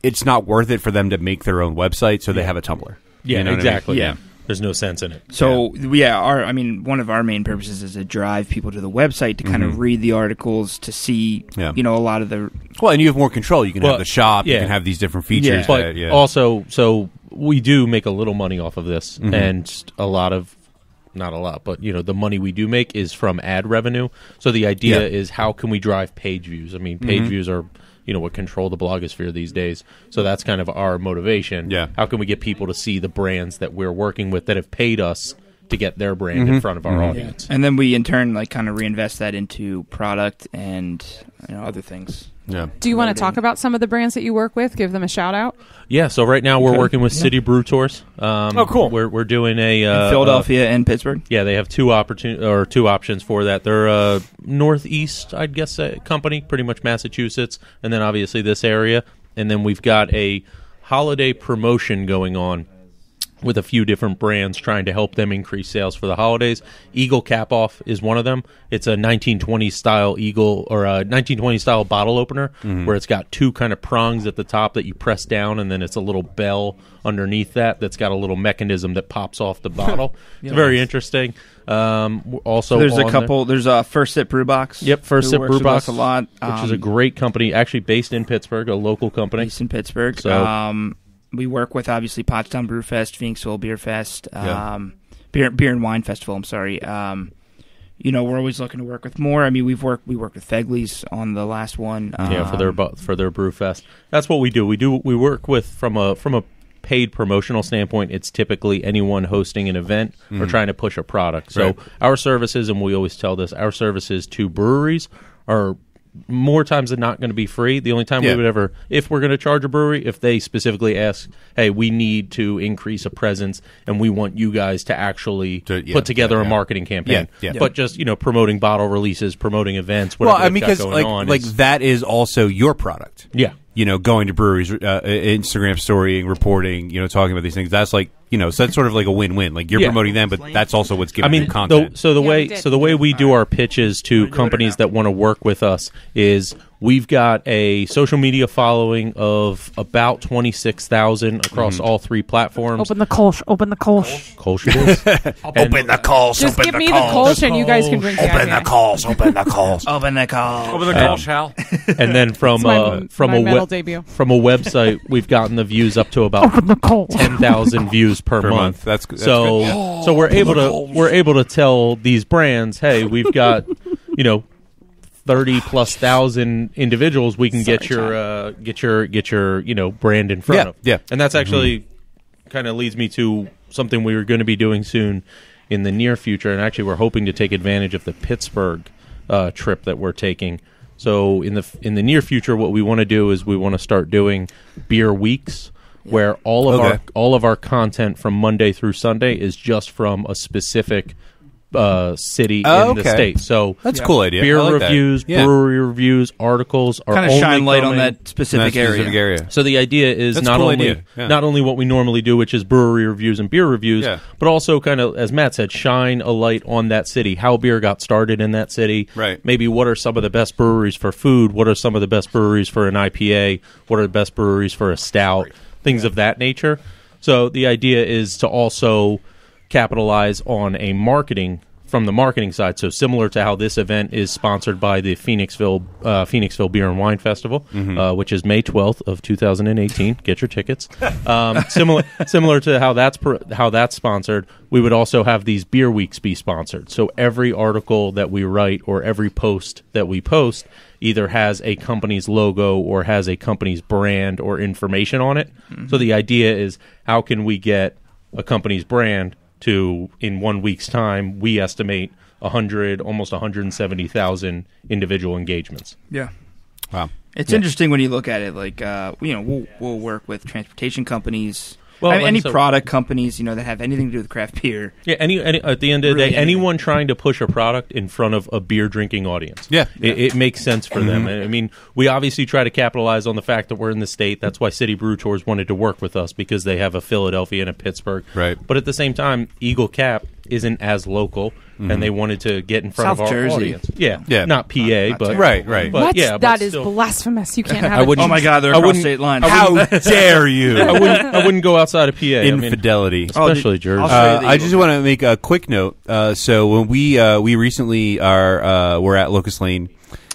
[SPEAKER 6] it's not worth it for them to make their own website, so they have a Tumblr.
[SPEAKER 7] Yeah,
[SPEAKER 6] You know what I mean?
[SPEAKER 7] exactly.
[SPEAKER 8] Yeah.
[SPEAKER 7] There's no sense in it.
[SPEAKER 8] So one of our main purposes is to drive people to the website to kind of read the articles to see,
[SPEAKER 6] Yeah.
[SPEAKER 8] a lot of the.
[SPEAKER 6] Well, and you have more control. You can
[SPEAKER 7] Well,
[SPEAKER 6] have the shop. You
[SPEAKER 7] yeah.
[SPEAKER 6] can have these different features.
[SPEAKER 7] But
[SPEAKER 6] that,
[SPEAKER 7] also, so we do make a little money off of this, and not a lot, but the money we do make is from ad revenue. So the idea is, how can we drive page views? I mean, page views are what control the blogosphere these days. So that's kind of our motivation.
[SPEAKER 6] Yeah.
[SPEAKER 7] How can we get people to see the brands that we're working with that have paid us to get their brand in front of our audience?
[SPEAKER 8] And then we in turn kind of reinvest that into product and other things.
[SPEAKER 6] Yeah.
[SPEAKER 5] Do you want to talk about some of the brands that you work with? Give them a shout out.
[SPEAKER 7] Yeah. So right now we're working with City Brew Tours.
[SPEAKER 3] Cool.
[SPEAKER 7] We're doing a
[SPEAKER 8] In Philadelphia and Pittsburgh.
[SPEAKER 7] Yeah, they have two options for that. They're a northeast, I'd guess, company, pretty much Massachusetts, and then obviously this area. And then we've got a holiday promotion going on with a few different brands trying to help them increase sales for the holidays. Eagle Cap Off is one of them. It's a 1920 style Eagle, or a 1920 style bottle opener, where it's got 2 kind of prongs at the top that you press down, and then it's a little bell underneath that's got a little mechanism that pops off the bottle. It's very interesting. Also,
[SPEAKER 8] There's a couple. There's a First Sip Brew Box.
[SPEAKER 7] Yep, First
[SPEAKER 8] who
[SPEAKER 7] Sip
[SPEAKER 8] works
[SPEAKER 7] Brew
[SPEAKER 8] with
[SPEAKER 7] Box,
[SPEAKER 8] us a lot.
[SPEAKER 7] which is a great company, actually based in Pittsburgh, a local company.
[SPEAKER 8] Based in Pittsburgh.
[SPEAKER 7] So-
[SPEAKER 8] We work with obviously Pottstown Brew Fest, Phoenixville Beer Fest, Beer and Wine Festival. I'm sorry. We're always looking to work with more. I mean, we worked with Fegley's on the last one.
[SPEAKER 7] For their brew fest. That's what we do. We work with from a paid promotional standpoint. It's typically anyone hosting an event or trying to push a product. So our services, and we always tell this, our services to breweries are more times than not going to be free. The only time we would ever, if we're going to charge a brewery, if they specifically ask, hey, we need to increase a presence and we want you guys to actually put together a marketing campaign. But just, promoting bottle releases, promoting events, whatever they've got going on.
[SPEAKER 6] That is also your product.
[SPEAKER 7] Yeah.
[SPEAKER 6] Going to breweries, Instagram storying, reporting, talking about these things. That's so that's sort of like a win-win. Like you're promoting them, but that's also what's giving them content.
[SPEAKER 7] The way we do our pitches to companies that want to work with us is we've got a social media following of about 26,000 across all 3 platforms.
[SPEAKER 5] Open the Kolsch.
[SPEAKER 7] Kolsch it is.
[SPEAKER 1] Open the calls.
[SPEAKER 5] Just
[SPEAKER 1] open
[SPEAKER 5] give
[SPEAKER 1] the
[SPEAKER 5] me the
[SPEAKER 1] calls.
[SPEAKER 5] Kolsch and you guys can drink the
[SPEAKER 1] Open the
[SPEAKER 5] IPA.
[SPEAKER 1] calls. Open the calls.
[SPEAKER 8] Open the call.
[SPEAKER 3] Over the call, shall.
[SPEAKER 7] And then from
[SPEAKER 5] my metal debut.
[SPEAKER 7] from a website, we've gotten the views up to about 10,000 views per month.
[SPEAKER 6] That's
[SPEAKER 7] so
[SPEAKER 6] good.
[SPEAKER 7] so we're able to tell these brands, hey, we've got 30+ thousand individuals we can get your brand in front of.
[SPEAKER 6] Yeah.
[SPEAKER 7] And that's actually kind of leads me to something we were going to be doing soon in the near future, and actually we're hoping to take advantage of the Pittsburgh trip that we're taking. So in the near future, what we want to do is we want to start doing beer weeks, where all of our content from Monday through Sunday is just from a specific city
[SPEAKER 6] Oh,
[SPEAKER 7] in the
[SPEAKER 6] okay.
[SPEAKER 7] state. So
[SPEAKER 6] That's a cool idea.
[SPEAKER 7] beer
[SPEAKER 6] I like that.
[SPEAKER 7] reviews,
[SPEAKER 6] Yeah.
[SPEAKER 7] brewery reviews, articles are
[SPEAKER 8] Kind of
[SPEAKER 7] only
[SPEAKER 8] shine light on
[SPEAKER 7] coming-
[SPEAKER 8] that specific area.
[SPEAKER 7] So the idea is
[SPEAKER 6] That's a
[SPEAKER 7] not
[SPEAKER 6] cool
[SPEAKER 7] only
[SPEAKER 6] idea. Yeah.
[SPEAKER 7] not only what we normally do, which is brewery reviews and beer reviews,
[SPEAKER 6] Yeah.
[SPEAKER 7] but also kind of, as Matt said, shine a light on that city, how beer got started in that city.
[SPEAKER 6] Right.
[SPEAKER 7] Maybe what are some of the best breweries for food? What are some of the best breweries for an IPA? What are the best breweries for a stout? Things of that nature. So the idea is to also capitalize on from the marketing side. So similar to how this event is sponsored by the Phoenixville Beer and Wine Festival, which is May 12th of 2018. Get your tickets. Similar to how that's sponsored, we would also have these beer weeks be sponsored. So every article that we write or every post that we post either has a company's logo or has a company's brand or information on it. So the idea is, how can we get a company's brand to, in 1 week's time, we estimate almost 170,000 individual engagements.
[SPEAKER 8] Yeah.
[SPEAKER 6] Wow.
[SPEAKER 8] It's interesting when you look at it. Like, we'll work with transportation companies.
[SPEAKER 7] Well,
[SPEAKER 8] any
[SPEAKER 7] so-
[SPEAKER 8] product companies, that have anything to do with craft beer.
[SPEAKER 7] Yeah, any at the end of the
[SPEAKER 8] Really
[SPEAKER 7] day, anyone trying to push a product in front of a beer drinking audience, it makes sense for them. I mean, we obviously try to capitalize on the fact that we're in the state. That's why City Brew Tours wanted to work with us, because they have a Philadelphia and a Pittsburgh.
[SPEAKER 6] Right.
[SPEAKER 7] But at the same time, Eagle Cap isn't as local, and they wanted to get in front
[SPEAKER 8] South
[SPEAKER 7] of our
[SPEAKER 8] Jersey.
[SPEAKER 7] audience. Yeah,
[SPEAKER 6] Yeah.
[SPEAKER 7] not PA, but
[SPEAKER 6] Right.
[SPEAKER 7] But
[SPEAKER 5] What?
[SPEAKER 7] yeah, but
[SPEAKER 5] That is
[SPEAKER 7] still-
[SPEAKER 5] blasphemous. You can't have
[SPEAKER 7] I
[SPEAKER 5] it.
[SPEAKER 7] wouldn't-
[SPEAKER 8] Oh my God, they're
[SPEAKER 7] I
[SPEAKER 8] across
[SPEAKER 7] wouldn't-
[SPEAKER 8] state lines.
[SPEAKER 6] How dare you?
[SPEAKER 7] I wouldn't go outside of PA. I mean,
[SPEAKER 6] Infidelity.
[SPEAKER 7] especially Jersey.
[SPEAKER 8] I'll show you the
[SPEAKER 6] I
[SPEAKER 8] Eagle
[SPEAKER 6] just want to make a quick note. So when we recently were at Locust Lane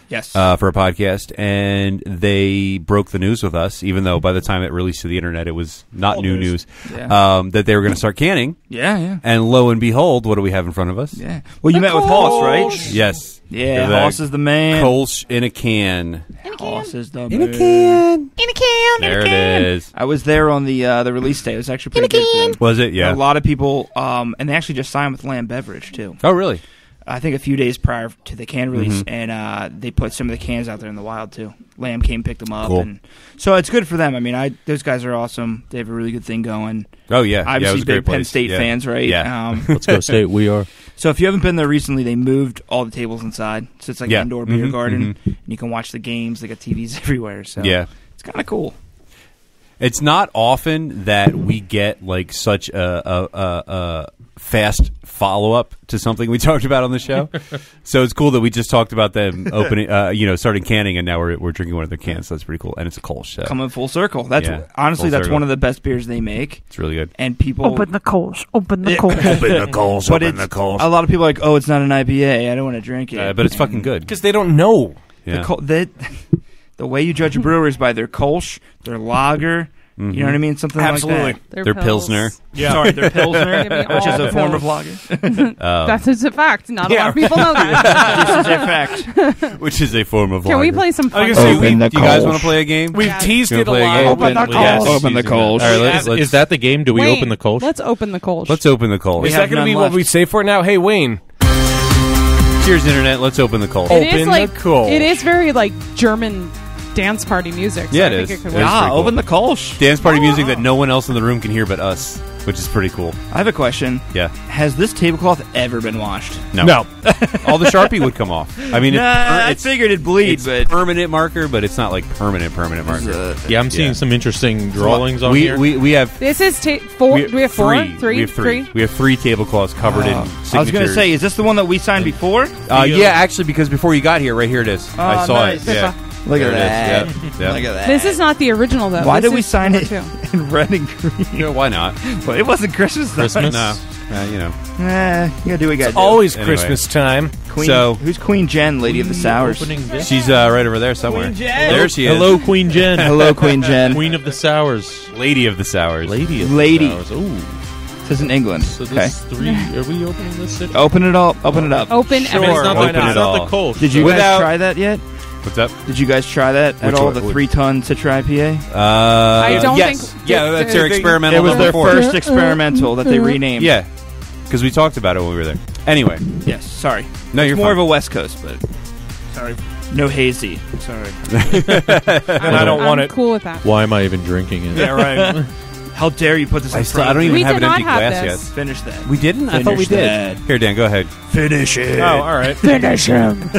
[SPEAKER 8] Yes.
[SPEAKER 6] for a podcast, and they broke the news with us, even though by the time it released to the internet, it was not new news.
[SPEAKER 8] Yeah.
[SPEAKER 6] That they were going to start canning,
[SPEAKER 8] yeah.
[SPEAKER 6] and lo and behold, what do we have in front of us?
[SPEAKER 8] Yeah. Well, you met with Hoss, right?
[SPEAKER 6] Yes.
[SPEAKER 8] Yeah,
[SPEAKER 6] The
[SPEAKER 8] Hoss is the man.
[SPEAKER 6] Kolsch in a can.
[SPEAKER 8] Hoss is the
[SPEAKER 6] In a
[SPEAKER 8] man.
[SPEAKER 6] can. There it is.
[SPEAKER 8] I was there on the release day. It was actually pretty good for them.
[SPEAKER 6] Was it? Yeah.
[SPEAKER 8] A lot of people, and they actually just signed with Lamb Beverage, too.
[SPEAKER 6] Oh, really?
[SPEAKER 8] I think a few days prior to the can release, and they put some of the cans out there in the wild, too. Lamb came, picked them up.
[SPEAKER 6] Cool.
[SPEAKER 8] And so it's good for them. I mean, those guys are awesome. They have a really good thing going.
[SPEAKER 6] Oh, yeah.
[SPEAKER 8] Obviously,
[SPEAKER 6] yeah, it was a great
[SPEAKER 8] big Penn
[SPEAKER 6] place.
[SPEAKER 8] State
[SPEAKER 6] Yeah.
[SPEAKER 8] fans, right?
[SPEAKER 6] Yeah.
[SPEAKER 7] Let's go State. We are.
[SPEAKER 8] So if you haven't been there recently, they moved all the tables inside. So it's like
[SPEAKER 6] Yeah.
[SPEAKER 8] an indoor beer
[SPEAKER 6] Mhm,
[SPEAKER 8] garden, and you can watch the games. They got TVs everywhere. So
[SPEAKER 6] Yeah.
[SPEAKER 8] it's kind of cool.
[SPEAKER 6] It's not often that we get like such a fast follow up to something we talked about on the show. So it's cool that we just talked about them opening, starting canning, and now we're drinking one of their cans. So that's pretty cool, and it's a Kolsch. So
[SPEAKER 8] Coming full circle. That's honestly
[SPEAKER 6] full
[SPEAKER 8] that's
[SPEAKER 6] circle.
[SPEAKER 8] one of the best beers they make,
[SPEAKER 6] It's really good.
[SPEAKER 8] and people
[SPEAKER 5] Open the Kolsch. Open the
[SPEAKER 8] Yeah.
[SPEAKER 5] Kolsch.
[SPEAKER 1] Open the Kolsch.
[SPEAKER 8] But
[SPEAKER 1] Open
[SPEAKER 8] it's
[SPEAKER 1] the Kolsch.
[SPEAKER 8] a lot of people are like, oh, it's not an IPA. I don't want to drink it.
[SPEAKER 6] But it's fucking good.
[SPEAKER 3] Because they don't know.
[SPEAKER 6] Yeah.
[SPEAKER 8] The way you judge a brewer is by their Kolsch, their lager. You know what I mean? Something
[SPEAKER 3] Absolutely.
[SPEAKER 8] like
[SPEAKER 6] Their Pilsner.
[SPEAKER 3] Yeah.
[SPEAKER 8] Sorry, their Pilsner,
[SPEAKER 5] Give me
[SPEAKER 8] which is
[SPEAKER 5] all
[SPEAKER 8] a form
[SPEAKER 5] pills.
[SPEAKER 8] of lager.
[SPEAKER 5] That is a fact. Not a lot of people know that.
[SPEAKER 8] This is a fact.
[SPEAKER 6] Which is a form of
[SPEAKER 5] Can we play some
[SPEAKER 3] I
[SPEAKER 5] fun?
[SPEAKER 3] was gonna say,
[SPEAKER 8] Open the
[SPEAKER 6] Do you guys
[SPEAKER 8] Kolsch.
[SPEAKER 6] want to play a game?
[SPEAKER 3] We've
[SPEAKER 5] Yeah.
[SPEAKER 3] teased
[SPEAKER 6] Can we
[SPEAKER 3] it a
[SPEAKER 6] play a
[SPEAKER 3] lot.
[SPEAKER 6] game?
[SPEAKER 5] Open the
[SPEAKER 7] Yes.
[SPEAKER 5] Kolsch.
[SPEAKER 8] Open the Kolsch.
[SPEAKER 6] All right, let's
[SPEAKER 7] Is that the game? Do we
[SPEAKER 5] Wayne,
[SPEAKER 7] open the Kolsch?
[SPEAKER 5] Let's open the Kolsch.
[SPEAKER 6] let's open the Kolsch.
[SPEAKER 8] We
[SPEAKER 3] Is
[SPEAKER 8] have
[SPEAKER 3] that going to
[SPEAKER 8] none
[SPEAKER 3] be what
[SPEAKER 8] left.
[SPEAKER 3] we say for it now? Hey, Wayne.
[SPEAKER 6] Cheers, internet. Let's open the Kolsch.
[SPEAKER 5] It is
[SPEAKER 3] Open
[SPEAKER 5] like
[SPEAKER 3] the Kolsch.
[SPEAKER 5] it is very like German dance party music. So
[SPEAKER 6] Yeah,
[SPEAKER 5] I
[SPEAKER 6] it
[SPEAKER 5] think
[SPEAKER 6] is.
[SPEAKER 5] It could
[SPEAKER 6] It
[SPEAKER 5] work.
[SPEAKER 6] is.
[SPEAKER 8] Ah,
[SPEAKER 6] pretty cool.
[SPEAKER 8] open the Kolsch.
[SPEAKER 6] Dance party music that no one else in the room can hear but us, which is pretty cool.
[SPEAKER 8] I have a question.
[SPEAKER 6] Yeah.
[SPEAKER 8] Has this tablecloth ever been washed?
[SPEAKER 6] No.
[SPEAKER 3] No.
[SPEAKER 6] All the Sharpie would come off. I mean,
[SPEAKER 8] I
[SPEAKER 6] it's
[SPEAKER 8] figured it'd bleed,
[SPEAKER 6] it's
[SPEAKER 8] but
[SPEAKER 6] permanent marker, but it's not like permanent marker.
[SPEAKER 7] Yeah, I'm seeing some interesting drawings on here.
[SPEAKER 6] We have
[SPEAKER 5] This is four. Do we have four?
[SPEAKER 6] three.
[SPEAKER 5] Three?
[SPEAKER 6] We have three. We have three tablecloths covered in signatures.
[SPEAKER 8] I was going to say, is this the one that we signed before?
[SPEAKER 6] yeah, actually, because before you got here, right here it is. I
[SPEAKER 8] Oh,
[SPEAKER 6] saw
[SPEAKER 8] nice.
[SPEAKER 6] it. Yeah.
[SPEAKER 8] Look
[SPEAKER 6] There
[SPEAKER 8] at
[SPEAKER 6] it
[SPEAKER 8] that.
[SPEAKER 6] is. Yeah.
[SPEAKER 8] Look at that.
[SPEAKER 5] This is not the original though.
[SPEAKER 8] Why
[SPEAKER 5] This
[SPEAKER 8] did we
[SPEAKER 5] is
[SPEAKER 8] sign
[SPEAKER 5] number
[SPEAKER 8] it
[SPEAKER 5] two.
[SPEAKER 8] in red and green?
[SPEAKER 6] Yeah, why not?
[SPEAKER 8] Well, it wasn't Christmas. though.
[SPEAKER 7] Christmas?
[SPEAKER 6] No. You know.
[SPEAKER 8] You gotta do what you gotta do.
[SPEAKER 3] Always
[SPEAKER 6] Anyway.
[SPEAKER 3] Christmas time.
[SPEAKER 8] Queen,
[SPEAKER 6] So-
[SPEAKER 8] who's Queen Jen, Lady of the Sours?
[SPEAKER 7] Opening this.
[SPEAKER 6] She's right over there somewhere. There she is.
[SPEAKER 7] Hello, Queen Jen.
[SPEAKER 8] Hello, Queen Jen.
[SPEAKER 7] Queen of the Sours.
[SPEAKER 6] Lady of the Sours.
[SPEAKER 7] Lady of
[SPEAKER 8] Lady.
[SPEAKER 7] the Sours. Ooh.
[SPEAKER 8] This is in England.
[SPEAKER 7] So
[SPEAKER 8] Okay.
[SPEAKER 7] this three. Are we opening this?
[SPEAKER 8] Open it up. Open it up.
[SPEAKER 5] Open
[SPEAKER 7] I mean, it's not,
[SPEAKER 6] Open
[SPEAKER 7] the,
[SPEAKER 6] it
[SPEAKER 7] it's not
[SPEAKER 6] all.
[SPEAKER 7] the Kolsch.
[SPEAKER 8] Did you
[SPEAKER 7] so-
[SPEAKER 8] guys
[SPEAKER 6] Without-
[SPEAKER 8] try that yet?
[SPEAKER 6] What's up?
[SPEAKER 8] Did you guys try that at
[SPEAKER 6] Which
[SPEAKER 8] all?
[SPEAKER 6] one?
[SPEAKER 8] The 3-ton Citra IPA?
[SPEAKER 5] I don't
[SPEAKER 6] yes.
[SPEAKER 5] think-
[SPEAKER 6] Yeah, that's their
[SPEAKER 5] they-
[SPEAKER 6] experimental
[SPEAKER 8] It was
[SPEAKER 6] number
[SPEAKER 8] their
[SPEAKER 6] 4.
[SPEAKER 8] first experimental that they renamed.
[SPEAKER 6] Yeah, because we talked about it when we were there. Anyway,
[SPEAKER 8] Yes. Sorry.
[SPEAKER 6] no, you're
[SPEAKER 8] It's more
[SPEAKER 6] fine.
[SPEAKER 8] of a West Coast, but sorry. No hazy. Sorry.
[SPEAKER 3] And I don't want
[SPEAKER 5] I'm
[SPEAKER 3] it.
[SPEAKER 5] cool with that.
[SPEAKER 7] Why am I even drinking it?
[SPEAKER 3] Yeah, right.
[SPEAKER 8] How dare you put this in front
[SPEAKER 6] I
[SPEAKER 8] of
[SPEAKER 6] don't
[SPEAKER 8] me?
[SPEAKER 6] even
[SPEAKER 5] We
[SPEAKER 6] have
[SPEAKER 5] did
[SPEAKER 6] an empty
[SPEAKER 5] not have
[SPEAKER 6] glass
[SPEAKER 5] this.
[SPEAKER 6] yet.
[SPEAKER 8] Finish that.
[SPEAKER 6] We didn't? I thought we
[SPEAKER 8] Finish
[SPEAKER 6] did.
[SPEAKER 8] that.
[SPEAKER 6] Here, Dan, go ahead.
[SPEAKER 1] Finish it.
[SPEAKER 3] Oh, all right.
[SPEAKER 5] Finish him.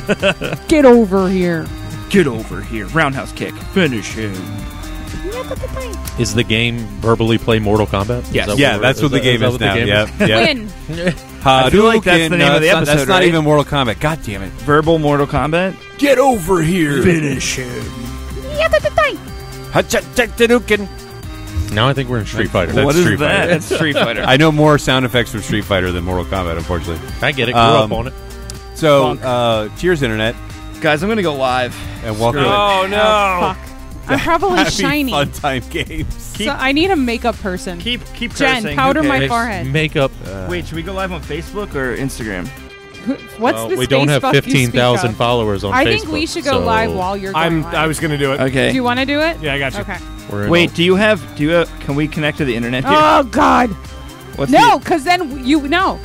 [SPEAKER 5] Get over here.
[SPEAKER 8] Get over here. Roundhouse kick. Finish him.
[SPEAKER 7] Is the game verbally play Mortal Kombat? Is
[SPEAKER 8] Yes.
[SPEAKER 7] that
[SPEAKER 6] Yeah,
[SPEAKER 7] we're-
[SPEAKER 6] that's what the game
[SPEAKER 7] that
[SPEAKER 6] is
[SPEAKER 7] what the
[SPEAKER 6] now.
[SPEAKER 7] game
[SPEAKER 6] Yep.
[SPEAKER 7] is?
[SPEAKER 6] Yep.
[SPEAKER 5] Win.
[SPEAKER 8] I feel like that's the name of the
[SPEAKER 6] That's
[SPEAKER 8] episode,
[SPEAKER 6] not
[SPEAKER 8] right?
[SPEAKER 6] even Mortal Kombat. God damn it.
[SPEAKER 8] Verbal Mortal Kombat.
[SPEAKER 1] Get over here. Finish him.
[SPEAKER 7] Now I think we're in Street Fighter.
[SPEAKER 6] That's
[SPEAKER 8] What is
[SPEAKER 6] Street
[SPEAKER 8] that?
[SPEAKER 6] Fighter.
[SPEAKER 8] That's Street Fighter.
[SPEAKER 6] I know more sound effects from Street Fighter than Mortal Kombat, unfortunately.
[SPEAKER 7] I get it. Grew up
[SPEAKER 6] Um,
[SPEAKER 7] on it.
[SPEAKER 6] So, cheers, Internet,
[SPEAKER 8] Guys, I'm going to go live.
[SPEAKER 6] and welcome
[SPEAKER 8] Screw it.
[SPEAKER 3] Oh, no.
[SPEAKER 5] Oh, fuck. I'm probably
[SPEAKER 6] Happy
[SPEAKER 5] shiny.
[SPEAKER 6] Fun Time Games.
[SPEAKER 5] So I need a makeup person.
[SPEAKER 8] Keep
[SPEAKER 5] Jen,
[SPEAKER 8] cursing.
[SPEAKER 5] powder
[SPEAKER 8] Who
[SPEAKER 5] my
[SPEAKER 8] cares?
[SPEAKER 5] forehead.
[SPEAKER 7] Makeup.
[SPEAKER 8] Wait, should we go live on Facebook or Instagram?
[SPEAKER 5] What's this
[SPEAKER 7] we don't have
[SPEAKER 5] Facebook you speak
[SPEAKER 7] 15,000
[SPEAKER 5] of?
[SPEAKER 7] followers on Facebook.
[SPEAKER 5] I think we should go
[SPEAKER 7] so
[SPEAKER 5] live while you're going live.
[SPEAKER 3] I was going to do it.
[SPEAKER 8] Okay.
[SPEAKER 5] Do you want to do it?
[SPEAKER 3] Yeah, I got you.
[SPEAKER 5] Okay.
[SPEAKER 7] we're in
[SPEAKER 8] Wait, do you have? Can we connect to the internet here?
[SPEAKER 5] Oh, God.
[SPEAKER 8] What's
[SPEAKER 5] No, because then no.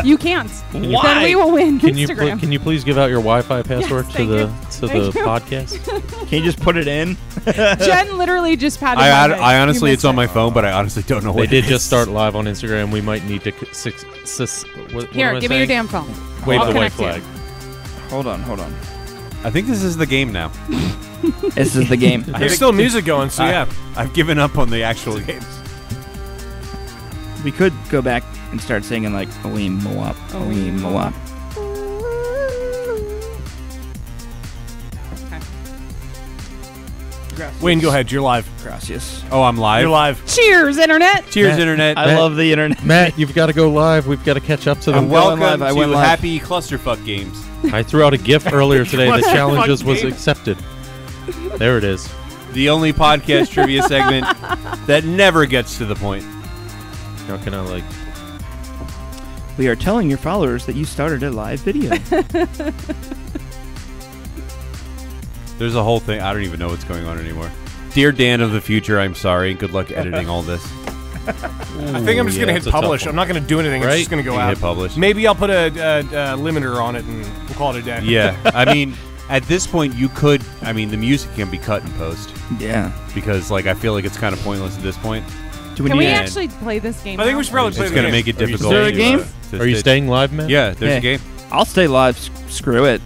[SPEAKER 5] You can't.
[SPEAKER 8] Why?
[SPEAKER 5] Then we will win
[SPEAKER 7] Can you
[SPEAKER 5] Instagram.
[SPEAKER 7] can you please give out your Wi-Fi password to
[SPEAKER 5] thank
[SPEAKER 7] the
[SPEAKER 5] you.
[SPEAKER 7] to
[SPEAKER 5] Thank
[SPEAKER 7] the
[SPEAKER 5] you.
[SPEAKER 7] podcast?
[SPEAKER 8] Can you just put it in?
[SPEAKER 5] Jen literally just patted my head.
[SPEAKER 6] I honestly,
[SPEAKER 5] You
[SPEAKER 6] it's on my
[SPEAKER 5] missed
[SPEAKER 6] phone, but I honestly don't know
[SPEAKER 7] They
[SPEAKER 6] what
[SPEAKER 7] did
[SPEAKER 6] it
[SPEAKER 7] just
[SPEAKER 6] is.
[SPEAKER 7] start live on Instagram. We might need to what
[SPEAKER 5] it. Here,
[SPEAKER 7] am I
[SPEAKER 5] give me your
[SPEAKER 7] saying?
[SPEAKER 5] damn phone.
[SPEAKER 7] Wave
[SPEAKER 5] I'll
[SPEAKER 7] the white
[SPEAKER 5] connect you.
[SPEAKER 7] flag.
[SPEAKER 8] Hold on.
[SPEAKER 6] I think this is the game now.
[SPEAKER 8] This is the game.
[SPEAKER 3] There's still music going, so yeah.
[SPEAKER 6] I've given up on the actual games.
[SPEAKER 8] We could go back and start singing like Oweem Moap, Oweem Moap.
[SPEAKER 3] Wayne, go ahead. You're live.
[SPEAKER 8] Gracias.
[SPEAKER 6] Oh, I'm live.
[SPEAKER 3] You're live.
[SPEAKER 5] Cheers, Internet.
[SPEAKER 6] Cheers,
[SPEAKER 7] Matt,
[SPEAKER 6] Internet.
[SPEAKER 8] I love the internet.
[SPEAKER 7] Matt, you've got to go live. We've got to catch up to them.
[SPEAKER 6] And welcome
[SPEAKER 8] live. I
[SPEAKER 6] to
[SPEAKER 8] went live.
[SPEAKER 6] Happy Clusterfuck Games.
[SPEAKER 7] I threw out a GIF earlier today. The
[SPEAKER 3] Clusterfuck
[SPEAKER 7] challenges was
[SPEAKER 3] game.
[SPEAKER 7] accepted. There it is.
[SPEAKER 6] The only podcast trivia segment that never gets to the point.
[SPEAKER 7] How can I like?
[SPEAKER 8] We are telling your followers that you started a live video.
[SPEAKER 6] There's a whole thing. I don't even know what's going on anymore. Dear Dan of the future, I'm sorry. Good luck editing all this.
[SPEAKER 3] I think I'm just
[SPEAKER 7] yeah,
[SPEAKER 3] going to
[SPEAKER 7] it's
[SPEAKER 3] hit
[SPEAKER 7] a tough
[SPEAKER 3] publish.
[SPEAKER 7] one.
[SPEAKER 3] I'm not going to do anything. It's
[SPEAKER 7] Right?
[SPEAKER 3] just going to go
[SPEAKER 6] You can
[SPEAKER 3] out.
[SPEAKER 6] hit publish.
[SPEAKER 3] Maybe I'll put a limiter on it and we'll call it a day.
[SPEAKER 6] Yeah. I mean, at this point, you could. I mean, the music can be cut in post
[SPEAKER 8] Yeah.
[SPEAKER 6] because, like, I feel like it's kind of pointless at this point.
[SPEAKER 8] Do we
[SPEAKER 5] Can
[SPEAKER 8] need
[SPEAKER 5] we
[SPEAKER 6] Yeah.
[SPEAKER 5] actually play this game?
[SPEAKER 3] I think
[SPEAKER 5] now?
[SPEAKER 3] we should probably play
[SPEAKER 6] It's
[SPEAKER 3] the
[SPEAKER 6] going to
[SPEAKER 3] game.
[SPEAKER 6] make it
[SPEAKER 7] Are you-
[SPEAKER 6] difficult.
[SPEAKER 8] Is there a
[SPEAKER 6] to,
[SPEAKER 8] game?
[SPEAKER 6] to
[SPEAKER 7] Are you
[SPEAKER 6] stitch.
[SPEAKER 7] staying live, Matt?
[SPEAKER 6] Yeah, there's
[SPEAKER 8] Hey.
[SPEAKER 6] a game.
[SPEAKER 8] I'll stay live. Screw it.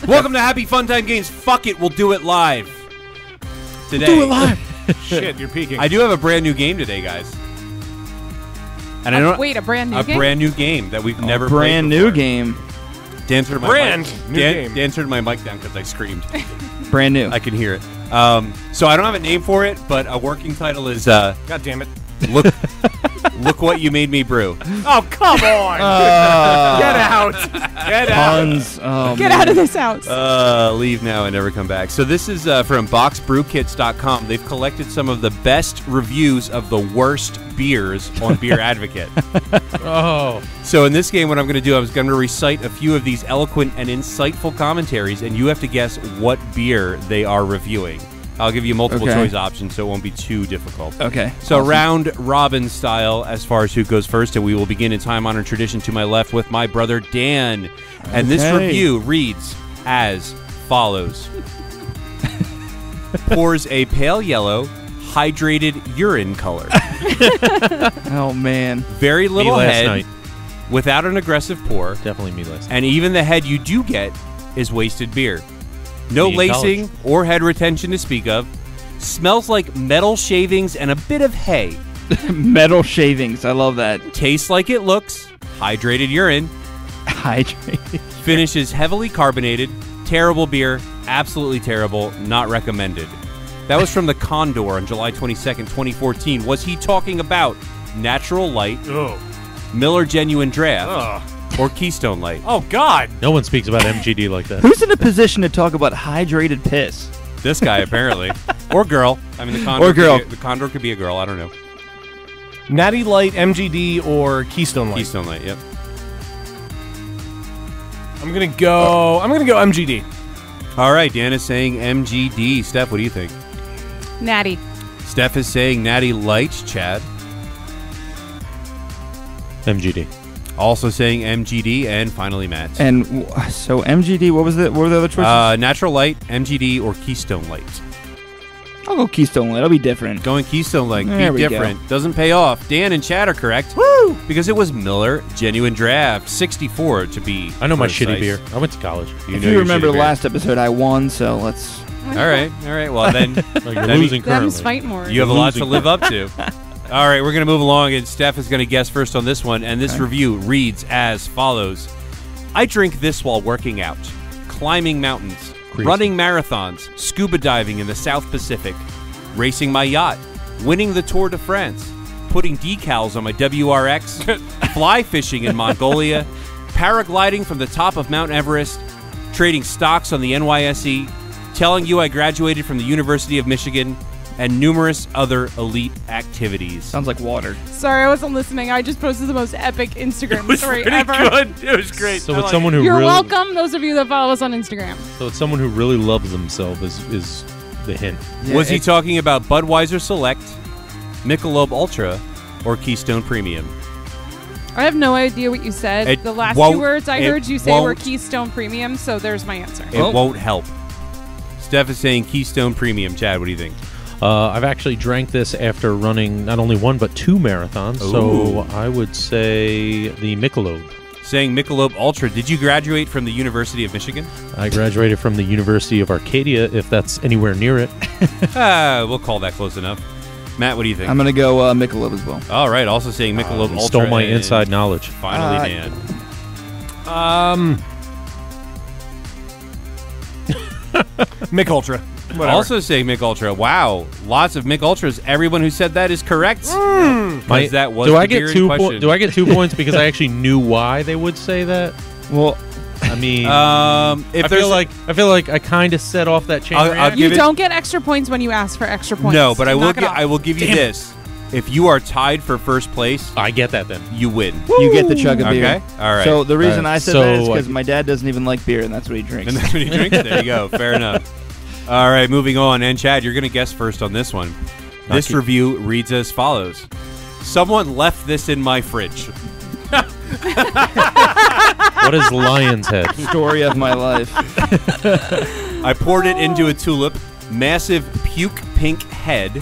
[SPEAKER 6] Welcome to Happy Fun Time Games. Fuck it, we'll do it live today.
[SPEAKER 8] Do it live.
[SPEAKER 3] Shit, you're peeking.
[SPEAKER 6] I do have a brand new game today, guys. And I don't
[SPEAKER 5] Wait, a brand new game?
[SPEAKER 6] brand new game that we've never
[SPEAKER 8] Brand
[SPEAKER 6] played
[SPEAKER 8] new
[SPEAKER 6] before.
[SPEAKER 8] game.
[SPEAKER 6] Dan turned my
[SPEAKER 3] Brand
[SPEAKER 6] mic,
[SPEAKER 3] new game.
[SPEAKER 6] Dan turned my mic down because I screamed.
[SPEAKER 8] Brand new.
[SPEAKER 6] I can hear it. So I don't have a name for it, but a working title is
[SPEAKER 3] God damn it.
[SPEAKER 6] look look what you made me brew.
[SPEAKER 3] Oh, come on. Get out. Get out.
[SPEAKER 8] Puns. Oh,
[SPEAKER 5] Get
[SPEAKER 8] man.
[SPEAKER 5] out of this house.
[SPEAKER 6] Leave now and never come back. So this is from boxbrewkits.com. They've collected some of the best reviews of the worst beers on Beer Advocate.
[SPEAKER 7] Oh,
[SPEAKER 6] So in this game, what I'm going to do, I was going to recite a few of these eloquent and insightful commentaries, and you have to guess what beer they are reviewing. I'll give you multiple
[SPEAKER 8] Okay.
[SPEAKER 6] choice options, so it won't be too difficult.
[SPEAKER 8] Okay.
[SPEAKER 6] So round robin style as far as who goes first, and we will begin in time-honored tradition to my left with my brother Dan. And this
[SPEAKER 8] Okay.
[SPEAKER 6] review reads as follows. Pours a pale yellow, hydrated urine color.
[SPEAKER 8] Oh, man.
[SPEAKER 6] Very
[SPEAKER 7] me
[SPEAKER 6] little
[SPEAKER 7] last
[SPEAKER 6] head,
[SPEAKER 7] night.
[SPEAKER 6] without an aggressive pour.
[SPEAKER 7] Definitely me last night.
[SPEAKER 6] And even the head you do get is wasted beer. No
[SPEAKER 7] Me in
[SPEAKER 6] lacing or head retention to speak of. Smells like metal shavings and a bit of hay.
[SPEAKER 8] Metal shavings. I love that.
[SPEAKER 6] Tastes like it looks. Hydrated urine.
[SPEAKER 8] Hydrated.
[SPEAKER 6] Finishes heavily carbonated. Terrible beer. Absolutely terrible. Not recommended. That was from the Condor on July 22nd, 2014. Was he talking about Natural Light,
[SPEAKER 3] Oh.
[SPEAKER 6] Miller Genuine Draft,
[SPEAKER 3] Ugh.
[SPEAKER 6] or Keystone Light?
[SPEAKER 3] Oh, God.
[SPEAKER 7] No one speaks about MGD like that.
[SPEAKER 8] Who's in a position to talk about hydrated piss?
[SPEAKER 6] This guy, apparently. Or girl. I mean, the Condor.
[SPEAKER 8] Or girl.
[SPEAKER 6] The Condor could be a girl. I don't know.
[SPEAKER 3] Natty Light, MGD, or Keystone Light?
[SPEAKER 6] Keystone Light, yep.
[SPEAKER 3] I'm gonna go MGD.
[SPEAKER 6] All right, Dan is saying MGD. Steph, what do you think?
[SPEAKER 5] Natty.
[SPEAKER 6] Steph is saying Natty Light. Chad
[SPEAKER 7] MGD.
[SPEAKER 6] also saying MGD, and finally Matt.
[SPEAKER 8] And so MGD, what were the other choices?
[SPEAKER 6] Natural Light, MGD, or Keystone Light.
[SPEAKER 8] I'll go Keystone Light. I'll be different.
[SPEAKER 6] Going Keystone Light.
[SPEAKER 8] There
[SPEAKER 6] Be
[SPEAKER 8] we
[SPEAKER 6] different. Doesn't pay off. Dan and Chad are correct. Woo! Because it was Miller Genuine Draft 64 to be.
[SPEAKER 7] I know my
[SPEAKER 6] precise.
[SPEAKER 7] shitty beer. I went to college.
[SPEAKER 8] If
[SPEAKER 6] know
[SPEAKER 8] you
[SPEAKER 6] your
[SPEAKER 8] remember
[SPEAKER 6] shitty
[SPEAKER 8] the
[SPEAKER 6] beer.
[SPEAKER 8] last episode, I won, so let's...
[SPEAKER 6] All right. Well, then
[SPEAKER 7] You're
[SPEAKER 6] That'd be-
[SPEAKER 7] losing
[SPEAKER 5] Them's
[SPEAKER 7] currently.
[SPEAKER 5] fight more.
[SPEAKER 6] you have a lot to live up to. All right, we're going to move along, and Steph is going to guess first on this one. And this review reads as follows: I drink this while working out, climbing mountains,
[SPEAKER 7] Crazy.
[SPEAKER 6] running marathons, scuba diving in the South Pacific, racing my yacht, winning the Tour de France, putting decals on my WRX, fly fishing in Mongolia, paragliding from the top of Mount Everest, trading stocks on the NYSE, telling you I graduated from the University of Michigan, and numerous other elite activities.
[SPEAKER 8] Sounds like water.
[SPEAKER 5] Sorry, I wasn't listening. I just posted the most epic Instagram story ever.
[SPEAKER 6] It was great.
[SPEAKER 7] So it's someone who
[SPEAKER 5] You're
[SPEAKER 7] really,
[SPEAKER 5] welcome, those of you that follow us on Instagram.
[SPEAKER 7] So it's someone who really loves themselves is the hint.
[SPEAKER 8] Yeah,
[SPEAKER 6] Was he talking about Budweiser Select, Michelob Ultra, or Keystone Premium?
[SPEAKER 5] I have no idea what you said.
[SPEAKER 6] It
[SPEAKER 5] The last
[SPEAKER 6] won't-
[SPEAKER 5] two words I
[SPEAKER 6] it
[SPEAKER 5] heard you say were
[SPEAKER 6] won't-
[SPEAKER 5] Keystone Premium, so there's my answer.
[SPEAKER 6] It won't help. Steph is saying Keystone Premium. Chad, what do you think?
[SPEAKER 7] I've actually drank this after running not only one but two marathons, so I would say the Michelob.
[SPEAKER 6] Saying Michelob Ultra. Did you graduate from the University of Michigan?
[SPEAKER 7] I graduated from the University of Arcadia, if that's anywhere near it.
[SPEAKER 6] We'll call that close enough. Matt, what do you think?
[SPEAKER 8] I'm going to go Michelob as well.
[SPEAKER 6] All right, also saying Michelob
[SPEAKER 7] You
[SPEAKER 6] Ultra.
[SPEAKER 7] stole my
[SPEAKER 6] and
[SPEAKER 7] inside knowledge.
[SPEAKER 6] Finally, Dan.
[SPEAKER 3] Mick Ultra. Whatever.
[SPEAKER 6] Also saying Mick Ultra. Wow, lots of Mick Ultras. Everyone who said that is correct. Because that was
[SPEAKER 7] do
[SPEAKER 6] the
[SPEAKER 7] I
[SPEAKER 6] beer
[SPEAKER 7] get
[SPEAKER 6] in
[SPEAKER 7] two?
[SPEAKER 6] question.
[SPEAKER 7] Do I get 2 points because I actually knew why they would say that?
[SPEAKER 8] Well,
[SPEAKER 7] I mean,
[SPEAKER 6] If
[SPEAKER 7] I
[SPEAKER 6] there's
[SPEAKER 7] feel like I kind of set off that chain.
[SPEAKER 6] I'll
[SPEAKER 7] reaction.
[SPEAKER 6] give
[SPEAKER 5] You
[SPEAKER 6] it-
[SPEAKER 5] don't get extra points when you ask for extra points.
[SPEAKER 6] no, but I will.
[SPEAKER 5] Knock it off.
[SPEAKER 6] I will give you this. If you are tied for first place,
[SPEAKER 7] I get that then.
[SPEAKER 6] you win.
[SPEAKER 8] you get the chug of beer.
[SPEAKER 6] Okay, all right.
[SPEAKER 8] So the reason
[SPEAKER 7] All right,
[SPEAKER 8] I said
[SPEAKER 7] so
[SPEAKER 8] that is because
[SPEAKER 7] I-
[SPEAKER 8] my dad doesn't even like beer, and that's what he drinks.
[SPEAKER 6] And that's what he drinks. There you go. Fair enough. All right, moving on. And Chad, you're going to guess first on this one. This
[SPEAKER 7] you.
[SPEAKER 6] review reads as follows: Someone left this in my fridge.
[SPEAKER 7] What is Lion's Head?
[SPEAKER 8] Story of my life.
[SPEAKER 6] I poured it into a tulip. Massive puke pink head.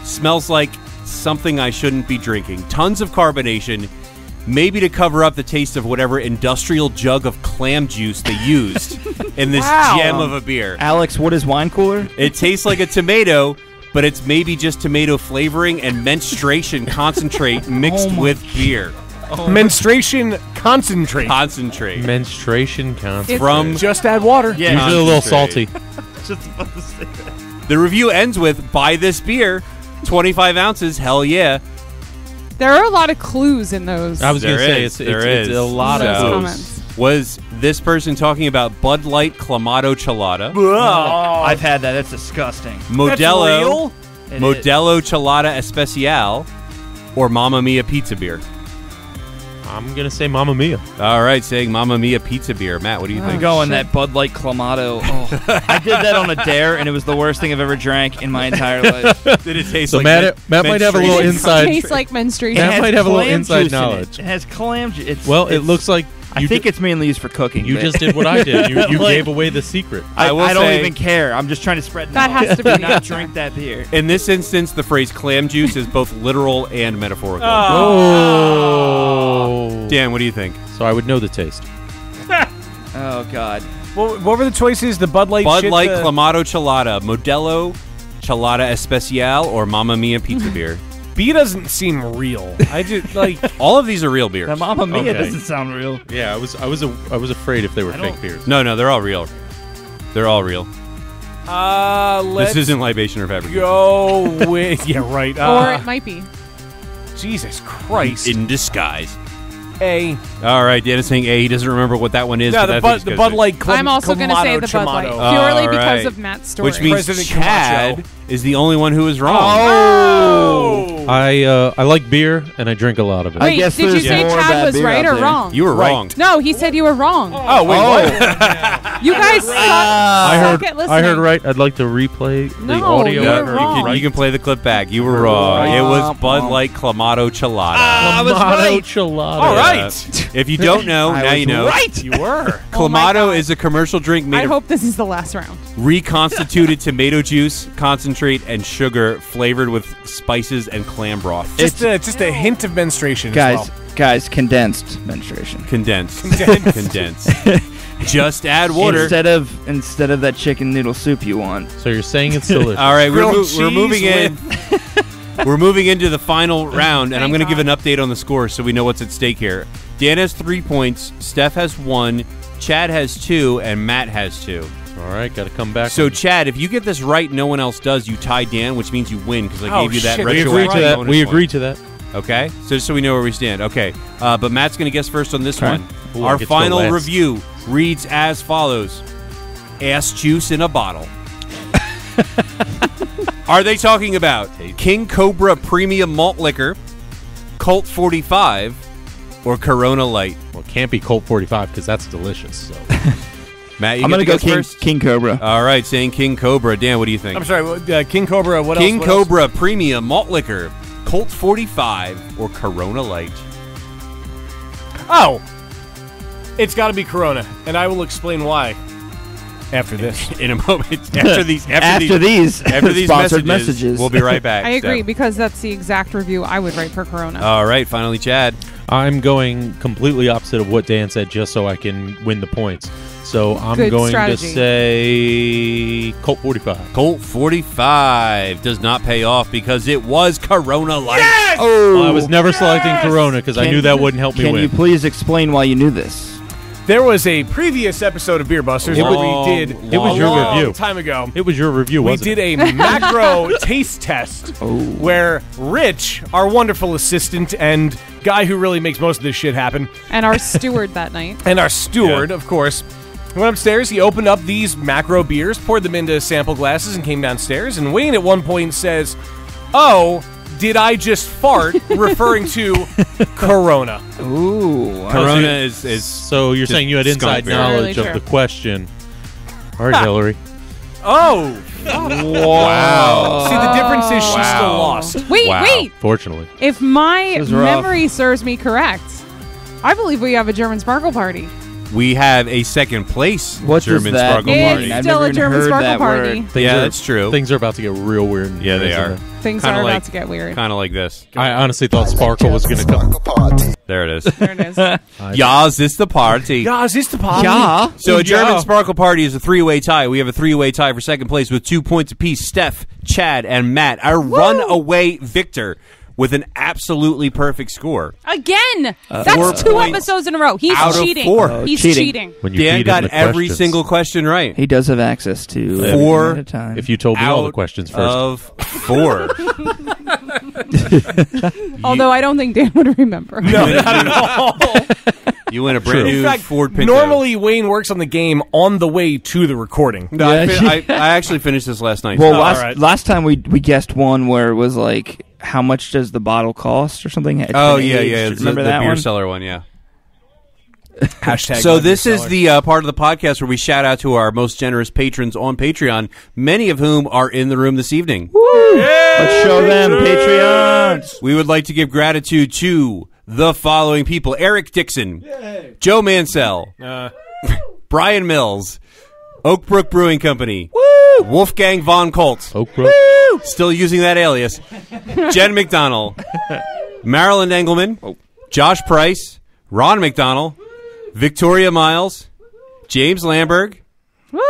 [SPEAKER 6] Smells like something I shouldn't be drinking. Tons of carbonation. Maybe to cover up the taste of whatever industrial jug of clam juice they used in this gem of a beer.
[SPEAKER 8] Alex, what is wine cooler?
[SPEAKER 6] It tastes like a tomato, but it's maybe just tomato flavoring and menstruation concentrate mixed with beer.
[SPEAKER 3] Menstruation concentrate.
[SPEAKER 6] Concentrate.
[SPEAKER 7] Menstruation concentrate.
[SPEAKER 6] From
[SPEAKER 3] Just add water.
[SPEAKER 8] Yeah.
[SPEAKER 7] Usually a little
[SPEAKER 6] Concentrate.
[SPEAKER 7] salty.
[SPEAKER 6] The review ends with, buy this beer, 25 ounces, hell yeah.
[SPEAKER 5] There are a lot of clues in those.
[SPEAKER 7] I was going to
[SPEAKER 6] There
[SPEAKER 7] say
[SPEAKER 6] is,
[SPEAKER 7] it's
[SPEAKER 6] there is.
[SPEAKER 7] a lot
[SPEAKER 6] So-
[SPEAKER 7] of
[SPEAKER 5] those
[SPEAKER 7] those.
[SPEAKER 5] comments.
[SPEAKER 6] Was this person talking about Bud Light Clamato Chelada,
[SPEAKER 8] I've had that. That's disgusting.
[SPEAKER 6] Modelo,
[SPEAKER 8] It is.
[SPEAKER 6] Modelo Chelada Especial, or Mamma Mia Pizza Beer?
[SPEAKER 7] I'm going to say Mamma Mia.
[SPEAKER 6] All right, saying Mamma Mia Pizza Beer. Matt, what do you
[SPEAKER 8] I'm
[SPEAKER 6] think?
[SPEAKER 8] going that Bud Light Clamato. Oh, I did that on a dare, and it was the worst thing I've ever drank in my entire life.
[SPEAKER 6] Did it taste
[SPEAKER 7] So
[SPEAKER 6] like
[SPEAKER 7] Matt might have a little
[SPEAKER 5] It
[SPEAKER 7] inside.
[SPEAKER 5] tastes like menstruation.
[SPEAKER 7] That might have a little
[SPEAKER 8] clam
[SPEAKER 7] inside
[SPEAKER 8] juice in it.
[SPEAKER 7] knowledge.
[SPEAKER 8] It has clam juice.
[SPEAKER 7] Well, it looks like
[SPEAKER 8] I think it's mainly used for cooking.
[SPEAKER 7] you
[SPEAKER 8] but
[SPEAKER 7] just did what I did. You
[SPEAKER 8] Like-
[SPEAKER 7] gave away the secret.
[SPEAKER 6] I will
[SPEAKER 8] I don't
[SPEAKER 6] say-
[SPEAKER 8] even care. I'm just trying to spread.
[SPEAKER 5] That
[SPEAKER 8] knowledge.
[SPEAKER 5] has to be
[SPEAKER 8] Do
[SPEAKER 5] the
[SPEAKER 8] not
[SPEAKER 5] answer.
[SPEAKER 8] drink that beer.
[SPEAKER 6] In this instance, the phrase clam juice is both literal and metaphorical.
[SPEAKER 7] Oh.
[SPEAKER 6] Dan, what do you think?
[SPEAKER 7] So I would know the taste.
[SPEAKER 8] Oh God.
[SPEAKER 3] What were the choices? The Bud Light
[SPEAKER 6] Bud
[SPEAKER 3] shit,
[SPEAKER 6] Light
[SPEAKER 3] the-
[SPEAKER 6] Clamato Chelada, Modelo Chelada Especial, or Mamma Mia Pizza Beer?
[SPEAKER 3] B doesn't seem real. I just like
[SPEAKER 6] All of these are real beers.
[SPEAKER 8] The Mamma Mia
[SPEAKER 7] Okay.
[SPEAKER 8] doesn't sound real.
[SPEAKER 7] Yeah, I was afraid if they were fake beers.
[SPEAKER 6] No, they're all real. They're all real.
[SPEAKER 3] let's
[SPEAKER 6] This isn't libation or fabrication.
[SPEAKER 3] go with yeah, right.
[SPEAKER 5] Or it might be.
[SPEAKER 3] Jesus Christ.
[SPEAKER 6] In disguise.
[SPEAKER 3] A.
[SPEAKER 6] All right, Dan is saying A. He doesn't remember what that one is.
[SPEAKER 3] Yeah,
[SPEAKER 6] but
[SPEAKER 3] the
[SPEAKER 6] that's what
[SPEAKER 3] Bud,
[SPEAKER 6] he's
[SPEAKER 3] the
[SPEAKER 6] gonna
[SPEAKER 3] Bud
[SPEAKER 6] say.
[SPEAKER 3] Light.
[SPEAKER 5] I'm also going to say the Bud Light
[SPEAKER 3] Clamato.
[SPEAKER 5] purely
[SPEAKER 6] All
[SPEAKER 5] because
[SPEAKER 6] right.
[SPEAKER 5] of Matt's story.
[SPEAKER 6] Which means
[SPEAKER 3] President
[SPEAKER 6] Chad
[SPEAKER 3] Camacho.
[SPEAKER 6] is the only one who is wrong.
[SPEAKER 3] Oh!
[SPEAKER 7] I like beer and I drink a lot of it.
[SPEAKER 5] Wait,
[SPEAKER 9] guess
[SPEAKER 5] did you
[SPEAKER 9] there's
[SPEAKER 5] say
[SPEAKER 9] more
[SPEAKER 5] Chad
[SPEAKER 9] bad
[SPEAKER 5] was
[SPEAKER 9] beer
[SPEAKER 5] right
[SPEAKER 9] out
[SPEAKER 5] or
[SPEAKER 9] there.
[SPEAKER 5] wrong?
[SPEAKER 6] You were wrong.
[SPEAKER 5] No, he said you were wrong.
[SPEAKER 3] Oh, wait, what?
[SPEAKER 5] You guys suck at listening.
[SPEAKER 7] I heard right. I'd like to replay the
[SPEAKER 5] No,
[SPEAKER 7] audio.
[SPEAKER 5] you were
[SPEAKER 6] Yeah,
[SPEAKER 5] wrong.
[SPEAKER 6] you can play the clip back. You were wrong. It was Bud Light Clamato Chelada.
[SPEAKER 3] I was
[SPEAKER 7] Clamato
[SPEAKER 3] right.
[SPEAKER 7] Chelada.
[SPEAKER 3] All right.
[SPEAKER 6] If you don't know, now you know.
[SPEAKER 3] Right. You were.
[SPEAKER 5] Oh my
[SPEAKER 6] Clamato
[SPEAKER 5] God.
[SPEAKER 6] is a commercial drink
[SPEAKER 5] I
[SPEAKER 6] made of
[SPEAKER 5] hope this is the last round.
[SPEAKER 6] reconstituted tomato juice, concentrate, and sugar flavored with spices and clam broth.
[SPEAKER 3] Just a hint of menstruation as well.
[SPEAKER 9] Guys, condensed menstruation.
[SPEAKER 6] Condensed. Just add water.
[SPEAKER 9] Instead of that chicken noodle soup you want.
[SPEAKER 7] So you're saying it's delicious.
[SPEAKER 6] All right,
[SPEAKER 3] Grilled
[SPEAKER 6] we're moving
[SPEAKER 3] cheese
[SPEAKER 6] in. We're moving into the final round, and I'm going to give an update on the score so we know what's at stake here. Dan has 3 points, Steph has 1, Chad has 2, and Matt has 2.
[SPEAKER 7] All right, got to come back.
[SPEAKER 6] So, Chad, if you get this right, no one else does. You tie Dan, which means you win because I
[SPEAKER 3] Oh,
[SPEAKER 6] gave you that
[SPEAKER 3] shit,
[SPEAKER 7] we
[SPEAKER 6] retroactive
[SPEAKER 7] agreed to that.
[SPEAKER 6] bonus
[SPEAKER 7] We
[SPEAKER 6] point.
[SPEAKER 7] agreed to that.
[SPEAKER 6] Okay, so just so we know where we stand. Okay, but Matt's going to guess first on this
[SPEAKER 9] Okay.
[SPEAKER 6] one.
[SPEAKER 7] Ooh, I
[SPEAKER 6] Our
[SPEAKER 7] get to go
[SPEAKER 6] final
[SPEAKER 7] last.
[SPEAKER 6] review reads as follows: ass juice in a bottle. Are they talking about King Cobra Premium Malt Liquor, Colt 45, or Corona Light?
[SPEAKER 7] Well, it can't be Colt 45 because that's delicious. So.
[SPEAKER 6] Matt, you
[SPEAKER 9] I'm
[SPEAKER 6] get
[SPEAKER 9] gonna
[SPEAKER 6] to
[SPEAKER 9] go
[SPEAKER 6] guess first.
[SPEAKER 9] King Cobra.
[SPEAKER 6] All right, saying King Cobra. Dan, what do you think?
[SPEAKER 3] I'm sorry, King Cobra, what
[SPEAKER 6] King
[SPEAKER 3] else? What else?
[SPEAKER 6] Cobra Premium Malt Liquor, Colt 45, or Corona Light?
[SPEAKER 3] Oh, it's got to be Corona, and I will explain why after this.
[SPEAKER 6] In a moment. After these
[SPEAKER 9] sponsored
[SPEAKER 6] messages, we'll be right back.
[SPEAKER 5] I agree
[SPEAKER 6] Steph.
[SPEAKER 5] because that's the exact review I would write for Corona.
[SPEAKER 6] All right, finally, Chad.
[SPEAKER 7] I'm going completely opposite of what Dan said just so I can win the points. So I'm
[SPEAKER 5] Good
[SPEAKER 7] going
[SPEAKER 5] strategy.
[SPEAKER 7] to say Colt 45.
[SPEAKER 6] Colt 45 does not pay off because it was Corona Light.
[SPEAKER 7] Well, I was never selecting Corona because I
[SPEAKER 9] Can-
[SPEAKER 7] knew that wouldn't help me
[SPEAKER 9] Can
[SPEAKER 7] win.
[SPEAKER 9] you please explain why you knew this?
[SPEAKER 3] There was a previous episode of Beer Busters where we did
[SPEAKER 7] It was your
[SPEAKER 3] a long
[SPEAKER 7] review.
[SPEAKER 3] time ago.
[SPEAKER 7] It was your review,
[SPEAKER 3] We
[SPEAKER 7] wasn't
[SPEAKER 3] did a macro taste test where Rich, our wonderful assistant and guy who really makes most of this shit happen,
[SPEAKER 5] And our steward that night.
[SPEAKER 3] and our steward, of course, went upstairs. He opened up these macro beers, poured them into sample glasses, and came downstairs. And Wayne at one point says, "Oh, did I just fart?" referring to Corona.
[SPEAKER 9] Ooh.
[SPEAKER 6] Corona is
[SPEAKER 7] So you're
[SPEAKER 6] Just
[SPEAKER 7] saying you had inside
[SPEAKER 6] skunk beer.
[SPEAKER 7] knowledge
[SPEAKER 5] Really
[SPEAKER 7] of
[SPEAKER 5] true.
[SPEAKER 7] the question. All right, Hillary.
[SPEAKER 3] Oh,
[SPEAKER 6] wow.
[SPEAKER 3] see, the difference is she's
[SPEAKER 6] Wow.
[SPEAKER 3] still lost.
[SPEAKER 5] Wait,
[SPEAKER 6] Wow.
[SPEAKER 5] wait.
[SPEAKER 7] Fortunately.
[SPEAKER 5] If my
[SPEAKER 9] This is rough.
[SPEAKER 5] memory serves me correct, I believe we have a German sparkle party.
[SPEAKER 6] We have a second place
[SPEAKER 9] What
[SPEAKER 6] German
[SPEAKER 9] does that
[SPEAKER 6] sparkle
[SPEAKER 9] mean?
[SPEAKER 6] party.
[SPEAKER 5] It's
[SPEAKER 9] I've
[SPEAKER 5] still
[SPEAKER 9] never
[SPEAKER 5] a
[SPEAKER 9] even
[SPEAKER 5] German
[SPEAKER 9] heard
[SPEAKER 5] sparkle
[SPEAKER 9] that
[SPEAKER 5] party.
[SPEAKER 9] word.
[SPEAKER 6] Yeah, that's true.
[SPEAKER 7] Things are about to get real weird.
[SPEAKER 6] Yeah, they
[SPEAKER 7] isn't
[SPEAKER 6] are.
[SPEAKER 7] it?
[SPEAKER 5] Things
[SPEAKER 6] Kinda
[SPEAKER 5] are
[SPEAKER 6] like-
[SPEAKER 5] about to get weird.
[SPEAKER 6] Kind of like this.
[SPEAKER 7] I honestly thought Sparkle was going to come.
[SPEAKER 6] There it is.
[SPEAKER 5] There it is.
[SPEAKER 6] Yas, it's the party.
[SPEAKER 3] Yeah, is this the party?
[SPEAKER 9] Yeah.
[SPEAKER 6] So a German
[SPEAKER 3] Yeah.
[SPEAKER 6] Sparkle Party is a three-way tie. We have a three-way tie for second place with 2 points apiece. Steph, Chad, and Matt. Our runaway victor with an absolutely perfect score.
[SPEAKER 5] Again!
[SPEAKER 6] 4
[SPEAKER 5] That's 2
[SPEAKER 6] points
[SPEAKER 5] episotes in a row. He's
[SPEAKER 6] out of
[SPEAKER 5] cheating.
[SPEAKER 6] 4.
[SPEAKER 5] He's
[SPEAKER 9] Cheating.
[SPEAKER 5] cheating.
[SPEAKER 7] When you
[SPEAKER 6] Dan
[SPEAKER 7] feed
[SPEAKER 6] got
[SPEAKER 7] him the
[SPEAKER 6] every
[SPEAKER 7] questions.
[SPEAKER 6] single question right.
[SPEAKER 9] He does have access to
[SPEAKER 6] 4
[SPEAKER 9] everything at a time.
[SPEAKER 7] If you told me all the
[SPEAKER 6] Out
[SPEAKER 7] questions first.
[SPEAKER 6] of 4.
[SPEAKER 5] Although I don't think Dan would remember.
[SPEAKER 3] No, not at all.
[SPEAKER 6] You win a brand
[SPEAKER 3] In
[SPEAKER 6] new
[SPEAKER 3] fact,
[SPEAKER 6] Ford Pinto.
[SPEAKER 3] normally Wayne works on the game on the way to the recording.
[SPEAKER 6] No,
[SPEAKER 9] Yeah.
[SPEAKER 6] I actually finished this last night.
[SPEAKER 9] Well,
[SPEAKER 3] Oh,
[SPEAKER 9] last,
[SPEAKER 3] all right.
[SPEAKER 9] last time we guessed one where it was like, how much does the bottle cost or something? It's
[SPEAKER 6] Oh,
[SPEAKER 9] been
[SPEAKER 6] yeah,
[SPEAKER 9] aged.
[SPEAKER 6] yeah. It's
[SPEAKER 9] Remember
[SPEAKER 6] the
[SPEAKER 9] that
[SPEAKER 6] beer
[SPEAKER 9] one?
[SPEAKER 6] seller one, yeah.
[SPEAKER 3] Hashtag
[SPEAKER 6] So
[SPEAKER 3] my
[SPEAKER 6] this
[SPEAKER 3] beer
[SPEAKER 6] is
[SPEAKER 3] seller.
[SPEAKER 6] the part of the podcast where we shout out to our most generous patrons on Patreon, many of whom are in the room this evening.
[SPEAKER 9] Let's show them Patreon.
[SPEAKER 6] We would like to give gratitude to the following people: Eric Dixon, Joe Mansell, Brian Mills, Oak Brook Brewing Company, Wolfgang von Colt,
[SPEAKER 7] Oak Brook.
[SPEAKER 6] still using that alias, Jen McDonald, Marilyn Engelman, Josh Price, Ron McDonald, Victoria Miles, James Lamberg,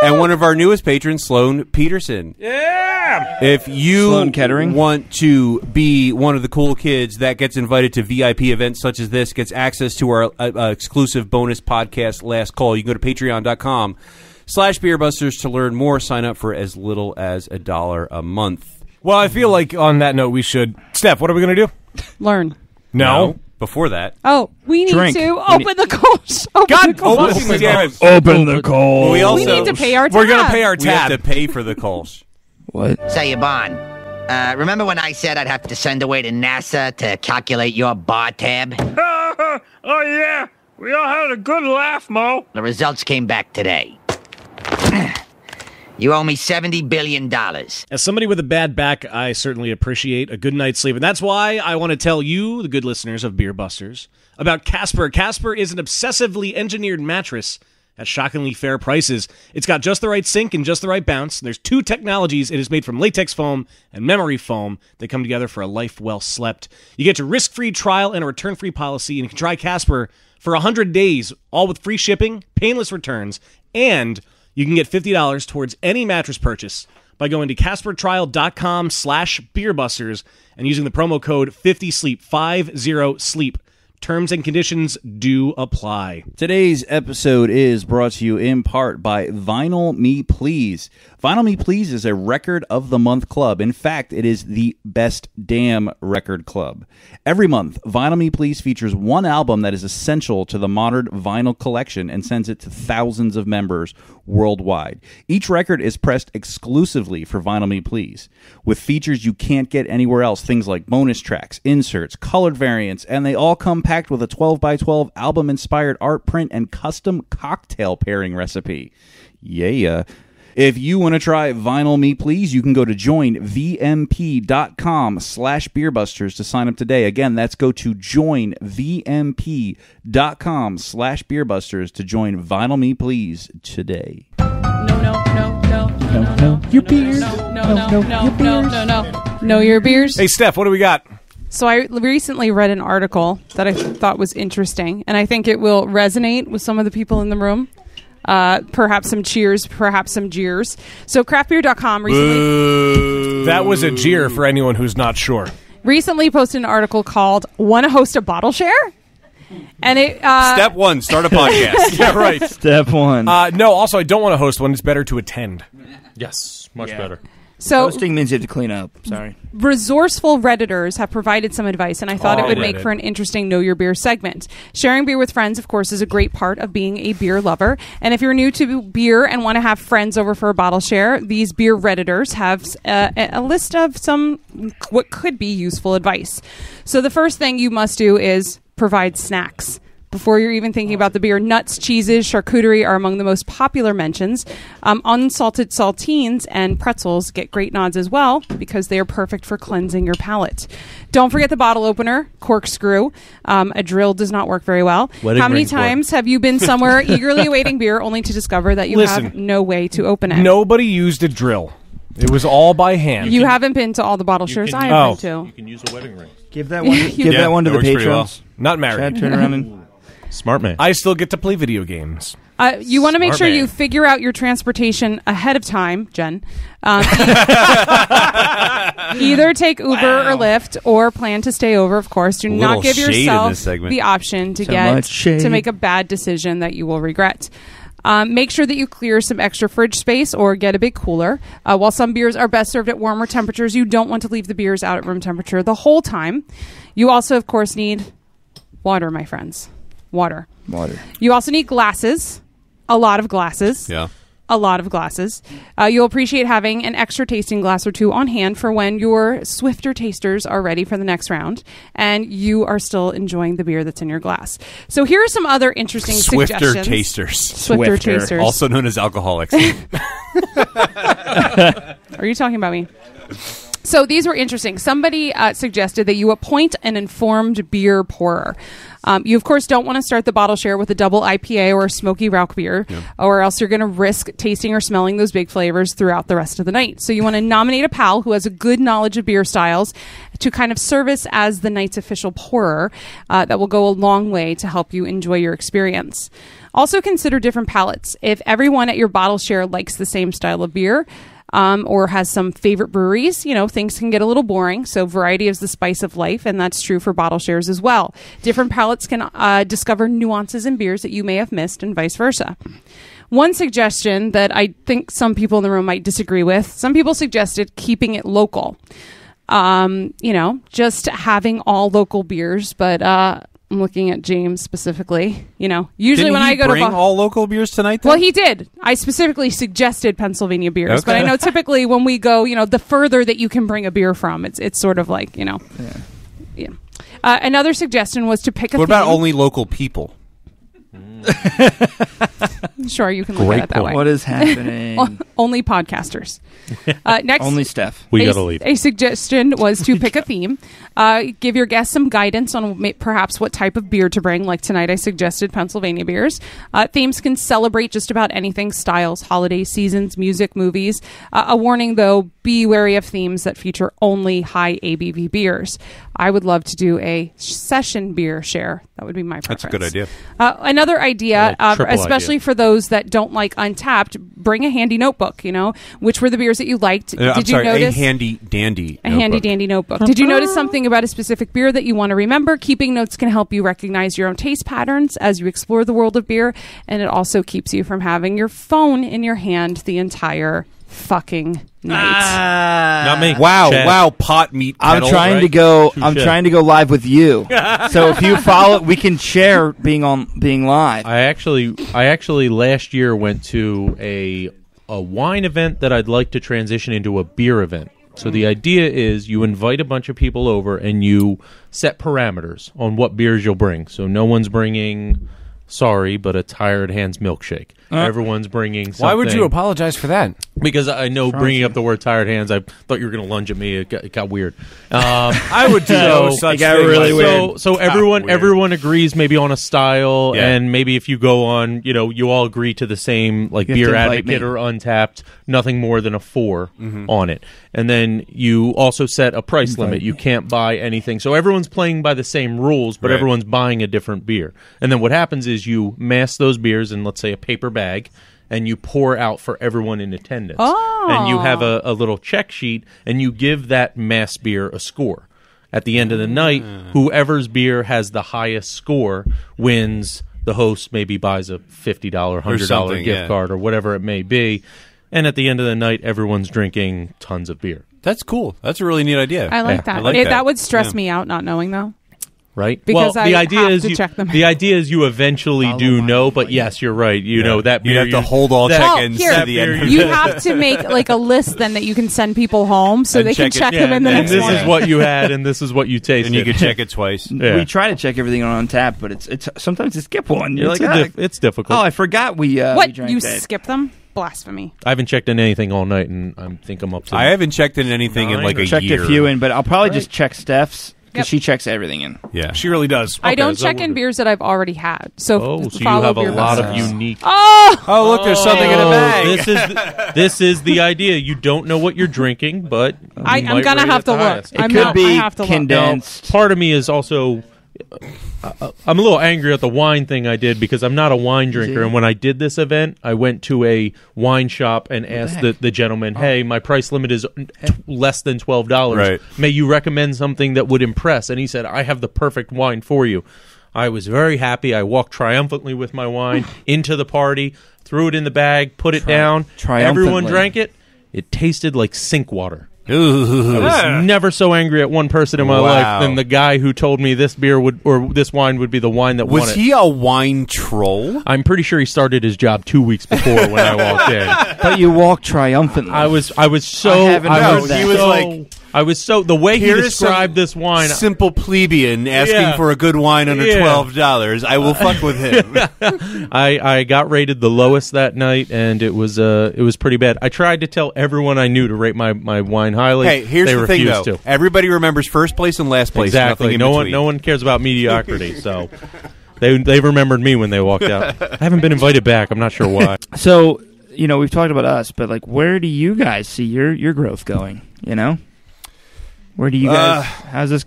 [SPEAKER 6] and one of our newest patrons, Sloan Peterson.
[SPEAKER 3] Yeah!
[SPEAKER 6] If you
[SPEAKER 9] Sloan Kettering.
[SPEAKER 6] want to be one of the cool kids that gets invited to VIP events such as this, gets access to our exclusive bonus podcast, Last Call, you can go to patreon.com/beerbusters to learn more. Sign up for as little as $1 a month.
[SPEAKER 3] Well, I feel like on that note we should... Steph, what are we going to do?
[SPEAKER 5] Learn.
[SPEAKER 3] No.
[SPEAKER 6] Before that,
[SPEAKER 5] Oh, we need
[SPEAKER 9] Drink.
[SPEAKER 5] to open the Kolsch. Open the Kolsch.
[SPEAKER 3] Open damn it.
[SPEAKER 9] Open the call.
[SPEAKER 6] we also
[SPEAKER 5] We need to pay our tab.
[SPEAKER 3] We're going to pay our
[SPEAKER 6] we have
[SPEAKER 3] tab.
[SPEAKER 6] to pay for the Kolsch.
[SPEAKER 9] What?
[SPEAKER 10] Say your bond. Remember when I said I'd have to send away to NASA to calculate your bar tab?
[SPEAKER 2] Oh, yeah. We all had a good laugh, Mo.
[SPEAKER 10] The results came back today. You owe me $70 billion.
[SPEAKER 3] As somebody with a bad back, I certainly appreciate a good night's sleep. And that's why I want to tell you, the good listeners of Beer Busters, about Casper. Casper is an obsessively engineered mattress at shockingly fair prices. It's got just the right sink and just the right bounce. There's 2 technologies. It is made from latex foam and memory foam. They come together for a life well slept. You get your risk-free trial and a return-free policy, and you can try Casper for 100 days, all with free shipping, painless returns, and you can get $50 towards any mattress purchase by going to CasperTrial.com/BeerBusters and using the promo code 50SLEEP, 50SLEEP. Terms and conditions do apply.
[SPEAKER 11] Today's episode is brought to you in part by Vinyl Me Please. Vinyl Me Please is a Record of the Month club. In fact, it is the best damn record club. Every month, Vinyl Me Please features one album that is essential to the modern vinyl collection and sends it to thousands of members worldwide. Each record is pressed exclusively for Vinyl Me Please, with features you can't get anywhere else, things like bonus tracks, inserts, colored variants, and they all come packed with a 12x12 album-inspired art print and custom cocktail pairing recipe. Yeah. If you want to try Vinyl Me Please, you can go to joinvmp.com/beerbusters to sign up today. Again, that's go to joinvmp.com/beerbusters to join Vinyl Me Please today.
[SPEAKER 5] No.
[SPEAKER 11] Your beers.
[SPEAKER 5] No, your beers.
[SPEAKER 3] Hey, Steph, what do we got?
[SPEAKER 5] So I recently read an article that I thought was interesting, and I think it will resonate with some of the people in the room. Perhaps some cheers, perhaps some jeers. So craftbeer.com recently...
[SPEAKER 3] That was a jeer for anyone who's not sure.
[SPEAKER 5] Recently posted an article called Want to Host a Bottle Share? And it...
[SPEAKER 6] Step 1, start a podcast.
[SPEAKER 3] Yeah, right.
[SPEAKER 11] Step 1.
[SPEAKER 3] No, also, I don't want to host one. It's better to attend.
[SPEAKER 7] Yes, much better.
[SPEAKER 5] So
[SPEAKER 8] Hosting means you have to clean up. Sorry.
[SPEAKER 5] Resourceful Redditors have provided some advice, and I thought it would make for an interesting Know Your Beer segment. Sharing beer with friends, of course, is a great part of being a beer lover. And if you're new to beer and want to have friends over for a bottle share, these beer Redditors have a list of some what could be useful advice. So the first thing you must do is provide snacks. Before you're even thinking about the beer, nuts, cheeses, charcuterie are among the most popular mentions. Unsalted saltines and pretzels get great nods as well because they are perfect for cleansing your palate. Don't forget the bottle opener, corkscrew. A drill does not work very well. How many times have you been somewhere eagerly awaiting beer only to discover that you have no way to open it?
[SPEAKER 3] Nobody used a drill. It was all by hand.
[SPEAKER 5] You haven't been to all the bottle shares I have been to.
[SPEAKER 7] You can use a wedding ring.
[SPEAKER 8] Give that one. Give that one to the patrons.
[SPEAKER 3] Not married.
[SPEAKER 8] Chad, turn around and...
[SPEAKER 7] Smart man.
[SPEAKER 3] I still get to play video games.
[SPEAKER 5] You want to make
[SPEAKER 3] Smart
[SPEAKER 5] sure
[SPEAKER 3] man.
[SPEAKER 5] you figure out your transportation ahead of time, Jen. Either take Uber or Lyft or plan to stay over, of course. Do not give yourself the option to make a bad decision that you will regret. Make sure that you clear some extra fridge space or get a big cooler. While some beers are best served at warmer temperatures, you don't want to leave the beers out at room temperature the whole time. You also, of course, need water, my friends. Water. You also need glasses. A lot of glasses.
[SPEAKER 6] Yeah.
[SPEAKER 5] A lot of glasses. You'll appreciate having an extra tasting glass or two on hand for when your swifter tasters are ready for the next round and you are still enjoying the beer that's in your glass. So here are some other interesting suggestions. Swifter tasters.
[SPEAKER 6] Also known as alcoholics.
[SPEAKER 5] Are you talking about me? So these were interesting. Somebody suggested that you appoint an informed beer pourer. You, of course, don't want to start the bottle share with a double IPA or a smoky Rauch beer, or else you're going to risk tasting or smelling those big flavors throughout the rest of the night. So you want to nominate a pal who has a good knowledge of beer styles to kind of service as the night's official pourer. That will go a long way to help you enjoy your experience. Also consider different palates. If everyone at your bottle share likes the same style of beer, or has some favorite breweries, things can get a little boring. So variety is the spice of life, and that's true for bottle shares as well. Different palates can discover nuances in beers that you may have missed and vice versa. One suggestion that I think some people in the room might disagree with, some people suggested keeping it local. Just having all local beers, but I'm looking at James specifically. Usually
[SPEAKER 6] Didn't
[SPEAKER 5] when
[SPEAKER 6] he
[SPEAKER 5] I go
[SPEAKER 6] bring
[SPEAKER 5] to
[SPEAKER 6] all local beers tonight, then?
[SPEAKER 5] well, he did. I specifically suggested Pennsylvania beers, but
[SPEAKER 6] Okay.
[SPEAKER 5] I know typically when we go, the further that you can bring a beer from, it's sort of like, Yeah. Another suggestion was to pick a
[SPEAKER 6] What about
[SPEAKER 5] theme.
[SPEAKER 6] only local people?
[SPEAKER 5] Sure, you can look
[SPEAKER 7] Great
[SPEAKER 5] at it that way.
[SPEAKER 8] What is happening?
[SPEAKER 5] Only podcasters. Next,
[SPEAKER 8] Only Steph.
[SPEAKER 7] We got to leave.
[SPEAKER 5] A suggestion was to pick a theme. Give your guests some guidance on perhaps what type of beer to bring. Like tonight, I suggested Pennsylvania beers. Themes can celebrate just about anything: styles, holidays, seasons, music, movies. A warning, though: be wary of themes that feature only high ABV beers. I would love to do a session beer share. That would be my preference.
[SPEAKER 6] That's a good idea.
[SPEAKER 5] Another idea,
[SPEAKER 7] triple
[SPEAKER 5] especially
[SPEAKER 7] idea.
[SPEAKER 5] for those that don't like Untapped, bring a handy notebook. Which were the beers that you liked?
[SPEAKER 6] I'm sorry,
[SPEAKER 5] notice
[SPEAKER 6] a handy dandy
[SPEAKER 5] a handy dandy notebook? Did you notice something about a specific beer that you want to remember? Keeping notes can help you recognize your own taste patterns as you explore the world of beer, and it also keeps you from having your phone in your hand the entire fucking night.
[SPEAKER 7] Not me. Chad.
[SPEAKER 6] Wow, pot meat kettle.
[SPEAKER 8] I'm trying
[SPEAKER 7] right?
[SPEAKER 8] to go.
[SPEAKER 7] Touche.
[SPEAKER 8] I'm trying to go live with you. So if you follow, we can share being live.
[SPEAKER 7] I actually last year went to a wine event that I'd like to transition into a beer event. So the idea is you invite a bunch of people over and you set parameters on what beers you'll bring. So no one's bringing, sorry, but a Tired Hands milkshake. Everyone's bringing something.
[SPEAKER 3] Why would you apologize for that?
[SPEAKER 7] Because I know bringing up the word Tired Hands, I thought you were going to lunge at me. It got weird.
[SPEAKER 3] I would do no such
[SPEAKER 8] got
[SPEAKER 3] thing.
[SPEAKER 8] really weird.
[SPEAKER 7] So everyone agrees maybe on a style,
[SPEAKER 6] Yeah.
[SPEAKER 7] and maybe if you go on, you all agree to the same like
[SPEAKER 8] You have
[SPEAKER 7] Beer
[SPEAKER 8] to invite
[SPEAKER 7] Advocate
[SPEAKER 8] me.
[SPEAKER 7] or Untapped, nothing more than a 4 on it, and then you also set a price limit. You can't buy anything, so everyone's playing by the same rules, but
[SPEAKER 6] Right.
[SPEAKER 7] everyone's buying a different beer. And then what happens is you mass those beers in, let's say, a paper bag. And you pour out for everyone in attendance.
[SPEAKER 5] Oh.
[SPEAKER 7] And you have a little check sheet, and you give that mass beer a score. At the end of the night, whoever's beer has the highest score wins. The host maybe buys a $50, $100
[SPEAKER 6] something,
[SPEAKER 7] gift
[SPEAKER 6] yeah.
[SPEAKER 7] card or whatever it may be. And at the end of the night, everyone's drinking tons of beer.
[SPEAKER 6] That's cool. That's a really neat idea.
[SPEAKER 5] I like
[SPEAKER 7] Yeah,
[SPEAKER 5] that.
[SPEAKER 6] I like that.
[SPEAKER 5] That would stress
[SPEAKER 6] Yeah.
[SPEAKER 5] me out not knowing though.
[SPEAKER 7] Right?
[SPEAKER 5] Because
[SPEAKER 7] well,
[SPEAKER 5] I
[SPEAKER 7] the idea
[SPEAKER 5] have
[SPEAKER 7] is
[SPEAKER 5] to
[SPEAKER 7] you,
[SPEAKER 5] check them.
[SPEAKER 7] The idea is you eventually
[SPEAKER 8] Follow
[SPEAKER 7] do
[SPEAKER 8] my
[SPEAKER 7] know, but
[SPEAKER 8] advice.
[SPEAKER 7] yes, you're right. You know that
[SPEAKER 6] You'd
[SPEAKER 7] beer.
[SPEAKER 6] have to hold all
[SPEAKER 7] that-
[SPEAKER 6] check-ins
[SPEAKER 5] here,
[SPEAKER 6] to the end.
[SPEAKER 5] You have to make like a list then that you can send people home so
[SPEAKER 6] And
[SPEAKER 5] they can
[SPEAKER 6] check it.
[SPEAKER 5] check them in the
[SPEAKER 7] and
[SPEAKER 5] next
[SPEAKER 7] this
[SPEAKER 5] morning.
[SPEAKER 7] is what you had, and this is what you tasted.
[SPEAKER 6] And you could check it twice.
[SPEAKER 7] Yeah.
[SPEAKER 8] We try to check everything on Untapped, but it's sometimes you skip one. You're
[SPEAKER 7] It's,
[SPEAKER 8] like,
[SPEAKER 7] it's difficult.
[SPEAKER 8] oh, I forgot we
[SPEAKER 5] what
[SPEAKER 8] drank
[SPEAKER 5] you
[SPEAKER 8] that.
[SPEAKER 5] skip them? Blasphemy.
[SPEAKER 7] I haven't checked in anything all night, and I think I'm up to.
[SPEAKER 6] I haven't checked in anything in like a
[SPEAKER 8] checked
[SPEAKER 6] year.
[SPEAKER 8] a few in, but I'll probably just check Steph's because
[SPEAKER 5] Yep.
[SPEAKER 8] she checks everything in.
[SPEAKER 6] Yeah.
[SPEAKER 3] She really does.
[SPEAKER 5] I don't
[SPEAKER 7] so
[SPEAKER 5] check
[SPEAKER 7] we're
[SPEAKER 5] in
[SPEAKER 7] good.
[SPEAKER 5] beers that I've already had. So,
[SPEAKER 7] Oh, so you
[SPEAKER 5] follow
[SPEAKER 7] have a
[SPEAKER 5] Beer
[SPEAKER 7] lot
[SPEAKER 5] Busters.
[SPEAKER 7] of unique.
[SPEAKER 6] Oh, look, there's something in a bag.
[SPEAKER 7] This is the idea. You don't know what you're drinking, but you
[SPEAKER 5] I'm
[SPEAKER 7] might
[SPEAKER 5] gonna
[SPEAKER 7] rate
[SPEAKER 5] have
[SPEAKER 7] it
[SPEAKER 5] to
[SPEAKER 7] the
[SPEAKER 5] look.
[SPEAKER 7] highest.
[SPEAKER 8] It
[SPEAKER 5] I'm
[SPEAKER 8] could
[SPEAKER 5] not-
[SPEAKER 8] be
[SPEAKER 5] I have to look.
[SPEAKER 8] condensed.
[SPEAKER 7] Now, part of me is also. I'm a little angry at the wine thing I did because I'm not a wine drinker. And when I did this event, I went to a wine shop and asked the gentleman, hey, my price limit is less than $12.
[SPEAKER 6] Right.
[SPEAKER 7] May you recommend something that would impress? And he said, I have the perfect wine for you. I was very happy. I walked triumphantly with my wine into the party, threw it in the bag, put it down.
[SPEAKER 8] triumphantly.
[SPEAKER 7] Everyone drank it. It tasted like sink water.
[SPEAKER 6] Ooh.
[SPEAKER 7] I was never so angry at one person in my
[SPEAKER 6] Wow.
[SPEAKER 7] life than the guy who told me this beer would or this wine would be the wine that won
[SPEAKER 6] Was
[SPEAKER 7] it.
[SPEAKER 6] he a wine troll?
[SPEAKER 7] I'm pretty sure he started his job 2 weeks before when I walked in.
[SPEAKER 8] But you walk triumphantly.
[SPEAKER 7] I was so
[SPEAKER 8] I haven't heard that.
[SPEAKER 6] He was like,
[SPEAKER 7] I was so the way he
[SPEAKER 6] Here is
[SPEAKER 7] described
[SPEAKER 6] some
[SPEAKER 7] this wine.
[SPEAKER 6] simple plebeian asking
[SPEAKER 7] Yeah.
[SPEAKER 6] for a good wine under
[SPEAKER 7] Yeah.
[SPEAKER 6] $12. I will fuck with him.
[SPEAKER 7] I got rated the lowest that night, and it was pretty bad. I tried to tell everyone I knew to rate my wine highly.
[SPEAKER 6] Hey, here's
[SPEAKER 7] they
[SPEAKER 6] the thing,
[SPEAKER 7] refused
[SPEAKER 6] though.
[SPEAKER 7] to.
[SPEAKER 6] Everybody remembers first place and last place.
[SPEAKER 7] Exactly.
[SPEAKER 6] Nothing in
[SPEAKER 7] No
[SPEAKER 6] between.
[SPEAKER 7] one cares about mediocrity. So they remembered me when they walked out. I haven't been invited back. I'm not sure why.
[SPEAKER 8] So, we've talked about us, but like, where do you guys see your growth going? Where do you guys? How's this?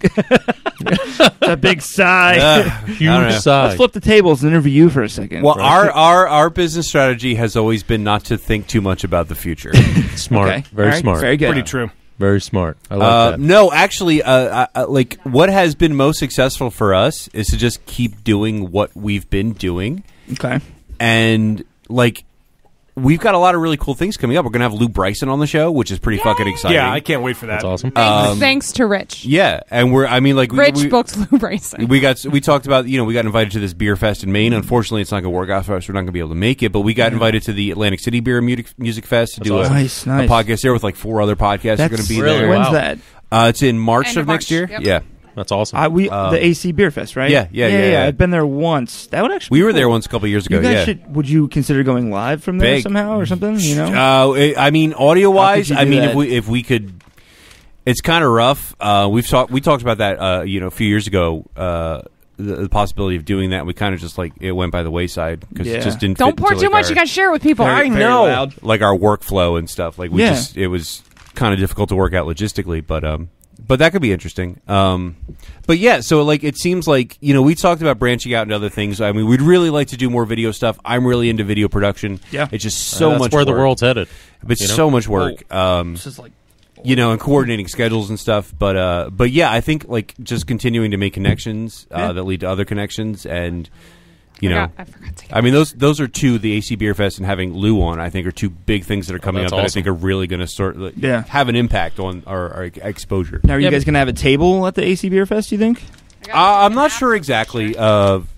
[SPEAKER 8] A big sigh.
[SPEAKER 7] Huge sigh.
[SPEAKER 8] Let's flip the tables and interview you for a second.
[SPEAKER 6] Well, our business strategy has always been not to think too much about the future.
[SPEAKER 7] Smart.
[SPEAKER 8] Okay.
[SPEAKER 7] Very
[SPEAKER 8] All right.
[SPEAKER 7] smart.
[SPEAKER 8] Very good.
[SPEAKER 3] Pretty true.
[SPEAKER 7] Very smart. I like that.
[SPEAKER 6] No, actually, like what has been most successful for us is to just keep doing what we've been doing,
[SPEAKER 8] Okay.
[SPEAKER 6] and like we've got a lot of really cool things coming up. We're gonna have Lou Bryson on the show, which is pretty fucking exciting.
[SPEAKER 3] Yeah, I can't wait for that.
[SPEAKER 7] That's awesome.
[SPEAKER 5] Thanks to Rich.
[SPEAKER 6] Yeah, and
[SPEAKER 5] Rich booked Lou Bryson.
[SPEAKER 6] we talked about, we got invited to this beer fest in Maine. Unfortunately, it's not going to work out for us. We're not going to be able to make it, but we got invited to the Atlantic City Beer Music Fest to do a podcast there with like 4 other podcasts are going to be there.
[SPEAKER 8] When's that?
[SPEAKER 6] It's in March
[SPEAKER 5] End
[SPEAKER 6] of
[SPEAKER 5] of
[SPEAKER 6] next
[SPEAKER 5] March,
[SPEAKER 6] year.
[SPEAKER 5] yep.
[SPEAKER 6] Yeah.
[SPEAKER 7] That's awesome.
[SPEAKER 8] The AC Beer Fest, right?
[SPEAKER 6] Yeah.
[SPEAKER 8] I've been there once. That would actually.
[SPEAKER 6] We were there once a couple years ago.
[SPEAKER 8] You guys would you consider going live from there somehow or something? You know.
[SPEAKER 6] Audio wise,
[SPEAKER 8] that?
[SPEAKER 6] if we could, it's kind of rough. We talked about that, a few years ago. The possibility of doing that, we kind of just it went by the wayside because it just didn't.
[SPEAKER 5] Don't
[SPEAKER 6] fit
[SPEAKER 5] pour
[SPEAKER 6] into,
[SPEAKER 5] too much. You got to share it with people.
[SPEAKER 8] Very, very loud.
[SPEAKER 6] Like our workflow and stuff. It was kind of difficult to work out logistically, but that could be interesting. But yeah, so it seems like, we talked about branching out into other things. I mean, we'd really like to do more video stuff. I'm really into video production.
[SPEAKER 8] Yeah.
[SPEAKER 6] It's just so
[SPEAKER 7] that's
[SPEAKER 6] much
[SPEAKER 7] where
[SPEAKER 6] work.
[SPEAKER 7] the world's headed.
[SPEAKER 6] It's so much work.
[SPEAKER 8] This is
[SPEAKER 6] and coordinating schedules and stuff. But yeah, I think just continuing to make connections that lead to other connections, and
[SPEAKER 5] I forgot to.
[SPEAKER 6] I mean, those are two, the AC Beer Fest and having Lou on, I think, are two big things that are coming up that I think are really going to have an impact on our exposure.
[SPEAKER 8] Now, are you guys going to have a table at the AC Beer Fest, you think?
[SPEAKER 6] I'm not sure exactly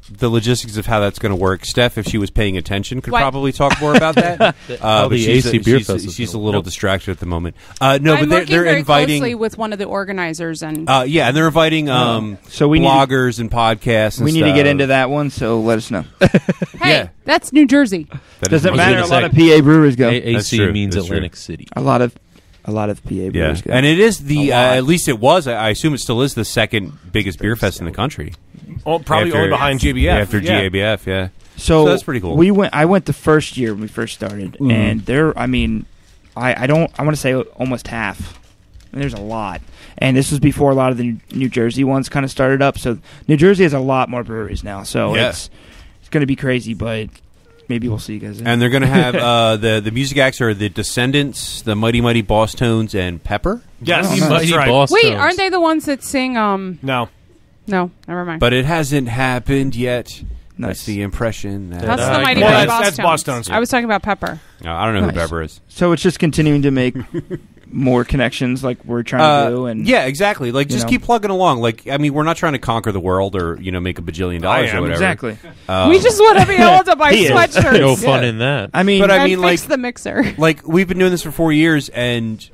[SPEAKER 6] the logistics of how that's going to work. Steph, if she was paying attention, could probably talk more about that.
[SPEAKER 7] The AC Beer Fest.
[SPEAKER 6] She's a little distracted at the moment.
[SPEAKER 5] I'm
[SPEAKER 6] but they're
[SPEAKER 5] very
[SPEAKER 6] inviting
[SPEAKER 5] closely with one of the organizers, and
[SPEAKER 6] and they're inviting
[SPEAKER 8] so we
[SPEAKER 6] bloggers and podcasts.
[SPEAKER 8] We need to get into that one, so let us know.
[SPEAKER 5] Hey, that's New Jersey.
[SPEAKER 8] Doesn't matter. A lot of PA breweries go.
[SPEAKER 7] AC means Atlantic City.
[SPEAKER 8] A lot of PA breweries go.
[SPEAKER 6] And it is at least it was. I assume it still is the second biggest beer fest in the country.
[SPEAKER 3] Probably only behind GABF.
[SPEAKER 6] After GABF, yeah.
[SPEAKER 8] So
[SPEAKER 6] that's pretty cool.
[SPEAKER 8] I went the first year when we first started, and there. I mean, I want to say almost half. I mean, there's a lot, and this was before a lot of the New Jersey ones kind of started up. So New Jersey has a lot more breweries now. So it's going to be crazy, but maybe we'll see you guys there.
[SPEAKER 6] And they're going to have the music acts are the Descendants, the Mighty Mighty Boss Tones, and Pepper.
[SPEAKER 3] Yes,
[SPEAKER 7] Mighty
[SPEAKER 3] that's right.
[SPEAKER 7] Boss
[SPEAKER 5] Wait,
[SPEAKER 7] Tones.
[SPEAKER 5] aren't they the ones that sing?
[SPEAKER 3] No,
[SPEAKER 5] never mind.
[SPEAKER 6] But it hasn't happened yet.
[SPEAKER 8] Nice.
[SPEAKER 6] That's the impression.
[SPEAKER 5] That's the Mighty
[SPEAKER 3] well,
[SPEAKER 5] Mighty
[SPEAKER 3] that's
[SPEAKER 5] Boss
[SPEAKER 3] Tones.
[SPEAKER 5] I was talking about Pepper.
[SPEAKER 6] No, I don't know who Pepper is.
[SPEAKER 8] So it's just continuing to make more connections, like we're trying to do, and
[SPEAKER 6] yeah, exactly. Just keep plugging along. We're not trying to conquer the world or make $1 billion or whatever.
[SPEAKER 8] Exactly.
[SPEAKER 5] We just want to be able to buy sweatshirts.
[SPEAKER 7] No fun in that.
[SPEAKER 8] I mean,
[SPEAKER 5] and fix the mixer.
[SPEAKER 6] We've been doing this for 4 years, and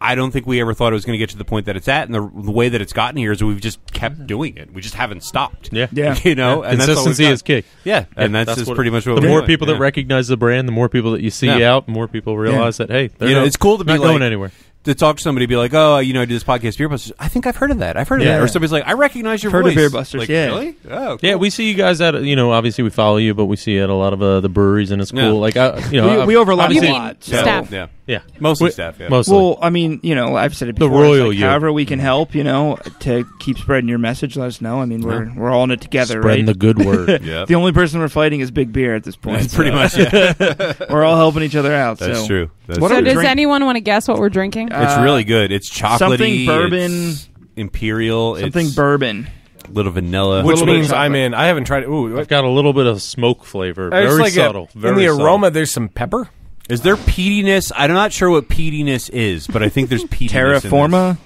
[SPEAKER 6] I don't think we ever thought it was going to get to the point that it's at, and the way that it's gotten here is we've just kept doing it. We just haven't stopped.
[SPEAKER 7] Yeah.
[SPEAKER 6] And
[SPEAKER 7] Consistency is key.
[SPEAKER 6] Yeah, and that's just pretty much what
[SPEAKER 7] the
[SPEAKER 6] we're
[SPEAKER 7] more
[SPEAKER 6] doing.
[SPEAKER 7] people that recognize the brand, the more people that you see out, the more people realize that, hey, they're
[SPEAKER 6] it's cool to be
[SPEAKER 7] not going anywhere.
[SPEAKER 6] To talk to somebody, be like, oh, I do this podcast, Beer Busters. I think I've heard of that. I've heard of that. Or somebody's like, I recognize your
[SPEAKER 8] Heard
[SPEAKER 6] voice.
[SPEAKER 8] of Beer Busters,
[SPEAKER 6] Like,
[SPEAKER 8] yeah.
[SPEAKER 6] Really? Oh, cool.
[SPEAKER 7] Yeah, we see you guys at, obviously we follow you, but we see you at a lot of the breweries, and it's cool.
[SPEAKER 8] we overlap
[SPEAKER 5] You
[SPEAKER 8] a
[SPEAKER 5] mean
[SPEAKER 8] lot. So.
[SPEAKER 5] staff.
[SPEAKER 6] Yeah. Mostly staff, yeah.
[SPEAKER 7] Mostly.
[SPEAKER 8] Well, I mean, I've said it
[SPEAKER 7] The
[SPEAKER 8] before.
[SPEAKER 7] royal you.
[SPEAKER 8] However we can help, to keep spreading your message, let us know. I mean, we're all in it together,
[SPEAKER 7] Spreading
[SPEAKER 8] right?
[SPEAKER 7] the good word.
[SPEAKER 6] Yeah.
[SPEAKER 8] The only person we're fighting is Big Beer at this point.
[SPEAKER 6] That's pretty much, yeah.
[SPEAKER 8] We're all helping each other out.
[SPEAKER 6] That's
[SPEAKER 8] so.
[SPEAKER 6] true. That's
[SPEAKER 8] What
[SPEAKER 5] So
[SPEAKER 8] are we
[SPEAKER 5] does
[SPEAKER 8] drink-
[SPEAKER 5] anyone want to guess what we're drinking?
[SPEAKER 6] It's really good. It's chocolatey.
[SPEAKER 8] something bourbon.
[SPEAKER 6] It's imperial.
[SPEAKER 8] Something
[SPEAKER 6] it's
[SPEAKER 8] bourbon.
[SPEAKER 6] a little vanilla.
[SPEAKER 3] which
[SPEAKER 8] little bit of
[SPEAKER 3] means
[SPEAKER 8] chocolate.
[SPEAKER 3] I'm in. I haven't tried it. Ooh,
[SPEAKER 7] I've got a little bit of smoke flavor.
[SPEAKER 3] it's
[SPEAKER 7] Very
[SPEAKER 3] like
[SPEAKER 7] subtle.
[SPEAKER 3] in
[SPEAKER 7] Very
[SPEAKER 3] the
[SPEAKER 7] subtle.
[SPEAKER 3] aroma, there's some pepper.
[SPEAKER 6] Is there peatiness? I'm not sure what peatiness is, but I think there's peatiness.
[SPEAKER 8] Terraforma.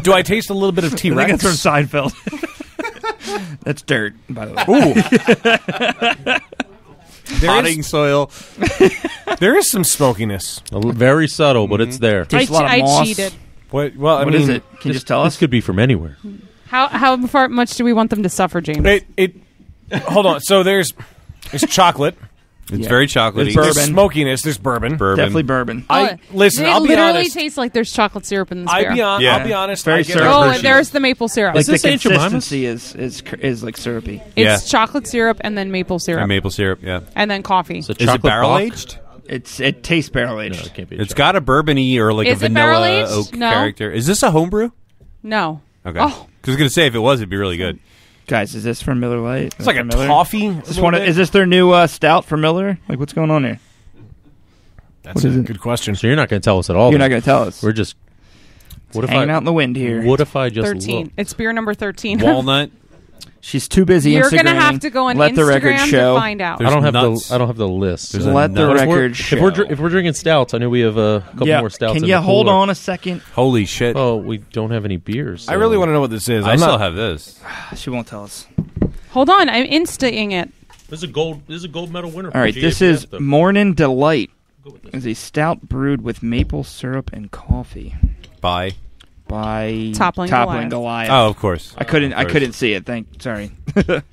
[SPEAKER 3] Do I taste a little bit of
[SPEAKER 8] I think
[SPEAKER 3] T-Rex?
[SPEAKER 8] it's from Seinfeld. That's dirt, by the way.
[SPEAKER 6] Potting soil.
[SPEAKER 3] There is some smokiness.
[SPEAKER 7] Very subtle, but it's there.
[SPEAKER 8] Tastes a lot of
[SPEAKER 5] I
[SPEAKER 8] moss.
[SPEAKER 5] cheated.
[SPEAKER 3] Well, I
[SPEAKER 8] What
[SPEAKER 3] mean,
[SPEAKER 8] is it? Can you just tell
[SPEAKER 7] This
[SPEAKER 8] us?
[SPEAKER 7] could be from anywhere.
[SPEAKER 5] How much do we want them to suffer, James?
[SPEAKER 3] Hold on. So there's chocolate.
[SPEAKER 6] It's very chocolatey.
[SPEAKER 8] It's
[SPEAKER 3] There's
[SPEAKER 8] bourbon.
[SPEAKER 3] smokiness. There's bourbon.
[SPEAKER 8] Definitely bourbon.
[SPEAKER 3] Listen.
[SPEAKER 5] It
[SPEAKER 3] I'll be
[SPEAKER 5] literally
[SPEAKER 3] honest.
[SPEAKER 5] tastes like there's chocolate syrup in this beer.
[SPEAKER 6] Yeah.
[SPEAKER 3] I'll be honest.
[SPEAKER 8] Very
[SPEAKER 3] I get
[SPEAKER 8] syrup.
[SPEAKER 5] Oh,
[SPEAKER 8] Hershey's.
[SPEAKER 5] and there's the maple syrup.
[SPEAKER 8] Like the
[SPEAKER 7] this Aunt Jemima's?
[SPEAKER 8] consistency is like syrupy.
[SPEAKER 5] It's chocolate syrup and then maple syrup.
[SPEAKER 6] And maple syrup, yeah.
[SPEAKER 5] And then coffee.
[SPEAKER 7] It's a
[SPEAKER 6] Is it
[SPEAKER 7] chocolate
[SPEAKER 6] barrel
[SPEAKER 7] bock.
[SPEAKER 6] aged?
[SPEAKER 8] It tastes barrel
[SPEAKER 7] No,
[SPEAKER 8] aged.
[SPEAKER 7] it can't be.
[SPEAKER 6] It's got a bourbon-y or like
[SPEAKER 5] Is
[SPEAKER 6] a
[SPEAKER 5] it barrel
[SPEAKER 6] vanilla
[SPEAKER 5] aged?
[SPEAKER 6] oak
[SPEAKER 5] No.
[SPEAKER 6] character. Is this a homebrew?
[SPEAKER 5] No.
[SPEAKER 6] Okay.
[SPEAKER 5] Oh.
[SPEAKER 6] Because I was going to say, if it was, it'd be really good.
[SPEAKER 8] Guys, is this from Miller Lite?
[SPEAKER 3] It's like a toffee.
[SPEAKER 8] Is this their new stout from Miller? Like, what's going on here?
[SPEAKER 3] That's a good question.
[SPEAKER 7] So you're not going to tell us at all.
[SPEAKER 8] You're
[SPEAKER 7] then.
[SPEAKER 8] not going to tell us.
[SPEAKER 7] We're just. What if
[SPEAKER 8] Hanging out in the wind here.
[SPEAKER 7] What if I just
[SPEAKER 5] 13.
[SPEAKER 7] look?
[SPEAKER 5] It's beer number 13.
[SPEAKER 6] Walnut.
[SPEAKER 9] She's too busy.
[SPEAKER 5] You're
[SPEAKER 9] going to
[SPEAKER 5] have to go on
[SPEAKER 9] let
[SPEAKER 5] Instagram
[SPEAKER 9] the record show.
[SPEAKER 5] to find out.
[SPEAKER 7] I don't have the list.
[SPEAKER 9] Let the record show.
[SPEAKER 7] If we're drinking stouts, I know we have a couple more stouts.
[SPEAKER 9] Can
[SPEAKER 7] in
[SPEAKER 9] you
[SPEAKER 7] the
[SPEAKER 9] hold
[SPEAKER 7] cooler.
[SPEAKER 9] on a second?
[SPEAKER 6] Holy shit!
[SPEAKER 7] Oh, we don't have any beers. So.
[SPEAKER 3] I really want to know what this is.
[SPEAKER 6] I still have this.
[SPEAKER 9] She won't tell us.
[SPEAKER 5] Hold on, I'm instaing it.
[SPEAKER 7] This is a gold medal winner.
[SPEAKER 9] All right, this is Morning Delight. It's a stout brewed with maple syrup and coffee.
[SPEAKER 6] By
[SPEAKER 5] Toppling
[SPEAKER 9] Goliath.
[SPEAKER 6] Oh, of course.
[SPEAKER 9] I couldn't see it. Sorry.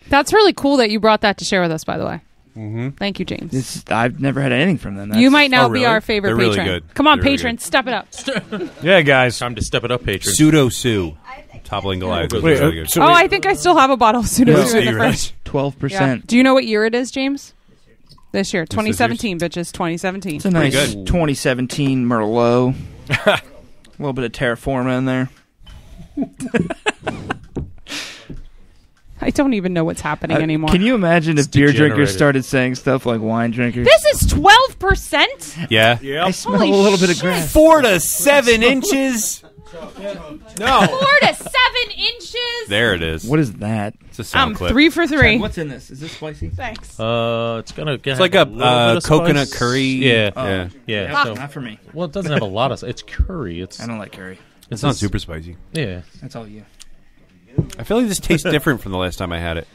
[SPEAKER 5] That's really cool that you brought that to share with us, by the way. Mm-hmm. Thank you, James.
[SPEAKER 9] I've never had anything from them.
[SPEAKER 5] You might now
[SPEAKER 6] really?
[SPEAKER 5] be our favorite
[SPEAKER 6] They're
[SPEAKER 5] patron.
[SPEAKER 6] really good.
[SPEAKER 5] Come on,
[SPEAKER 6] They're really
[SPEAKER 5] patron,
[SPEAKER 6] good.
[SPEAKER 5] step it up.
[SPEAKER 3] Yeah, guys.
[SPEAKER 7] Time to step it up, patron.
[SPEAKER 6] Pseudo Sue. Toppling Goliath.
[SPEAKER 3] Wait,
[SPEAKER 6] really good.
[SPEAKER 3] so
[SPEAKER 5] I think I still have a bottle of Pseudo
[SPEAKER 9] Yeah.
[SPEAKER 5] Sue in the fridge.
[SPEAKER 9] 12%.
[SPEAKER 5] Yeah. Do you know what year it is, James? This year, 2017, bitches, 2017.
[SPEAKER 9] It's a nice
[SPEAKER 6] good.
[SPEAKER 9] 2017 Merlot. A little bit of Terraforma in there.
[SPEAKER 5] I don't even know what's happening anymore.
[SPEAKER 9] Can you imagine if beer drinkers started saying stuff like wine drinkers?
[SPEAKER 5] This is 12%?
[SPEAKER 6] Yeah.
[SPEAKER 9] I smell
[SPEAKER 5] Holy
[SPEAKER 9] a little bit of
[SPEAKER 5] shit.
[SPEAKER 9] grass.
[SPEAKER 6] 4 to 7 inches. No.
[SPEAKER 5] 4 to 7 inches?
[SPEAKER 6] There it is.
[SPEAKER 9] What is that?
[SPEAKER 6] It's a sound clip.
[SPEAKER 5] 3 for 3.
[SPEAKER 9] What's in this? Is this spicy?
[SPEAKER 5] Thanks.
[SPEAKER 7] It's gonna get.
[SPEAKER 6] It's like a coconut
[SPEAKER 7] spice.
[SPEAKER 6] curry.
[SPEAKER 7] Yeah,
[SPEAKER 6] Yeah.
[SPEAKER 7] So,
[SPEAKER 9] Not for me.
[SPEAKER 7] well, it doesn't have a lot of. It's curry.
[SPEAKER 9] I don't like curry.
[SPEAKER 6] It's not super spicy.
[SPEAKER 7] Yeah.
[SPEAKER 9] That's all you.
[SPEAKER 6] I feel like this tastes different from the last time I had it.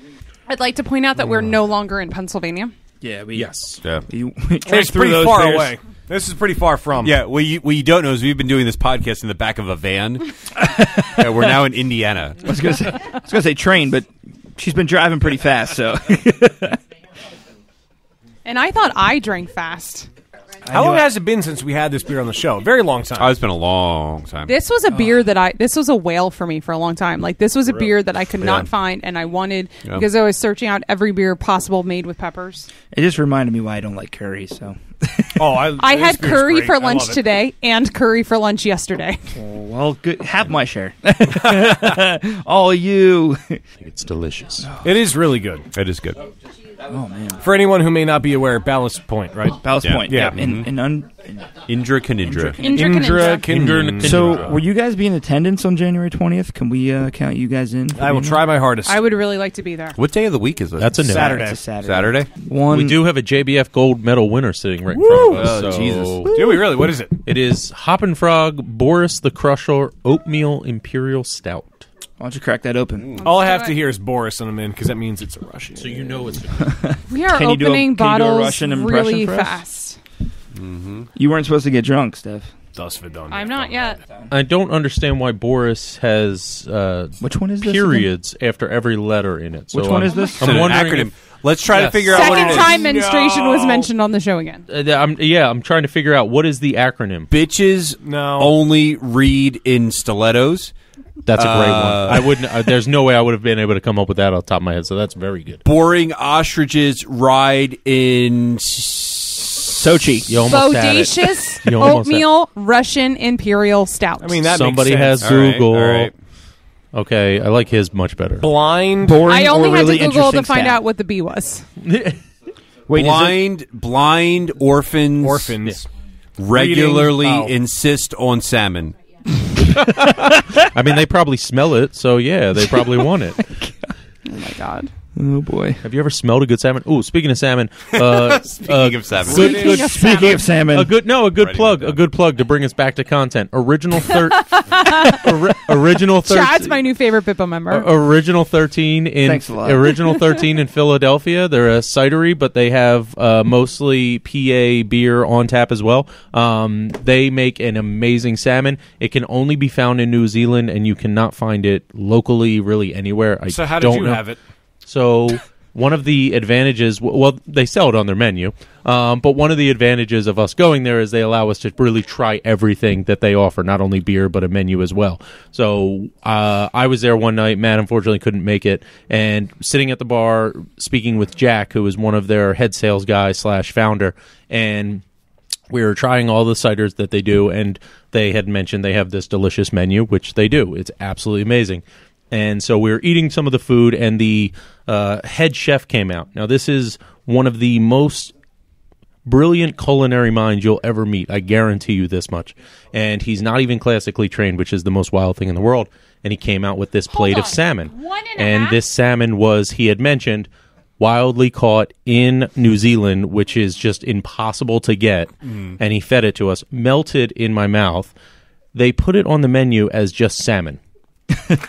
[SPEAKER 5] I'd like to point out that we're no longer in Pennsylvania.
[SPEAKER 9] Yeah,
[SPEAKER 7] Yes.
[SPEAKER 6] Yeah.
[SPEAKER 9] we
[SPEAKER 3] It's pretty far away. This is pretty far from.
[SPEAKER 6] Yeah, what you don't know is we've been doing this podcast in the back of a van. Yeah, we're now in Indiana.
[SPEAKER 9] I was gonna say train, but she's been driving pretty fast, so.
[SPEAKER 5] And I thought I drank fast.
[SPEAKER 3] How long has it been since we had this beer on the show? Very long time.
[SPEAKER 6] Oh, it's been a long time.
[SPEAKER 5] This was a beer that this was a whale for me for a long time. Like, this was a beer that I could not find, and I wanted, because I was searching out every beer possible made with peppers.
[SPEAKER 9] It just reminded me why I don't like curry, so.
[SPEAKER 5] I had curry for lunch today and curry for lunch yesterday.
[SPEAKER 9] Oh, well, good. Have my share. All you.
[SPEAKER 7] It's delicious.
[SPEAKER 3] It is really good.
[SPEAKER 6] It is good.
[SPEAKER 9] Oh, man.
[SPEAKER 3] For anyone who may not be aware, Ballast Point, right?
[SPEAKER 9] Ballast Point.
[SPEAKER 3] Yeah.
[SPEAKER 6] Indra Canindra.
[SPEAKER 3] Indra.
[SPEAKER 9] So, will you guys be in attendance on January 20th? Can we count you guys in?
[SPEAKER 3] I will try my hardest.
[SPEAKER 5] I would really like to be there.
[SPEAKER 6] What day of the week is it?
[SPEAKER 7] That's a no.
[SPEAKER 3] Saturday.
[SPEAKER 9] It's a Saturday.
[SPEAKER 6] Saturday?
[SPEAKER 9] One.
[SPEAKER 7] We do have a JBF Gold Medal winner sitting right in front of us.
[SPEAKER 6] Oh,
[SPEAKER 7] so
[SPEAKER 6] Jesus.
[SPEAKER 3] Do we really? What is it?
[SPEAKER 7] It is Hop and Frog Boris the Crusher Oatmeal Imperial Stout.
[SPEAKER 9] Why don't you crack that open?
[SPEAKER 3] All I have to hear is Boris on them in, because that means it's a Russian.
[SPEAKER 7] So you know it's.
[SPEAKER 5] We are
[SPEAKER 9] Can you do a
[SPEAKER 5] opening bottles
[SPEAKER 9] Russian impression
[SPEAKER 5] really
[SPEAKER 9] for us?
[SPEAKER 5] fast.
[SPEAKER 9] You weren't supposed to get drunk, Steph.
[SPEAKER 5] I'm not yet.
[SPEAKER 7] I don't understand why Boris has
[SPEAKER 9] Which one is this
[SPEAKER 7] periods after every letter in it. So
[SPEAKER 9] Which one is this?
[SPEAKER 7] I'm
[SPEAKER 6] It's an
[SPEAKER 7] wondering
[SPEAKER 6] acronym.
[SPEAKER 7] if-
[SPEAKER 6] Let's try to figure out what it
[SPEAKER 5] Second
[SPEAKER 6] is.
[SPEAKER 5] time menstruation was mentioned on the show again.
[SPEAKER 7] I'm trying to figure out what is the acronym.
[SPEAKER 6] Bitches only read in stilettos.
[SPEAKER 7] That's a great one. I wouldn't. There's no way I would have been able to come up with that off the top of my head. So that's very good.
[SPEAKER 6] Boring ostriches ride in
[SPEAKER 9] Sochi.
[SPEAKER 7] You almost had it.
[SPEAKER 5] Bodacious
[SPEAKER 7] You almost had
[SPEAKER 5] oatmeal Russian Imperial Stout.
[SPEAKER 3] I mean, that
[SPEAKER 7] Somebody
[SPEAKER 3] makes sense.
[SPEAKER 7] has Google.
[SPEAKER 6] All right.
[SPEAKER 7] Okay, I like his much better.
[SPEAKER 3] Blind.
[SPEAKER 9] Boring
[SPEAKER 5] I only
[SPEAKER 9] or
[SPEAKER 5] had
[SPEAKER 9] really
[SPEAKER 5] to Google to
[SPEAKER 9] interesting
[SPEAKER 5] find
[SPEAKER 9] stat?
[SPEAKER 5] out what the B was.
[SPEAKER 9] Wait,
[SPEAKER 6] blind orphans regularly
[SPEAKER 3] Reading- oh.
[SPEAKER 6] insist on salmon.
[SPEAKER 7] I mean, they probably smell it, so yeah, they probably want it.
[SPEAKER 5] Oh my god.
[SPEAKER 9] Oh boy.
[SPEAKER 7] Have you ever smelled a good salmon? Ooh, speaking of salmon,
[SPEAKER 6] Speaking of salmon.
[SPEAKER 9] Speaking of salmon,
[SPEAKER 7] a good plug to bring us back to content. Original 13.
[SPEAKER 5] Chad's my new favorite Bippo member.
[SPEAKER 7] Original 13 in
[SPEAKER 9] Thanks a lot.
[SPEAKER 7] Original 13 in Philadelphia. They're a cidery, but they have mostly PA beer on tap as well. They make an amazing salmon. It can only be found in New Zealand, and you cannot find it locally really anywhere.
[SPEAKER 3] So how did you have it?
[SPEAKER 7] So one of the advantages, well, they sell it on their menu, but one of the advantages of us going there is they allow us to really try everything that they offer, not only beer, but a menu as well. So I was there one night. Matt unfortunately couldn't make it, and sitting at the bar speaking with Jack, who is one of their head sales guys / founder, and we were trying all the ciders that they do, and they had mentioned they have this delicious menu, which they do. It's absolutely amazing. And so we were eating some of the food, and the head chef came out. Now, this is one of the most brilliant culinary minds you'll ever meet. I guarantee you this much. And he's not even classically trained, which is the most wild thing in the world. And he came out with this plate of salmon. And this salmon was, he had mentioned, wildly caught in New Zealand, which is just impossible to get. And he fed it to us, melted in my mouth. They put it on the menu as just salmon. and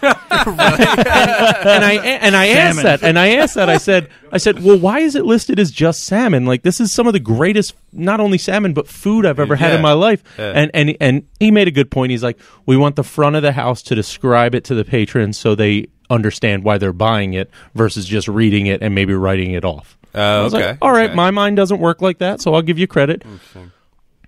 [SPEAKER 7] I asked that. I said, well, why is it listed as just salmon? Like, this is some of the greatest, not only salmon but food I've ever had in my life. And he made a good point. He's like, we want the front of the house to describe it to the patrons so they understand why they're buying it versus just reading it and maybe writing it off. I was like, all right, my mind doesn't work like that, so I'll give you credit.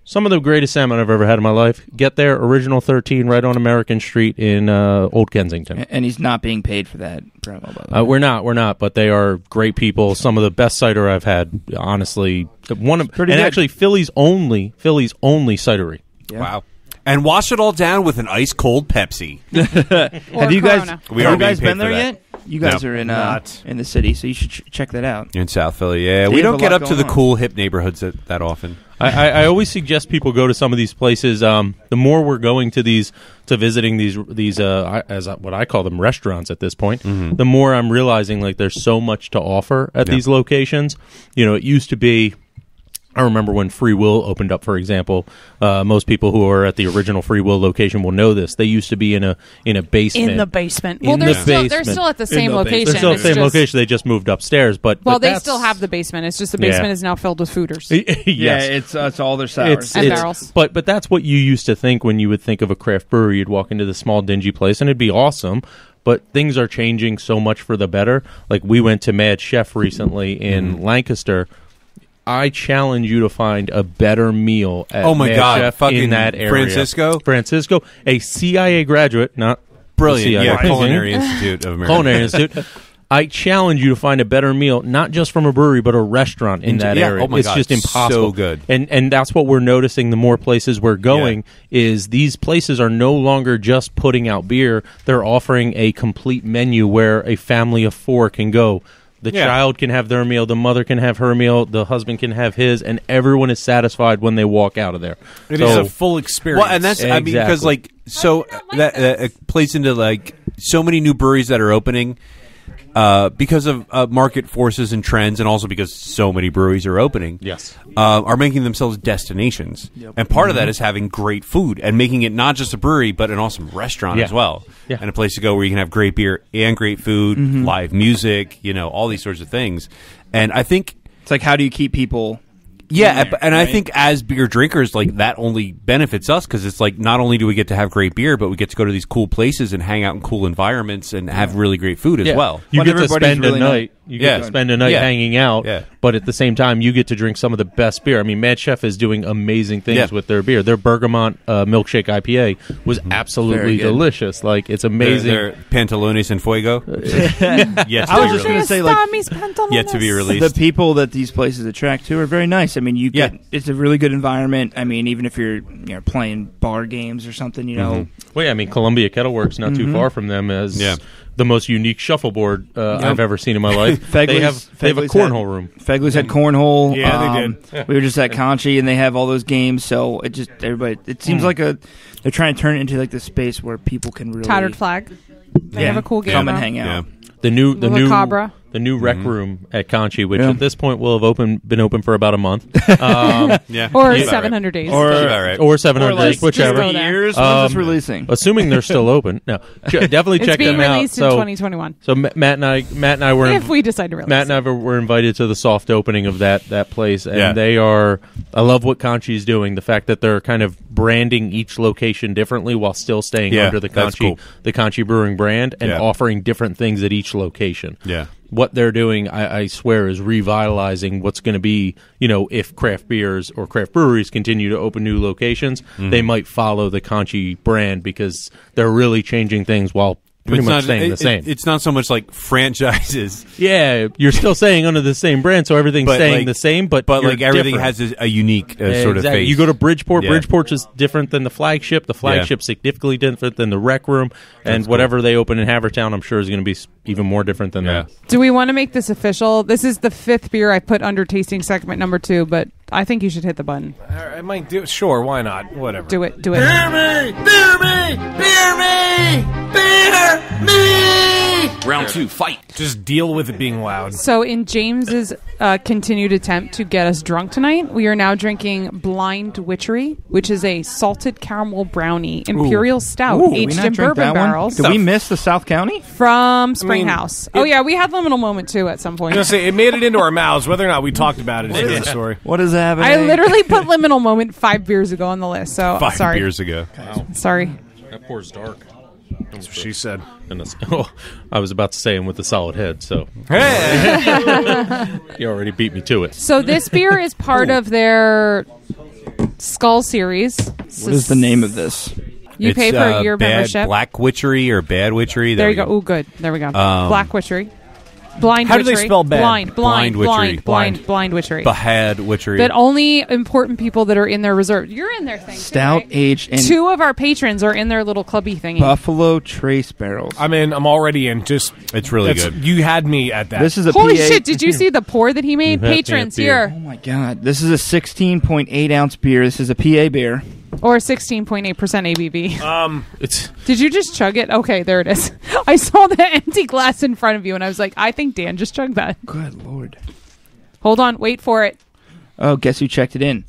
[SPEAKER 7] Some of the greatest salmon I've ever had in my life. Get there, Original 13, right on American Street in Old Kensington.
[SPEAKER 9] And he's not being paid for that promo, by the way.
[SPEAKER 7] We're not, but they are great people. Some of the best cider I've had, honestly. Actually, Philly's only cidery.
[SPEAKER 6] Yeah. Wow. And wash it all down with an ice cold Pepsi.
[SPEAKER 9] Have you guys?
[SPEAKER 6] We
[SPEAKER 9] have
[SPEAKER 6] are
[SPEAKER 9] you guys
[SPEAKER 6] being paid
[SPEAKER 9] been there
[SPEAKER 6] for that.
[SPEAKER 9] yet? You guys are in the city, so you should check that out.
[SPEAKER 6] In South Philly, yeah.
[SPEAKER 9] They
[SPEAKER 6] We
[SPEAKER 9] have
[SPEAKER 6] don't
[SPEAKER 9] a
[SPEAKER 6] get
[SPEAKER 9] lot
[SPEAKER 6] up to
[SPEAKER 9] going
[SPEAKER 6] the
[SPEAKER 9] on.
[SPEAKER 6] cool hip neighborhoods that often.
[SPEAKER 7] I always suggest people go to some of these places. The more we're going to visiting these as what I call them restaurants at this point, the more I'm realizing like there's so much to offer at these locations. You know, it used to be. I remember when Free Will opened up, for example. Most people who are at the original Free Will location will know this. They used to be in a basement.
[SPEAKER 5] In the basement.
[SPEAKER 7] Well,
[SPEAKER 5] they're still at the same location.
[SPEAKER 7] They're still at the same location. They just moved upstairs. But
[SPEAKER 5] they still have the basement. It's just the basement is now filled with fooders.
[SPEAKER 7] Yes.
[SPEAKER 9] Yeah, it's all their sours.
[SPEAKER 5] And barrels.
[SPEAKER 7] But that's what you used to think when you would think of a craft brewery. You'd walk into the small, dingy place, and it'd be awesome. But things are changing so much for the better. Like, we went to Mad Chef recently in Lancaster. I challenge you to find a better meal at Mad Chef in that area. Francisco, a CIA graduate, not
[SPEAKER 6] brilliant.
[SPEAKER 7] CIA,
[SPEAKER 6] Yeah, Culinary Institute of America.
[SPEAKER 7] Culinary Institute. I challenge you to find a better meal, not just from a brewery, but a restaurant in that area.
[SPEAKER 6] Oh my
[SPEAKER 7] it's
[SPEAKER 6] God,
[SPEAKER 7] just impossible.
[SPEAKER 6] so good.
[SPEAKER 7] And that's what we're noticing the more places we're going is these places are no longer just putting out beer. They're offering a complete menu where a family of 4 can go. The child can have their meal, the mother can have her meal, the husband can have his, and everyone is satisfied when they walk out of there.
[SPEAKER 3] It is a full experience.
[SPEAKER 6] Well, and that's I mean, because that plays into like so many new breweries that are opening because of market forces and trends, and also because so many breweries are opening.
[SPEAKER 7] Yes,
[SPEAKER 6] are making themselves destinations, and part of that is having great food and making it not just a brewery but an awesome restaurant as well, and a place to go where you can have great beer and great food, live music, all these sorts of things. And I think
[SPEAKER 9] it's like, how do you keep people?
[SPEAKER 6] I think as beer drinkers, like, that only benefits us because it's like not only do we get to have great beer, but we get to go to these cool places and hang out in cool environments and have really great food as well.
[SPEAKER 7] You get to spend a night. You get to spend a night hanging out, but at the same time, you get to drink some of the best beer. I mean, Mad Chef is doing amazing things with their beer. Their Bergamot Milkshake IPA was absolutely delicious. Like, it's amazing.
[SPEAKER 6] Their Pantalones and Fuego.
[SPEAKER 9] I was just going to say, like,
[SPEAKER 6] yet to be released.
[SPEAKER 9] The people that these places attract to are very nice. I mean, you get it's a really good environment. I mean, even if you're playing bar games or something,
[SPEAKER 7] Well, yeah, I mean, Columbia Kettleworks not too far from them as the most unique shuffleboard I've ever seen in my life. They have a cornhole room.
[SPEAKER 9] Fegler's had cornhole.
[SPEAKER 3] Yeah, they did.
[SPEAKER 9] We were just at Conchi, and they have all those games. So it just it seems like they're trying to turn it into like the space where people can really
[SPEAKER 5] Tattered Flag. They have a cool game.
[SPEAKER 9] Come and hang out.
[SPEAKER 7] The new rec
[SPEAKER 6] Mm-hmm.
[SPEAKER 7] room at Conchi, which at this point will have been open for about a month.
[SPEAKER 5] Or 700 days.
[SPEAKER 7] Or 700 days, whichever.
[SPEAKER 9] Years. When's this releasing?
[SPEAKER 7] Assuming they're still open. No, definitely check them out.
[SPEAKER 5] It's being released in 2021.
[SPEAKER 7] So Matt and I were
[SPEAKER 5] if we decide to release
[SPEAKER 7] Matt and I were invited to the soft opening of that place, and they are. I love what Conchi's doing. The fact that they're kind of branding each location differently while still staying under the Conchi Brewing brand and offering different things at each location.
[SPEAKER 6] Yeah.
[SPEAKER 7] What they're doing, I swear, is revitalizing what's going to be, if craft beers or craft breweries continue to open new locations, they might follow the Conchi brand because they're really changing things while pretty much staying the same.
[SPEAKER 6] It's not so much like franchises.
[SPEAKER 7] Yeah, you're still staying under the same brand, so everything's staying the same, but
[SPEAKER 6] like everything
[SPEAKER 7] different.
[SPEAKER 6] has a unique sort of face.
[SPEAKER 7] You go to Bridgeport.
[SPEAKER 6] Yeah.
[SPEAKER 7] Bridgeport is different than the flagship. The flagship's significantly different than the rec room, and whatever they open in Havertown, I'm sure is going to be even more different than that.
[SPEAKER 5] Do we want to make this official? This is the 5th beer I put under tasting segment number 2, but I think you should hit the button.
[SPEAKER 3] I might do it. Sure, why not? Whatever.
[SPEAKER 5] Do it.
[SPEAKER 1] Beer me! Beer me! Beer me! Beer me!
[SPEAKER 4] Round 2, fight. Just deal with it being loud.
[SPEAKER 5] So in James's continued attempt to get us drunk tonight, we are now drinking Blind Witchery, which is a salted caramel brownie imperial stout aged in bourbon barrels.
[SPEAKER 9] Did we miss the South County?
[SPEAKER 5] From Springhouse. We had Liminal Moment too at some point.
[SPEAKER 3] I was gonna say, it made it into our mouths. Whether or not we talked about it is a different story.
[SPEAKER 9] What is happening?
[SPEAKER 5] I literally put Liminal Moment 5 beers ago on the list, so
[SPEAKER 6] 5
[SPEAKER 5] sorry.
[SPEAKER 6] beers ago.
[SPEAKER 7] Wow.
[SPEAKER 5] Sorry.
[SPEAKER 7] That pours dark.
[SPEAKER 3] That's what she said.
[SPEAKER 7] I was about to say him with the solid head, so
[SPEAKER 3] Hey!
[SPEAKER 7] you already beat me to it.
[SPEAKER 5] So this beer is part of their Skull series.
[SPEAKER 9] What is the name of this?
[SPEAKER 5] You pay for a year membership.
[SPEAKER 6] Black Witchery or Bad Witchery.
[SPEAKER 5] There you go. Oh, good. There we go. Black Witchery. Blind
[SPEAKER 3] How do
[SPEAKER 5] Witchery.
[SPEAKER 3] they spell bad?
[SPEAKER 5] Blind
[SPEAKER 6] Witchery.
[SPEAKER 5] Blind Witchery.
[SPEAKER 6] Bad Witchery.
[SPEAKER 5] That only important people that are in their reserve. You're in their thing.
[SPEAKER 9] Stout
[SPEAKER 5] too, right?
[SPEAKER 9] aged in
[SPEAKER 5] 2 of our patrons are in their little clubby thingy.
[SPEAKER 9] Buffalo Trace barrels.
[SPEAKER 3] I'm in. I'm already in.
[SPEAKER 6] It's really good.
[SPEAKER 3] You had me at that.
[SPEAKER 9] This is a
[SPEAKER 5] Holy
[SPEAKER 9] PA
[SPEAKER 5] shit, did you see the pour that he made? Patrons, here.
[SPEAKER 9] Oh my god. This is a 16.8 ounce beer. This is a PA beer.
[SPEAKER 5] Or 16.8% ABV.
[SPEAKER 7] It's
[SPEAKER 5] Did you just chug it? Okay, there it is. I saw the empty glass in front of you, and I was like, I think Dan just chugged that.
[SPEAKER 9] Good lord.
[SPEAKER 5] Hold on, wait for it.
[SPEAKER 9] Oh, guess who checked it in?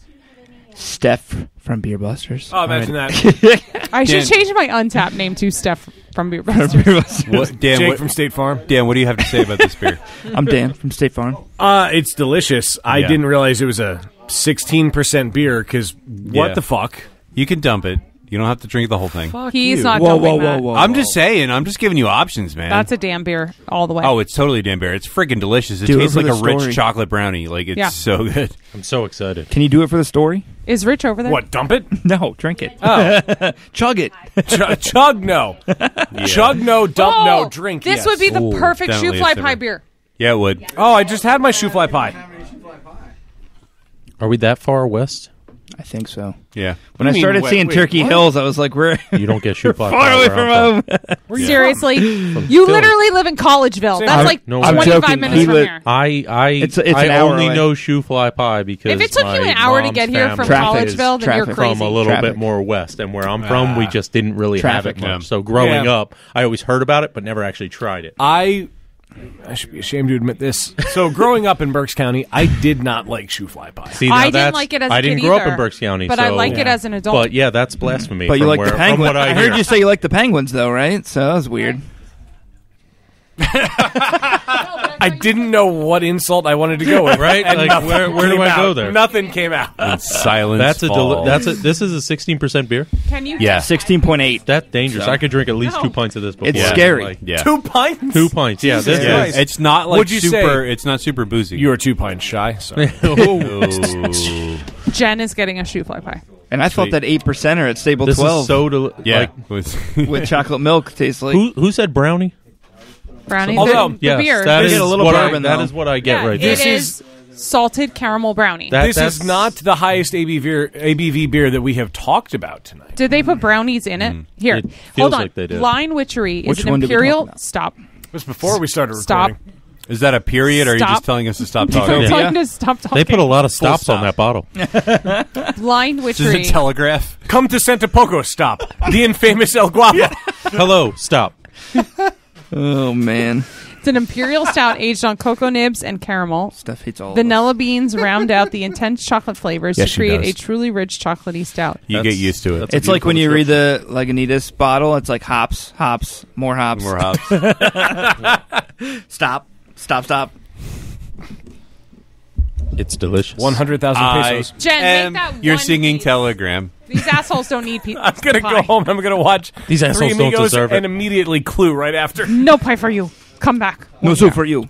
[SPEAKER 9] Steph from Beer Busters.
[SPEAKER 3] Oh, imagine that.
[SPEAKER 5] I should change my Untapped name to Steph from Beer Busters.
[SPEAKER 6] Dan,
[SPEAKER 3] Jake from State Farm.
[SPEAKER 6] Dan, what do you have to say about this beer?
[SPEAKER 9] I'm Dan from State Farm.
[SPEAKER 3] It's delicious. I didn't realize it was a 16% beer, because what the fuck?
[SPEAKER 6] You can dump it. You don't have to drink the whole thing.
[SPEAKER 5] He's not dumping that.
[SPEAKER 6] I'm just saying. I'm just giving you options, man.
[SPEAKER 5] That's a damn beer all the way.
[SPEAKER 6] Oh, it's totally damn beer. It's freaking delicious. It
[SPEAKER 9] Do it
[SPEAKER 6] tastes
[SPEAKER 9] for
[SPEAKER 6] like
[SPEAKER 9] the
[SPEAKER 6] a rich
[SPEAKER 9] story.
[SPEAKER 6] chocolate brownie. Like, it's so good.
[SPEAKER 7] I'm so excited.
[SPEAKER 9] Can you do it for the story?
[SPEAKER 5] Is Rich over there?
[SPEAKER 3] What, dump it?
[SPEAKER 9] No, drink it.
[SPEAKER 3] Oh.
[SPEAKER 9] Chug it.
[SPEAKER 3] Chug no. Chug no, dump no, drink
[SPEAKER 5] This
[SPEAKER 3] yes.
[SPEAKER 5] would be the perfect
[SPEAKER 6] definitely
[SPEAKER 5] shoe fly
[SPEAKER 6] a
[SPEAKER 5] pie
[SPEAKER 6] sipper.
[SPEAKER 5] beer.
[SPEAKER 6] Yeah, it would.
[SPEAKER 3] Oh, I just had my shoe fly pie.
[SPEAKER 7] Are we that far west?
[SPEAKER 9] I think so.
[SPEAKER 6] Yeah.
[SPEAKER 9] When I started seeing Turkey Hills, I was like, we're
[SPEAKER 7] You don't get shoe fly
[SPEAKER 9] far
[SPEAKER 7] pie
[SPEAKER 9] away
[SPEAKER 7] where
[SPEAKER 9] from
[SPEAKER 7] I'm
[SPEAKER 9] home.
[SPEAKER 5] Seriously? You
[SPEAKER 7] Philly.
[SPEAKER 5] literally live in Collegeville. That's like
[SPEAKER 7] No,
[SPEAKER 5] 25
[SPEAKER 9] joking.
[SPEAKER 5] minutes
[SPEAKER 9] He
[SPEAKER 5] from
[SPEAKER 9] li-
[SPEAKER 5] here.
[SPEAKER 9] It's an
[SPEAKER 7] I
[SPEAKER 9] hour
[SPEAKER 7] only
[SPEAKER 9] away.
[SPEAKER 7] know shoe fly pie because
[SPEAKER 5] If it took
[SPEAKER 7] my
[SPEAKER 5] you an hour to
[SPEAKER 7] mom's
[SPEAKER 5] get here from
[SPEAKER 7] family
[SPEAKER 9] Traffic.
[SPEAKER 5] Collegeville, then you're
[SPEAKER 9] Traffic.
[SPEAKER 5] crazy.
[SPEAKER 7] from a little
[SPEAKER 9] Traffic.
[SPEAKER 7] bit more west, and where I'm from, we just didn't really
[SPEAKER 9] Traffic.
[SPEAKER 7] have it much.
[SPEAKER 6] Yeah.
[SPEAKER 7] So growing
[SPEAKER 3] Yeah.
[SPEAKER 7] up, I always heard about it, but never actually tried it.
[SPEAKER 3] I should be ashamed to admit this. So, growing up in Berks County, I did not like shoe fly pie.
[SPEAKER 7] See,
[SPEAKER 5] I
[SPEAKER 7] now
[SPEAKER 5] didn't
[SPEAKER 7] that's-
[SPEAKER 5] like it as a
[SPEAKER 7] I didn't
[SPEAKER 5] kid
[SPEAKER 7] grow up
[SPEAKER 5] either,
[SPEAKER 7] in Berks County,
[SPEAKER 5] but I
[SPEAKER 7] so-
[SPEAKER 5] like it as an adult.
[SPEAKER 7] But yeah, that's blasphemy.
[SPEAKER 9] But you
[SPEAKER 7] from
[SPEAKER 9] like
[SPEAKER 7] where,
[SPEAKER 9] the
[SPEAKER 7] from
[SPEAKER 9] penguin.
[SPEAKER 7] what I
[SPEAKER 9] I heard
[SPEAKER 7] hear.
[SPEAKER 9] you say you like the penguins, though, right? So that was weird.
[SPEAKER 3] I didn't know what insult I wanted to go with.
[SPEAKER 7] Right?
[SPEAKER 3] And
[SPEAKER 7] Like,
[SPEAKER 3] nothing
[SPEAKER 7] where do
[SPEAKER 3] came
[SPEAKER 7] I go
[SPEAKER 3] out.
[SPEAKER 7] there?
[SPEAKER 3] Nothing came out.
[SPEAKER 6] Silence.
[SPEAKER 7] This is a 16% beer.
[SPEAKER 5] Can you?
[SPEAKER 6] Yeah.
[SPEAKER 9] 16.8.
[SPEAKER 7] That's dangerous. I could drink at least 2 pints of this before.
[SPEAKER 9] It's scary.
[SPEAKER 7] Like,
[SPEAKER 6] Yeah.
[SPEAKER 3] 2 pints?
[SPEAKER 7] 2 pints. Yeah,
[SPEAKER 3] Jesus
[SPEAKER 7] this
[SPEAKER 6] Yeah.
[SPEAKER 3] Christ.
[SPEAKER 6] It's not like
[SPEAKER 3] What'd you
[SPEAKER 6] super.
[SPEAKER 3] say?
[SPEAKER 6] It's not super boozy.
[SPEAKER 3] You are 2 pints shy. Sorry.
[SPEAKER 6] Ooh.
[SPEAKER 5] Jen is getting a shoe fly pie.
[SPEAKER 9] And I thought that 8%er at Stable
[SPEAKER 7] This
[SPEAKER 9] 12
[SPEAKER 7] is so
[SPEAKER 6] Yeah.
[SPEAKER 9] with chocolate milk tastes like.
[SPEAKER 7] who said brownie?
[SPEAKER 5] Brownie.
[SPEAKER 3] Although,
[SPEAKER 5] the
[SPEAKER 7] Yes,
[SPEAKER 5] beer.
[SPEAKER 7] that
[SPEAKER 9] Get
[SPEAKER 7] is
[SPEAKER 9] a little
[SPEAKER 7] what
[SPEAKER 9] bourbon,
[SPEAKER 7] that
[SPEAKER 9] though.
[SPEAKER 7] is what I get
[SPEAKER 5] Yeah,
[SPEAKER 7] right there.
[SPEAKER 5] It is salted caramel brownie.
[SPEAKER 3] This
[SPEAKER 7] That's
[SPEAKER 3] is not the highest ABV beer that we have talked about tonight.
[SPEAKER 5] Did they put brownies in it? Here,
[SPEAKER 7] It feels
[SPEAKER 5] hold on.
[SPEAKER 7] like they did.
[SPEAKER 5] Blind Witchery is
[SPEAKER 9] Which
[SPEAKER 5] an
[SPEAKER 9] one did we
[SPEAKER 5] imperial.
[SPEAKER 9] talk about?
[SPEAKER 5] Stop.
[SPEAKER 3] It was before we started
[SPEAKER 5] Stop.
[SPEAKER 3] recording.
[SPEAKER 6] Is that a period, or are you
[SPEAKER 5] Stop.
[SPEAKER 6] just telling us to stop
[SPEAKER 5] I'm
[SPEAKER 6] talking?
[SPEAKER 5] telling you to stop talking.
[SPEAKER 7] They put a lot of stops
[SPEAKER 6] stop.
[SPEAKER 7] on that bottle.
[SPEAKER 5] Blind
[SPEAKER 6] This is
[SPEAKER 5] Witchery.
[SPEAKER 6] a telegraph.
[SPEAKER 3] Come to Santa Poco, stop. The infamous El Guapo.
[SPEAKER 7] Hello, stop.
[SPEAKER 9] Oh, man.
[SPEAKER 5] It's an imperial stout aged on cocoa nibs and caramel.
[SPEAKER 9] Stuff hates all
[SPEAKER 5] Vanilla beans round out the intense chocolate flavors
[SPEAKER 3] Yes,
[SPEAKER 5] to
[SPEAKER 3] she
[SPEAKER 5] create
[SPEAKER 3] does.
[SPEAKER 5] a truly rich chocolatey stout.
[SPEAKER 6] You get used to it.
[SPEAKER 7] that's a
[SPEAKER 9] It's like when you
[SPEAKER 7] beautiful
[SPEAKER 9] read the Lagunitas bottle, it's like hops, more hops.
[SPEAKER 6] More hops.
[SPEAKER 9] Stop.
[SPEAKER 7] It's delicious.
[SPEAKER 3] 100,000 pesos.
[SPEAKER 5] Jen, make that
[SPEAKER 6] You're
[SPEAKER 5] one,
[SPEAKER 6] singing
[SPEAKER 5] please.
[SPEAKER 6] Telegram.
[SPEAKER 5] These assholes don't need pizza.
[SPEAKER 3] I'm going to go home. I'm going to watch
[SPEAKER 7] These
[SPEAKER 3] Three
[SPEAKER 7] assholes don't
[SPEAKER 3] Amigos
[SPEAKER 7] deserve it.
[SPEAKER 3] and immediately Clue right after.
[SPEAKER 5] No pie for you. Come back.
[SPEAKER 9] No soup for you.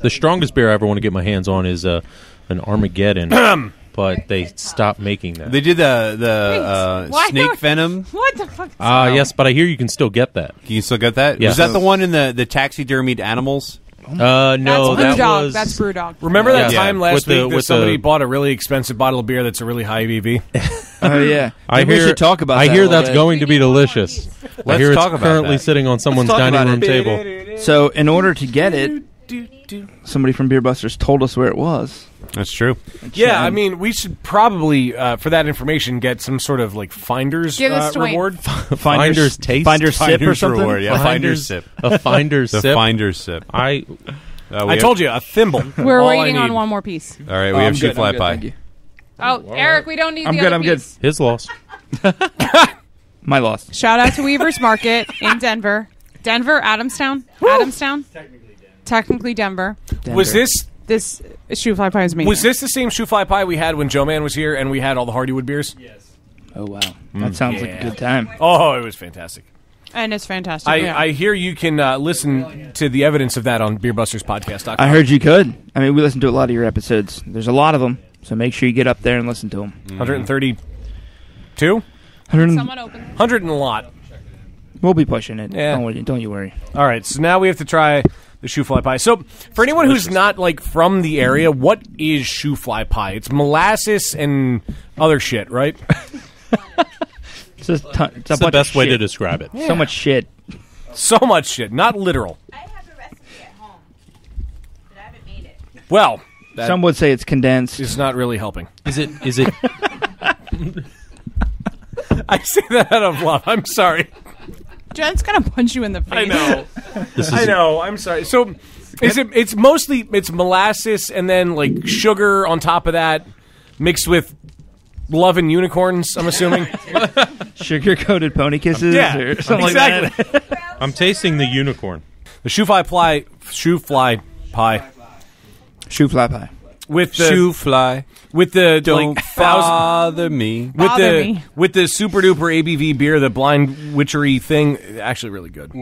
[SPEAKER 7] The strongest beer I ever want to get my hands on is an Armageddon. but they stopped making that.
[SPEAKER 6] They did the snake venom.
[SPEAKER 5] What the fuck?
[SPEAKER 7] Yes, but I hear you can still get that.
[SPEAKER 6] Can you still get that?
[SPEAKER 7] Yeah.
[SPEAKER 6] Was that the one in the taxidermied animals?
[SPEAKER 7] No,
[SPEAKER 5] That's
[SPEAKER 7] that was
[SPEAKER 5] That's Brewdog.
[SPEAKER 3] Remember that
[SPEAKER 6] Yeah.
[SPEAKER 3] time last
[SPEAKER 7] With
[SPEAKER 3] week that somebody bought a really expensive bottle of beer that's a really high ABV?
[SPEAKER 9] Oh yeah,
[SPEAKER 7] I
[SPEAKER 9] Maybe
[SPEAKER 7] hear.
[SPEAKER 9] we should talk about.
[SPEAKER 7] I
[SPEAKER 9] that
[SPEAKER 7] hear
[SPEAKER 9] a little
[SPEAKER 7] that's
[SPEAKER 9] bit.
[SPEAKER 7] going to be delicious. I
[SPEAKER 6] Let's
[SPEAKER 7] hear
[SPEAKER 6] talk
[SPEAKER 7] it's
[SPEAKER 6] about
[SPEAKER 7] currently
[SPEAKER 6] that.
[SPEAKER 7] sitting on someone's
[SPEAKER 9] talk
[SPEAKER 7] dining
[SPEAKER 9] about
[SPEAKER 7] room
[SPEAKER 9] it.
[SPEAKER 7] table.
[SPEAKER 9] So in order to get it, somebody from Beer Busters told us where it was.
[SPEAKER 6] That's true.
[SPEAKER 3] Yeah, I mean, we should probably, for that information, get some sort of like finder's
[SPEAKER 5] Give us to Wayne.
[SPEAKER 3] reward.
[SPEAKER 7] Finder's taste.
[SPEAKER 9] Finder's sip or
[SPEAKER 6] Finder's
[SPEAKER 9] something.
[SPEAKER 6] reward, yeah. Finder's sip.
[SPEAKER 7] A finder's
[SPEAKER 6] The
[SPEAKER 7] sip.
[SPEAKER 6] finder's sip.
[SPEAKER 3] I told you, a thimble.
[SPEAKER 5] We're
[SPEAKER 3] All
[SPEAKER 5] waiting
[SPEAKER 3] I
[SPEAKER 5] on
[SPEAKER 3] need.
[SPEAKER 5] one more piece.
[SPEAKER 6] All right, we have shoe fly pie.
[SPEAKER 9] Thank you.
[SPEAKER 5] Oh, Eric, we don't need
[SPEAKER 9] I'm
[SPEAKER 5] the
[SPEAKER 9] good.
[SPEAKER 5] other
[SPEAKER 9] I'm good.
[SPEAKER 5] piece.
[SPEAKER 7] His loss.
[SPEAKER 9] My loss.
[SPEAKER 5] Shout out to Weaver's Market in Denver. Adamstown? Adamstown? Technically Denver.
[SPEAKER 3] Was this
[SPEAKER 5] shoe fly pie is amazing.
[SPEAKER 3] Was this the same shoe fly pie we had when Joe Man was here and we had all the Hardywood beers? Yes.
[SPEAKER 9] Oh wow, that sounds like a good time.
[SPEAKER 3] Oh, it was fantastic.
[SPEAKER 5] And it's fantastic. yeah.
[SPEAKER 3] I hear you can listen to the evidence of that on BeerbustersPodcast.com.
[SPEAKER 9] I heard you could. I mean, we listen to a lot of your episodes. There's a lot of them, so make sure you get up there and listen to them.
[SPEAKER 3] 132?
[SPEAKER 5] Someone open.
[SPEAKER 3] 100 and a lot.
[SPEAKER 9] We'll be pushing it.
[SPEAKER 3] Yeah.
[SPEAKER 9] Don't you worry.
[SPEAKER 3] All right, so now we have to try the shoe fly pie. So, for anyone who's not like from the area, what is shoe fly pie? It's molasses and other shit, right?
[SPEAKER 9] It's just it's a
[SPEAKER 7] That's the
[SPEAKER 9] bunch
[SPEAKER 7] best
[SPEAKER 9] of
[SPEAKER 7] way
[SPEAKER 9] shit.
[SPEAKER 7] to describe it.
[SPEAKER 9] So much shit.
[SPEAKER 3] So much shit, not literal.
[SPEAKER 12] I have the recipe at home, but I haven't made it.
[SPEAKER 3] Well, that
[SPEAKER 9] Some would say it's condensed.
[SPEAKER 3] is not really helping.
[SPEAKER 7] Is it?
[SPEAKER 3] I say that out of love. I'm sorry.
[SPEAKER 5] Jen's gonna punch you in the face.
[SPEAKER 3] I know.
[SPEAKER 7] This is
[SPEAKER 3] I know. I'm sorry. So, it's mostly molasses and then like sugar on top of that, mixed with love and unicorns. I'm assuming.
[SPEAKER 9] Sugar-coated pony kisses or something
[SPEAKER 3] exactly.
[SPEAKER 9] like that.
[SPEAKER 7] I'm tasting the unicorn.
[SPEAKER 3] The shoe fly pie
[SPEAKER 9] Shoe fly pie.
[SPEAKER 3] with the
[SPEAKER 6] Shoe fly.
[SPEAKER 3] with the
[SPEAKER 6] Don't
[SPEAKER 3] like thousand
[SPEAKER 6] bother me.
[SPEAKER 5] Bother me.
[SPEAKER 3] with the super duper ABV beer, the blind witchery thing. Actually, really good.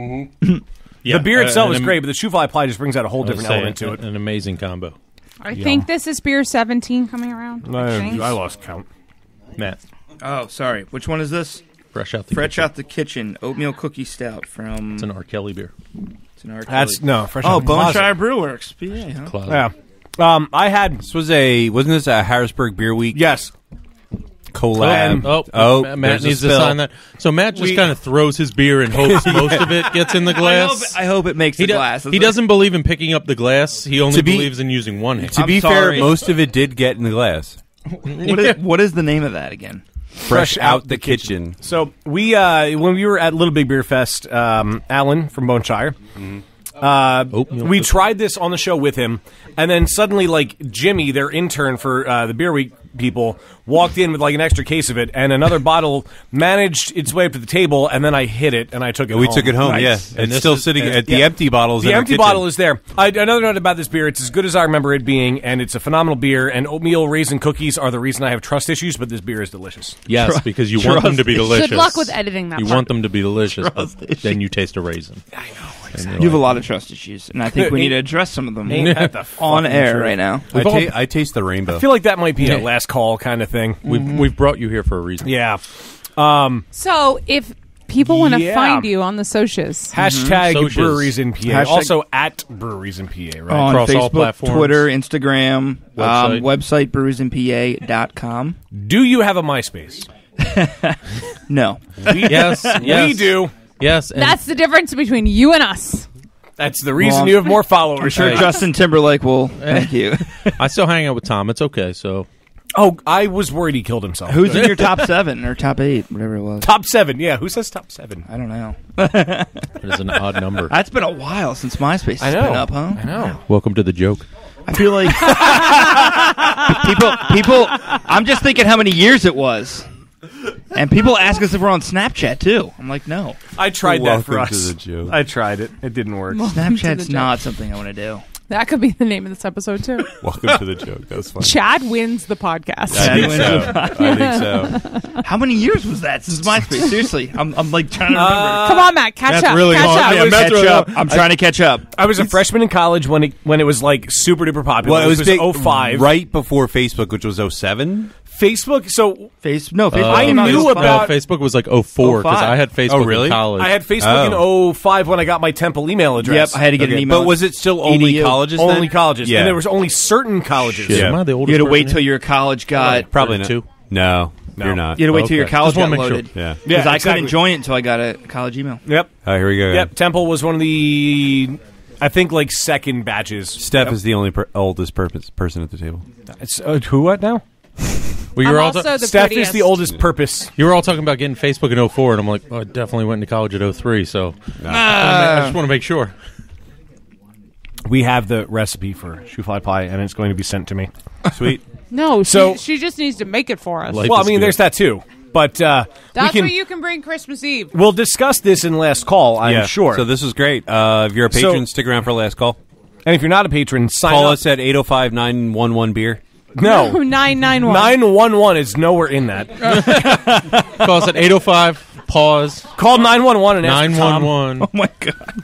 [SPEAKER 7] Yeah,
[SPEAKER 3] The beer itself is
[SPEAKER 7] an-
[SPEAKER 3] great, but the shoe fly pie just brings out a whole
[SPEAKER 7] I was
[SPEAKER 3] different
[SPEAKER 7] saying,
[SPEAKER 3] element to it.
[SPEAKER 7] An amazing combo.
[SPEAKER 5] I think this is beer 17 coming around. I think.
[SPEAKER 3] I lost count.
[SPEAKER 7] Matt,
[SPEAKER 9] Oh, sorry. Which one is this?
[SPEAKER 7] fresh out the
[SPEAKER 9] Fresh
[SPEAKER 7] kitchen.
[SPEAKER 9] out the kitchen. Oatmeal cookie stout from.
[SPEAKER 7] It's an R. Kelly beer.
[SPEAKER 9] It's an R.
[SPEAKER 3] That's
[SPEAKER 9] Kelly.
[SPEAKER 3] no fresh.
[SPEAKER 9] Oh,
[SPEAKER 3] out the closet.
[SPEAKER 9] Boneshire Brewworks. PA, huh?
[SPEAKER 7] Closet.
[SPEAKER 3] Yeah. I had
[SPEAKER 6] Wasn't this a Harrisburg Beer Week
[SPEAKER 3] yes.
[SPEAKER 6] collab?
[SPEAKER 7] Matt
[SPEAKER 6] there's a
[SPEAKER 7] needs to
[SPEAKER 6] spill.
[SPEAKER 7] sign that. So Matt just kind of throws his beer and hopes most of it gets in the glass.
[SPEAKER 9] I hope it makes
[SPEAKER 7] He,
[SPEAKER 9] the
[SPEAKER 7] do-
[SPEAKER 9] glass.
[SPEAKER 7] he doesn't believe in picking up the glass. He only
[SPEAKER 6] To be-
[SPEAKER 7] believes in using one hand.
[SPEAKER 6] To
[SPEAKER 9] I'm
[SPEAKER 6] be
[SPEAKER 9] sorry.
[SPEAKER 6] fair, most of it did get in the glass.
[SPEAKER 9] What is the name of that again?
[SPEAKER 6] Fresh out the kitchen.
[SPEAKER 3] So we when we were at Little Big Beer Fest, Alan from Boneshire,
[SPEAKER 7] Oatmeal
[SPEAKER 3] we
[SPEAKER 7] cookie.
[SPEAKER 3] tried this on the show with him, and then suddenly, like Jimmy, their intern for the Beer Week people, walked in with like an extra case of it, and another bottle managed its way up to the table, and then I hit it and I took it.
[SPEAKER 6] We
[SPEAKER 3] home.
[SPEAKER 6] took it home.
[SPEAKER 3] Nice.
[SPEAKER 6] Yeah,
[SPEAKER 7] And
[SPEAKER 6] it's
[SPEAKER 7] this
[SPEAKER 6] still
[SPEAKER 7] is-
[SPEAKER 6] sitting
[SPEAKER 7] and
[SPEAKER 6] at the empty bottles.
[SPEAKER 3] The
[SPEAKER 6] in our
[SPEAKER 3] empty
[SPEAKER 6] kitchen.
[SPEAKER 3] bottle is there. Another note about this beer: it's as good as I remember it being, and it's a phenomenal beer. And oatmeal raisin cookies are the reason I have trust issues, but this beer is delicious.
[SPEAKER 7] Yes, because you want them to be delicious.
[SPEAKER 5] Good luck with editing that
[SPEAKER 7] You
[SPEAKER 5] part.
[SPEAKER 7] want them to be delicious, but then you taste a raisin. I know.
[SPEAKER 9] You have a lot of trust issues, and I think we need to address some of them
[SPEAKER 3] Ain't that the
[SPEAKER 9] on
[SPEAKER 3] fucking
[SPEAKER 9] air
[SPEAKER 3] truth?
[SPEAKER 9] right now.
[SPEAKER 6] I taste the rainbow.
[SPEAKER 3] I feel like that might be a last call kind of thing.
[SPEAKER 7] We've brought you here for a reason.
[SPEAKER 3] Yeah.
[SPEAKER 5] So if people want to
[SPEAKER 3] Yeah.
[SPEAKER 5] find you on the socials,
[SPEAKER 3] Hashtag
[SPEAKER 7] Socials.
[SPEAKER 3] breweries in PA.
[SPEAKER 9] Hashtag-
[SPEAKER 3] Also at breweries in PA, right?
[SPEAKER 9] On
[SPEAKER 7] Across
[SPEAKER 9] Facebook,
[SPEAKER 7] all platforms.
[SPEAKER 9] Twitter, Instagram,
[SPEAKER 7] Website.
[SPEAKER 9] brewersinpa.com.
[SPEAKER 3] Do you have a MySpace?
[SPEAKER 9] No.
[SPEAKER 7] Yes,
[SPEAKER 3] We do.
[SPEAKER 7] Yes, and
[SPEAKER 5] that's the difference between you and us.
[SPEAKER 3] That's the reason
[SPEAKER 9] Well,
[SPEAKER 3] you have more followers.
[SPEAKER 9] I'm sure
[SPEAKER 7] Hey.
[SPEAKER 9] Justin Timberlake will. Thank you.
[SPEAKER 7] I still hang out with Tom. It's okay. So
[SPEAKER 3] Oh, I was worried he killed himself.
[SPEAKER 9] Who's in your top 7 or top 8, whatever it was?
[SPEAKER 3] top 7? Yeah, who says top 7?
[SPEAKER 9] I don't know.
[SPEAKER 7] it is an odd number.
[SPEAKER 9] That's been a while since MySpace has been up, huh?
[SPEAKER 3] I know.
[SPEAKER 7] Welcome to the joke.
[SPEAKER 9] I feel like people. I'm just thinking how many years it was, and people ask us if we're on Snapchat too. I'm like, no.
[SPEAKER 3] I tried that for
[SPEAKER 6] Welcome
[SPEAKER 3] us.
[SPEAKER 6] to the joke.
[SPEAKER 3] I tried it. It didn't work.
[SPEAKER 9] Snapchat's not something I want to do.
[SPEAKER 5] That could be the name of this episode, too.
[SPEAKER 6] Welcome to the joke. That was fun.
[SPEAKER 5] Chad wins the podcast.
[SPEAKER 6] I think so.
[SPEAKER 9] How many years was that since MySpace? Seriously, I'm like trying to remember.
[SPEAKER 5] Come on, Matt, catch
[SPEAKER 7] That's
[SPEAKER 5] up.
[SPEAKER 7] really
[SPEAKER 5] catch
[SPEAKER 7] long.
[SPEAKER 5] up.
[SPEAKER 7] Yeah,
[SPEAKER 9] Catch up. I'm trying to catch up.
[SPEAKER 3] I was a freshman in college when it was like super duper popular.
[SPEAKER 6] Well, it was big,
[SPEAKER 3] 05.
[SPEAKER 6] right before Facebook, which was 07.
[SPEAKER 3] Facebook. So
[SPEAKER 9] Facebook.
[SPEAKER 3] I
[SPEAKER 9] came out
[SPEAKER 3] knew
[SPEAKER 9] as
[SPEAKER 3] about-
[SPEAKER 7] Facebook was like 04 because I had Facebook
[SPEAKER 6] Oh, really?
[SPEAKER 7] in college.
[SPEAKER 3] I had Facebook in 05 when I got my Temple email address.
[SPEAKER 9] Yep, I had to get an email.
[SPEAKER 6] But was it still only
[SPEAKER 9] EDU.
[SPEAKER 6] colleges?
[SPEAKER 3] Only
[SPEAKER 6] then?
[SPEAKER 3] colleges.
[SPEAKER 6] Yeah.
[SPEAKER 3] And there was only certain colleges.
[SPEAKER 7] Shit,
[SPEAKER 6] Yeah.
[SPEAKER 7] am I the oldest
[SPEAKER 9] You had to
[SPEAKER 7] person
[SPEAKER 9] wait
[SPEAKER 7] here?
[SPEAKER 9] till your college got.
[SPEAKER 6] Probably not.
[SPEAKER 7] Two?
[SPEAKER 6] No, you're not.
[SPEAKER 9] You had to wait till your
[SPEAKER 7] Okay.
[SPEAKER 9] college
[SPEAKER 7] Just wanna
[SPEAKER 9] got
[SPEAKER 7] make sure.
[SPEAKER 9] loaded.
[SPEAKER 6] Yeah.
[SPEAKER 9] Because
[SPEAKER 3] Yeah,
[SPEAKER 9] I
[SPEAKER 3] exactly.
[SPEAKER 9] couldn't join it until I got a college email.
[SPEAKER 3] Yep.
[SPEAKER 6] Here we go.
[SPEAKER 3] Yep. Temple was one of the, I think, like second batches.
[SPEAKER 6] Steph is the only oldest person at the table.
[SPEAKER 3] It's, who? What now?
[SPEAKER 7] Well, you
[SPEAKER 5] I'm
[SPEAKER 7] were all
[SPEAKER 5] also the
[SPEAKER 3] Steph
[SPEAKER 5] prettiest.
[SPEAKER 3] is the oldest purpose.
[SPEAKER 7] you were all talking about getting Facebook in 04, and I'm like, oh, I definitely went to college at 03, so I just want to make sure.
[SPEAKER 3] We have the recipe for shoofly pie, and it's going to be sent to me.
[SPEAKER 6] Sweet.
[SPEAKER 5] No,
[SPEAKER 3] So-
[SPEAKER 5] she just needs to make it for us.
[SPEAKER 7] Life
[SPEAKER 3] Well, I
[SPEAKER 7] is
[SPEAKER 3] mean,
[SPEAKER 7] good.
[SPEAKER 3] there's that too. But
[SPEAKER 5] That's
[SPEAKER 3] we can.
[SPEAKER 5] what you can bring Christmas Eve.
[SPEAKER 3] We'll discuss this in last call. I'm
[SPEAKER 6] Yeah.
[SPEAKER 3] sure.
[SPEAKER 6] So this was great. If you're a patron,
[SPEAKER 3] So-
[SPEAKER 6] stick around for last call.
[SPEAKER 3] and if you're not a patron, sign
[SPEAKER 6] Call
[SPEAKER 3] up.
[SPEAKER 6] us at 805-911 beer.
[SPEAKER 3] No,
[SPEAKER 5] 991.
[SPEAKER 3] 911 is nowhere in that.
[SPEAKER 7] Call us at 805, pause,
[SPEAKER 3] Call 911 and ask for Tom.
[SPEAKER 7] 911.
[SPEAKER 9] Oh my god.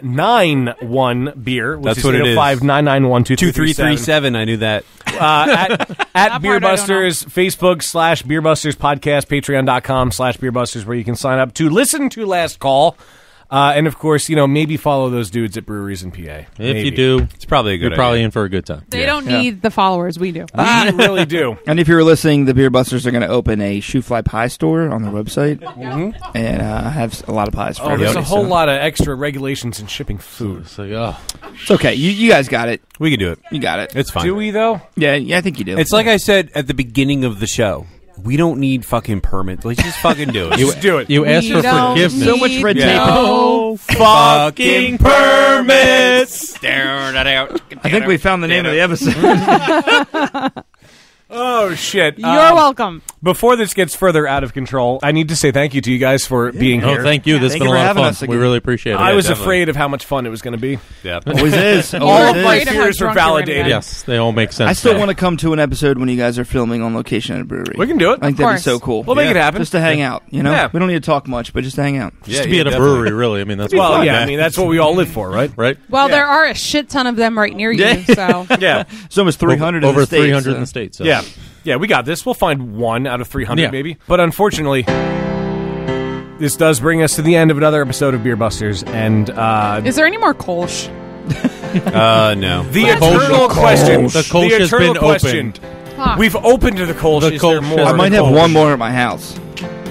[SPEAKER 3] 805-991 beer. Which
[SPEAKER 6] That's
[SPEAKER 3] is
[SPEAKER 6] what it is.
[SPEAKER 3] 805-991-2337.
[SPEAKER 6] 2337. I knew that.
[SPEAKER 3] At Beer
[SPEAKER 5] part I don't
[SPEAKER 3] Busters, Facebook /Beer Busters Podcast, Patreon.com /Beer Busters, where you can sign up to listen to Last Call. And of course, maybe follow those dudes at Breweries in PA.
[SPEAKER 7] If you do,
[SPEAKER 6] It's probably a good
[SPEAKER 7] you're probably
[SPEAKER 6] idea.
[SPEAKER 7] in for a good time.
[SPEAKER 5] They don't need the followers. We do.
[SPEAKER 3] We really do.
[SPEAKER 9] And if you're listening, the Beer Busters are going to open a Shoofly Pie store on their website, and have a lot of pies for
[SPEAKER 3] Oh, there's
[SPEAKER 9] everybody.
[SPEAKER 3] a whole
[SPEAKER 9] so.
[SPEAKER 3] lot of extra regulations in shipping food.
[SPEAKER 7] It's like, oh,
[SPEAKER 9] It's okay. You guys got it.
[SPEAKER 6] We can do it.
[SPEAKER 9] You got it.
[SPEAKER 6] It's fine.
[SPEAKER 3] Do we, though?
[SPEAKER 9] Yeah, I think you do.
[SPEAKER 6] It's like I said at the beginning of the show. We don't need fucking permits. Let's just fucking do it.
[SPEAKER 3] Just do it.
[SPEAKER 7] you asked for
[SPEAKER 5] don't
[SPEAKER 7] forgiveness.
[SPEAKER 9] so much red
[SPEAKER 5] need
[SPEAKER 9] tape.
[SPEAKER 5] no-
[SPEAKER 6] fucking permits.
[SPEAKER 9] I think we found the name of the episode.
[SPEAKER 3] Oh, shit.
[SPEAKER 5] You're welcome.
[SPEAKER 3] Before this gets further out of control, I need to say thank you to you guys for being
[SPEAKER 7] Oh,
[SPEAKER 3] here.
[SPEAKER 7] thank you. This has
[SPEAKER 9] Thank
[SPEAKER 7] been
[SPEAKER 9] you
[SPEAKER 7] a
[SPEAKER 9] for
[SPEAKER 7] lot of
[SPEAKER 9] having
[SPEAKER 7] fun.
[SPEAKER 9] us
[SPEAKER 7] We
[SPEAKER 9] again.
[SPEAKER 7] really appreciate it.
[SPEAKER 3] I was
[SPEAKER 6] definitely.
[SPEAKER 3] afraid of how much fun it was going to be.
[SPEAKER 6] Yeah.
[SPEAKER 9] Always is.
[SPEAKER 5] All
[SPEAKER 9] Always
[SPEAKER 5] afraid
[SPEAKER 9] is.
[SPEAKER 5] of how
[SPEAKER 3] fears were
[SPEAKER 5] drunk you're gonna
[SPEAKER 3] validated.
[SPEAKER 5] get.
[SPEAKER 7] Yes, they all make sense.
[SPEAKER 9] I still
[SPEAKER 7] now.
[SPEAKER 9] want to come to an episode when you guys are filming on location at a brewery.
[SPEAKER 3] We can do it.
[SPEAKER 9] I think
[SPEAKER 5] Of
[SPEAKER 9] that'd be
[SPEAKER 5] course.
[SPEAKER 9] so cool.
[SPEAKER 3] We'll make it happen.
[SPEAKER 9] Just to hang out,
[SPEAKER 3] Yeah.
[SPEAKER 9] We don't need to talk much, but just to hang out.
[SPEAKER 7] Just to be at a
[SPEAKER 6] definitely.
[SPEAKER 7] brewery, really. I mean, that's
[SPEAKER 3] Well,
[SPEAKER 7] fun,
[SPEAKER 3] yeah,
[SPEAKER 7] man.
[SPEAKER 3] I mean, that's what we all live for, right?
[SPEAKER 7] Right?
[SPEAKER 5] Well, there are a shit ton of them right near you.
[SPEAKER 9] Yeah.
[SPEAKER 5] So
[SPEAKER 3] Yeah.
[SPEAKER 9] It's almost 300
[SPEAKER 7] over
[SPEAKER 9] in the States,
[SPEAKER 7] 300 in the States. So.
[SPEAKER 3] Yeah. Yeah, we got this. We'll find one out of 300,
[SPEAKER 7] Yeah.
[SPEAKER 3] maybe. But unfortunately, this does bring us to the end of another episode of Beer Busters. And
[SPEAKER 5] is there any more Kolsch?
[SPEAKER 6] No.
[SPEAKER 3] the
[SPEAKER 7] Kolsch-
[SPEAKER 3] eternal question.
[SPEAKER 7] The Kolsch
[SPEAKER 3] the
[SPEAKER 7] has
[SPEAKER 3] eternal
[SPEAKER 7] been
[SPEAKER 3] question.
[SPEAKER 7] opened.
[SPEAKER 5] Fuck.
[SPEAKER 3] We've opened to the Kolsch.
[SPEAKER 7] The
[SPEAKER 3] Is there
[SPEAKER 7] Kolsch
[SPEAKER 3] more?
[SPEAKER 7] has
[SPEAKER 9] I might
[SPEAKER 7] been
[SPEAKER 9] have
[SPEAKER 7] Kolsch.
[SPEAKER 9] one more at my house.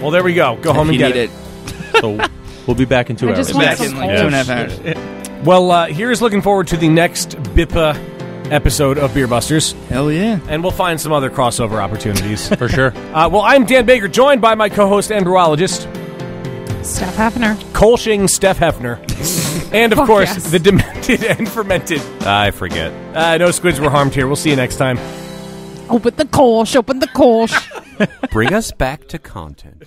[SPEAKER 3] Well, there we go. Go home
[SPEAKER 9] if
[SPEAKER 3] and
[SPEAKER 9] you
[SPEAKER 3] get
[SPEAKER 9] need
[SPEAKER 3] it.
[SPEAKER 9] it.
[SPEAKER 7] So we'll be back in 2
[SPEAKER 5] I
[SPEAKER 7] hours.
[SPEAKER 5] just want
[SPEAKER 9] Back
[SPEAKER 5] some
[SPEAKER 9] in like
[SPEAKER 5] Kolsch.
[SPEAKER 9] 2.5 hours.
[SPEAKER 3] Well, here's looking forward to the next BIPA episode of Beer Busters.
[SPEAKER 9] Hell yeah.
[SPEAKER 3] And we'll find some other crossover opportunities.
[SPEAKER 7] For sure.
[SPEAKER 3] Well, I'm Dan Baker, joined by my co-host and brewologist,
[SPEAKER 5] Steph Heffner.
[SPEAKER 3] Kolsching Steph Heffner. And, of
[SPEAKER 5] Fuck
[SPEAKER 3] course,
[SPEAKER 5] yes.
[SPEAKER 3] the demented and fermented.
[SPEAKER 6] I forget.
[SPEAKER 3] No squids were harmed here. We'll see you next time.
[SPEAKER 5] Open the Kolsch. Open the Kolsch.
[SPEAKER 6] Bring us back to content.